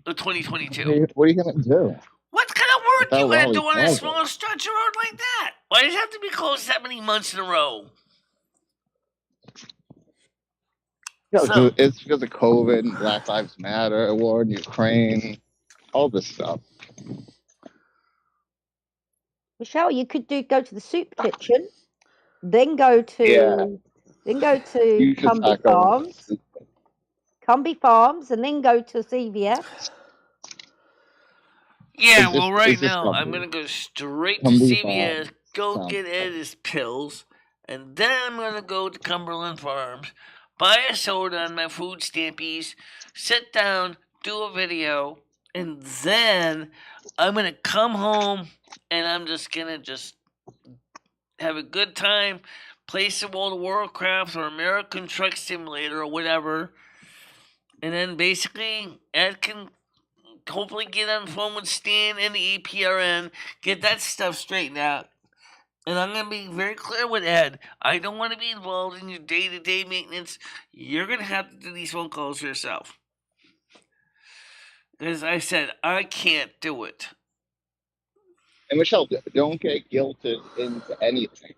of 2022. What are you gonna do? What kind of work you gonna do on a small stretch of road like that? Why does it have to be closed that many months in a row? It's because of COVID and Black Lives Matter, war in Ukraine, all this stuff. Michelle, you could go to the soup kitchen, then go to Cumbie Farms, and then go to CVS. Yeah, well, right now I'm gonna go straight to CVS, go get Ed's pills, and then I'm gonna go to Cumberland Farms, buy a soda on my food stampies, sit down, do a video, and then I'm gonna come home and I'm just gonna have a good time, play some World of Warcraft or American Truck Simulator or whatever, and then basically Ed can hopefully get on the phone with Stan and the APRN, get that stuff straightened out. And I'm going to be very clear with Ed. I don't want to be involved in your day-to-day maintenance. You're going to have to do these phone calls yourself. Because I said, I can't do it. And Michelle, don't get guilted into anything.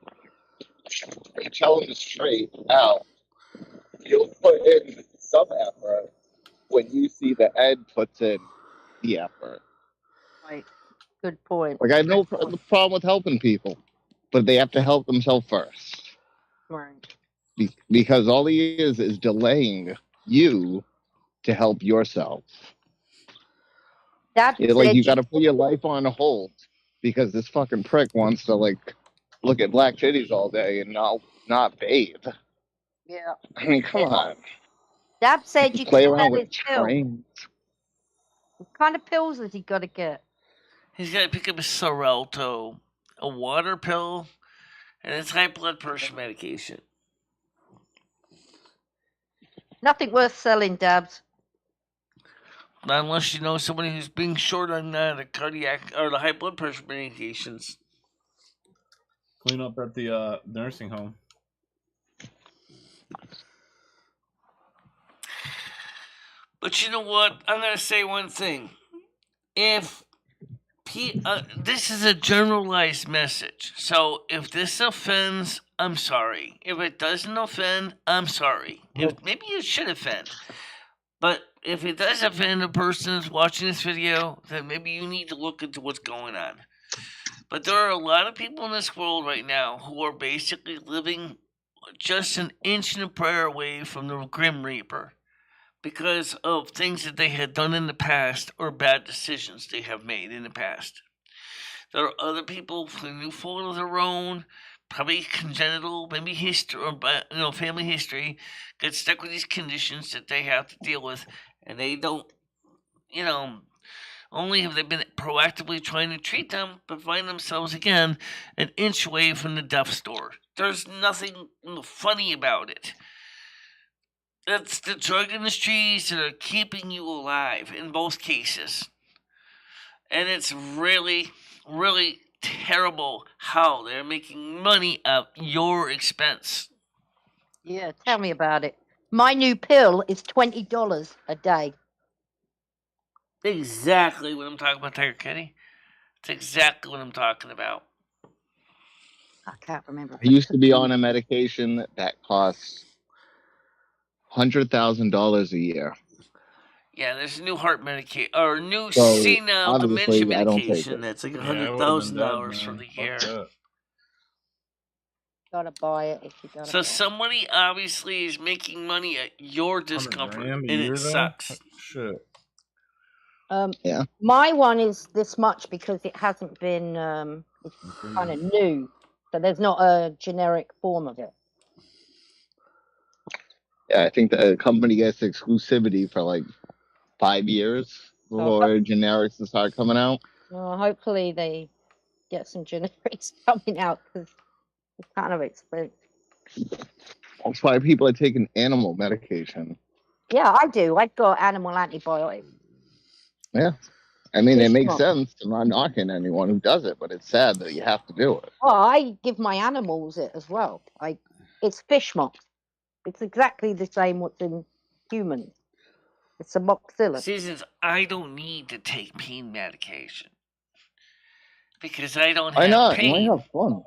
Tell them straight out. You'll put in some effort when you see that Ed puts in the effort. Right. Good point. Like, I have no problem with helping people, but they have to help themselves first. Right. Because all he is delaying you to help yourself. You got to put your life on hold because this fucking prick wants to look at black titties all day and not bathe. Yeah. I mean, come on. Dab said you play could around have with his pills. trains. What kind of pills has he got to get? He's got to pick up a Xarelto, a water pill, and it's high blood pressure medication. Nothing worth selling, Dabs. Not unless you know somebody who's being short on the cardiac or the high blood pressure medications. Clean up at the nursing home. But you know what? I'm going to say one thing. If this is a generalized message, so if this offends, I'm sorry. If it doesn't offend, I'm sorry. If maybe it should offend, but if it does offend a person that's watching this video, then maybe you need to look into what's going on. But there are a lot of people in this world right now who are basically living just an inch and a prayer away from the Grim Reaper because of things that they had done in the past or bad decisions they have made in the past. There are other people with a new fault of their own, probably congenital, maybe history or family history, get stuck with these conditions that they have to deal with, and they don't, only have they been proactively trying to treat them, but find themselves again an inch away from the death's door. There's nothing funny about it. It's the drug industries that are keeping you alive in both cases. And it's really, really terrible how they're making money at your expense. Yeah, tell me about it. My new pill is $20 a day. Exactly what I'm talking about, Tiger Kitty. It's exactly what I'm talking about. I can't remember. I used to be on a medication that costs $100,000 a year. Yeah, there's a new heart medication or new So senile obviously, dementia I don't take medication it. that's like Yeah, I would've been dead, $100,000 for man. the Fuck year. that. Gotta buy it if you gotta So buy it. somebody obviously is making money at your discomfort, $100,000 a and year, it though? sucks. Shit. Yeah. My one is this much because it hasn't been. It's kind of new, so there's not a generic form of it. Yeah, I think the company gets exclusivity for like 5 years before generics will start coming out. Well, hopefully they get some generics coming out because it's kind of expensive. That's why people are taking animal medication. Yeah, I do. I've got animal antibiotics. Yeah. I mean, it makes Fish sense. I'm not knocking anyone who does it, but it's sad that you have to do it. Well, I give my animals it as well. It's fish mox. It's exactly the same what's in humans. It's a moxilla. Seasons, I don't need to take pain medication because I don't Why have not? pain. You might have fun.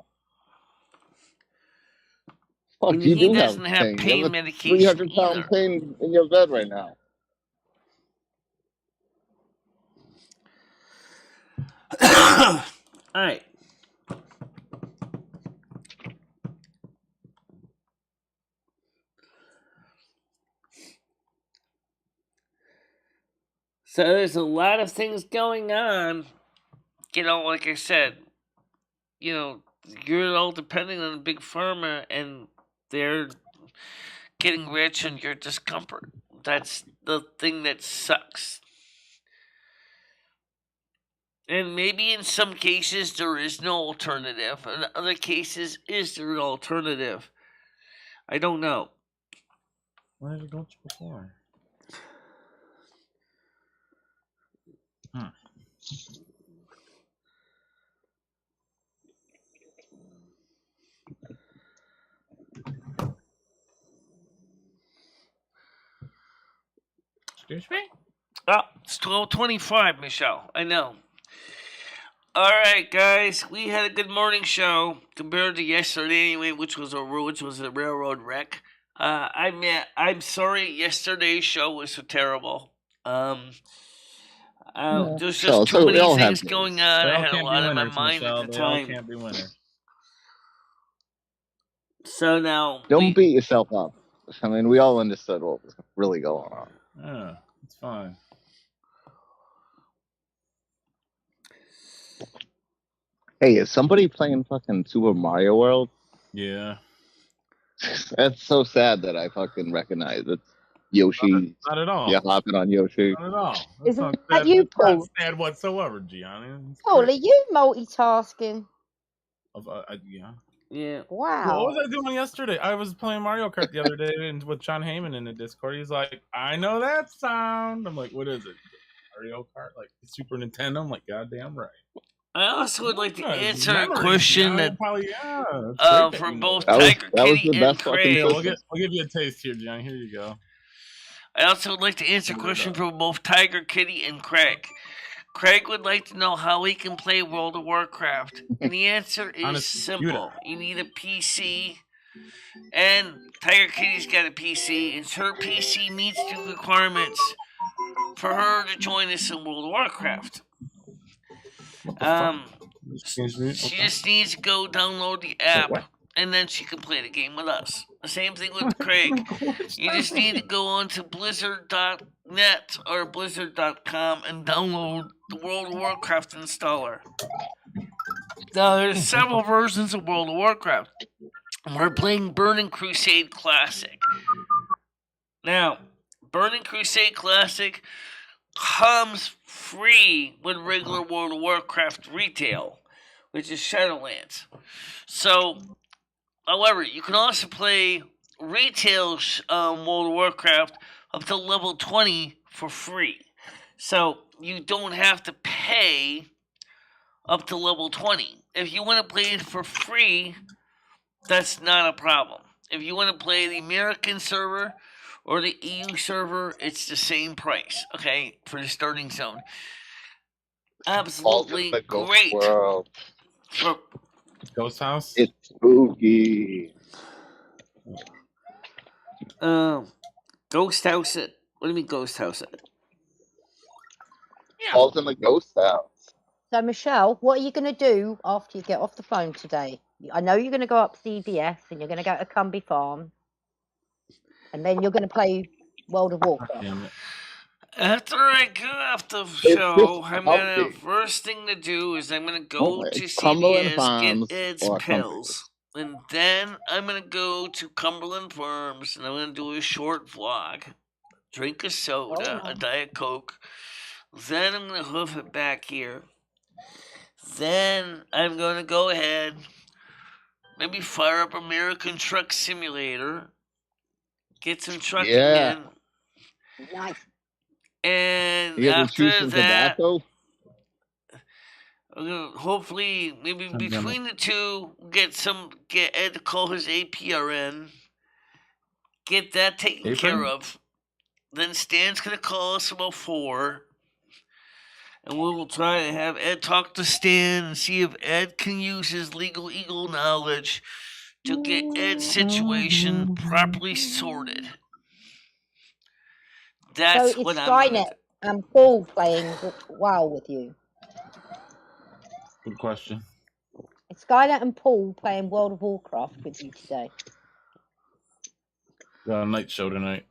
Fuck, And you he do doesn't have pain. pain You have a medication 300-pound either. pain in your bed right now. All right. So there's a lot of things going on. You know, like I said, you know, you're all depending on big pharma and they're getting rich on your discomfort. That's the thing that sucks. And maybe in some cases there is no alternative. In other cases, is there an alternative? I don't know. Why did it go before? Excuse me? Oh, it's 12:25, Michelle. I know. All right, guys, we had a good morning show compared to yesterday, anyway, which was a railroad wreck. I'm sorry, yesterday's show was so terrible. There's just too many things going on. I had a lot on my mind at the They time. all can't be winners. So now, Don't beat yourself up. I mean, we all understood what was really going on. Yeah, it's fine. Hey, is somebody playing fucking Super Mario World? Yeah. That's so sad that I fucking recognize it. Yoshi. Not at all. You're hopping on Yoshi. Not at all. Isn't that you, Paul? Not sad whatsoever, Gianni. Paul, are you multitasking? Yeah. Yeah. Wow. What was I doing yesterday? I was playing Mario Kart the other day and with John Heyman in the Discord. He's like, I know that sound. I'm like, what is it? Mario Kart? Like Super Nintendo? I'm like, goddamn right. I also would like to answer a memories, question Gianni. that Probably, yeah. from both That was Tiger the Kitty and best fucking Craig. I'll give you a taste here, Gianni. Here you go. I also would like to answer a question from both Tiger Kitty and Craig. Craig would like to know how he can play World of Warcraft. And the answer is simple. You need a PC. And Tiger Kitty's got a PC. And her PC meets the requirements for her to join us in World of Warcraft. She just needs to go download the app. And then she can play the game with us. The same thing with Craig. You just need to go on to blizzard.net or blizzard.com and download the World of Warcraft installer. Now, there's several versions of World of Warcraft. We're playing Burning Crusade Classic. Now, Burning Crusade Classic comes free with regular World of Warcraft retail, which is Shadowlands. So, however, you can also play retail World of Warcraft up to level 20 for free. So you don't have to pay up to level 20. If you want to play it for free, that's not a problem. If you want to play the American server or the EU server, it's the same price, okay, for the starting zone. Absolutely great. For Ghost House? It's spooky. Ghost House it. What do you mean Ghost House it? Yeah. Falls in the ghost house. So, Michelle, what are you going to do after you get off the phone today? I know you're going to go up CVS and you're going to go to Cumbie Farm, and then you're going to play World of Warcraft. Damn it. After I get off the It's show, just I'm gonna Cumbie. first thing to do is I'm gonna Oh, go to it's Cumberland CVS, Farms get Ed's or Cumbie. pills, and then I'm gonna go to Cumberland Farms and I'm gonna do a short vlog, drink a soda, a Diet Coke. Then I'm gonna hoof it back here. Then I'm gonna go ahead, maybe fire up American Truck Simulator, get some trucking in. Nice. And You gonna chew after some that, tobacco? hopefully, maybe between the two, get Ed to call his APRN, get that taken care of. Then Stan's gonna call us about 4, and we will try to have Ed talk to Stan and see if Ed can use his legal eagle knowledge to get Ed's situation properly sorted. That's so what is I'm gonna Skynet do. and Paul playing WoW with you? Good question. Is Skynet and Paul playing World of Warcraft with you today? Got a night show tonight.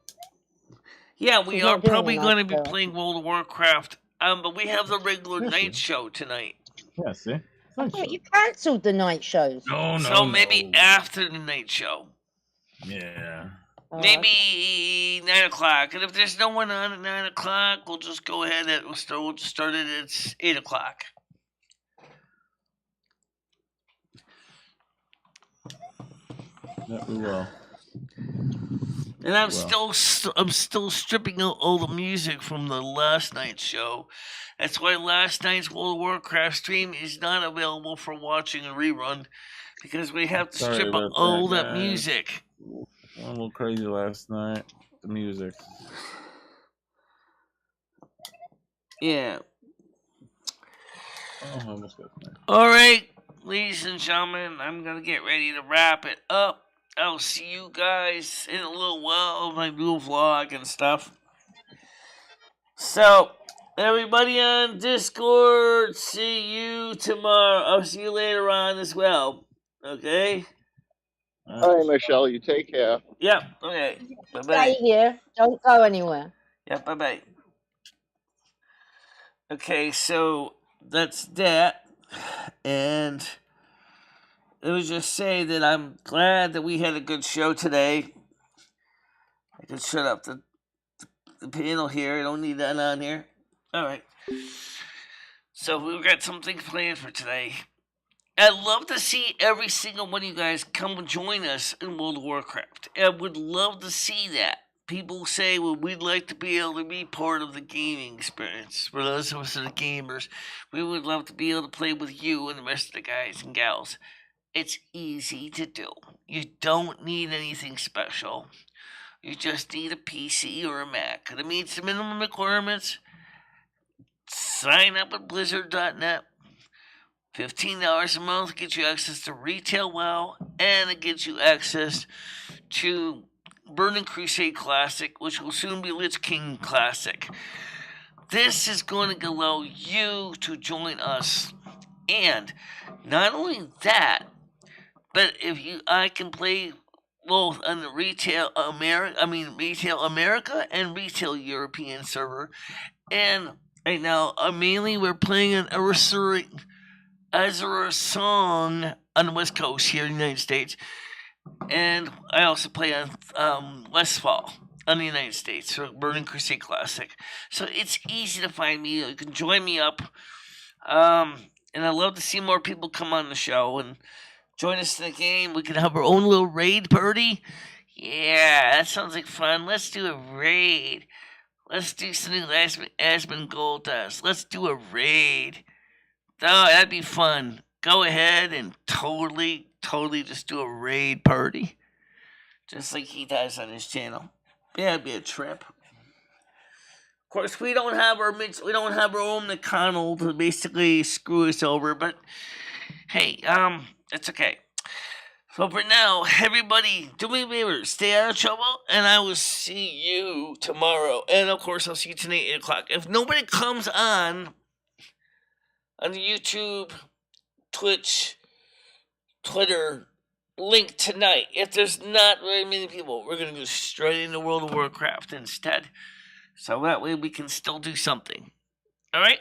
Yeah, we She's are not doing probably the going to night be show. playing World of Warcraft, but we have the regular night show tonight. Yeah, see? I thought you cancelled the night shows. So maybe after the night show. Yeah. Maybe 9 o'clock. And if there's no one on at 9 o'clock, we'll just go ahead and we'll start it at 8 o'clock. Yeah, we will. And I'm still stripping out all the music from the last night's show. That's why last night's World of Warcraft stream is not available for watching a rerun, because we have to strip out all that music. I'm a little crazy last night. The music. Yeah. Oh, I almost got that. All right, ladies and gentlemen, I'm gonna get ready to wrap it up. I'll see you guys in a little while, my new vlog and stuff. So, everybody on Discord, see you tomorrow. I'll see you later on as well. Okay? All right, Michelle, you take care. Yep, okay. Bye-bye. Stay here. Don't go anywhere. Yep, bye-bye. Okay, so that's that. And let me just say that I'm glad that we had a good show today. I can shut up the panel here. I don't need that on here. All right. So we've got something planned for today. I'd love to see every single one of you guys come join us in World of Warcraft. I would love to see that. People say, well, we'd like to be able to be part of the gaming experience. For those of us that are gamers, we would love to be able to play with you and the rest of the guys and gals. It's easy to do. You don't need anything special. You just need a PC or a Mac. And it meets the minimum requirements. Sign up at Blizzard.net. $15 a month gets you access to Retail WoW, and it gets you access to Burning Crusade Classic, which will soon be Lich King Classic. This is going to allow you to join us. And not only that, but I can play both on the Retail America and Retail European server. And right now, mainly we're playing an Azura Song on the West Coast here in the United States. And I also play on Westfall on the United States for Burning Crusade Classic. So it's easy to find me. You can join me up. And I'd love to see more people come on the show and join us in the game. We can have our own little raid party. Yeah, that sounds like fun. Let's do a raid. Let's do something that Aspen Gold does. Let's do a raid. Oh, that'd be fun. Go ahead and totally just do a raid party. Just like he does on his channel. Yeah, it'd be a trip. Of course, we don't have our own McConnell to basically screw us over, but hey, it's okay. So for now, everybody, do me a favor, stay out of trouble, and I will see you tomorrow. And of course, I'll see you tonight at 8 o'clock. If nobody comes on the YouTube, Twitch, Twitter link tonight, if there's not very many people, we're going to go straight into World of Warcraft instead. So that way we can still do something. All right?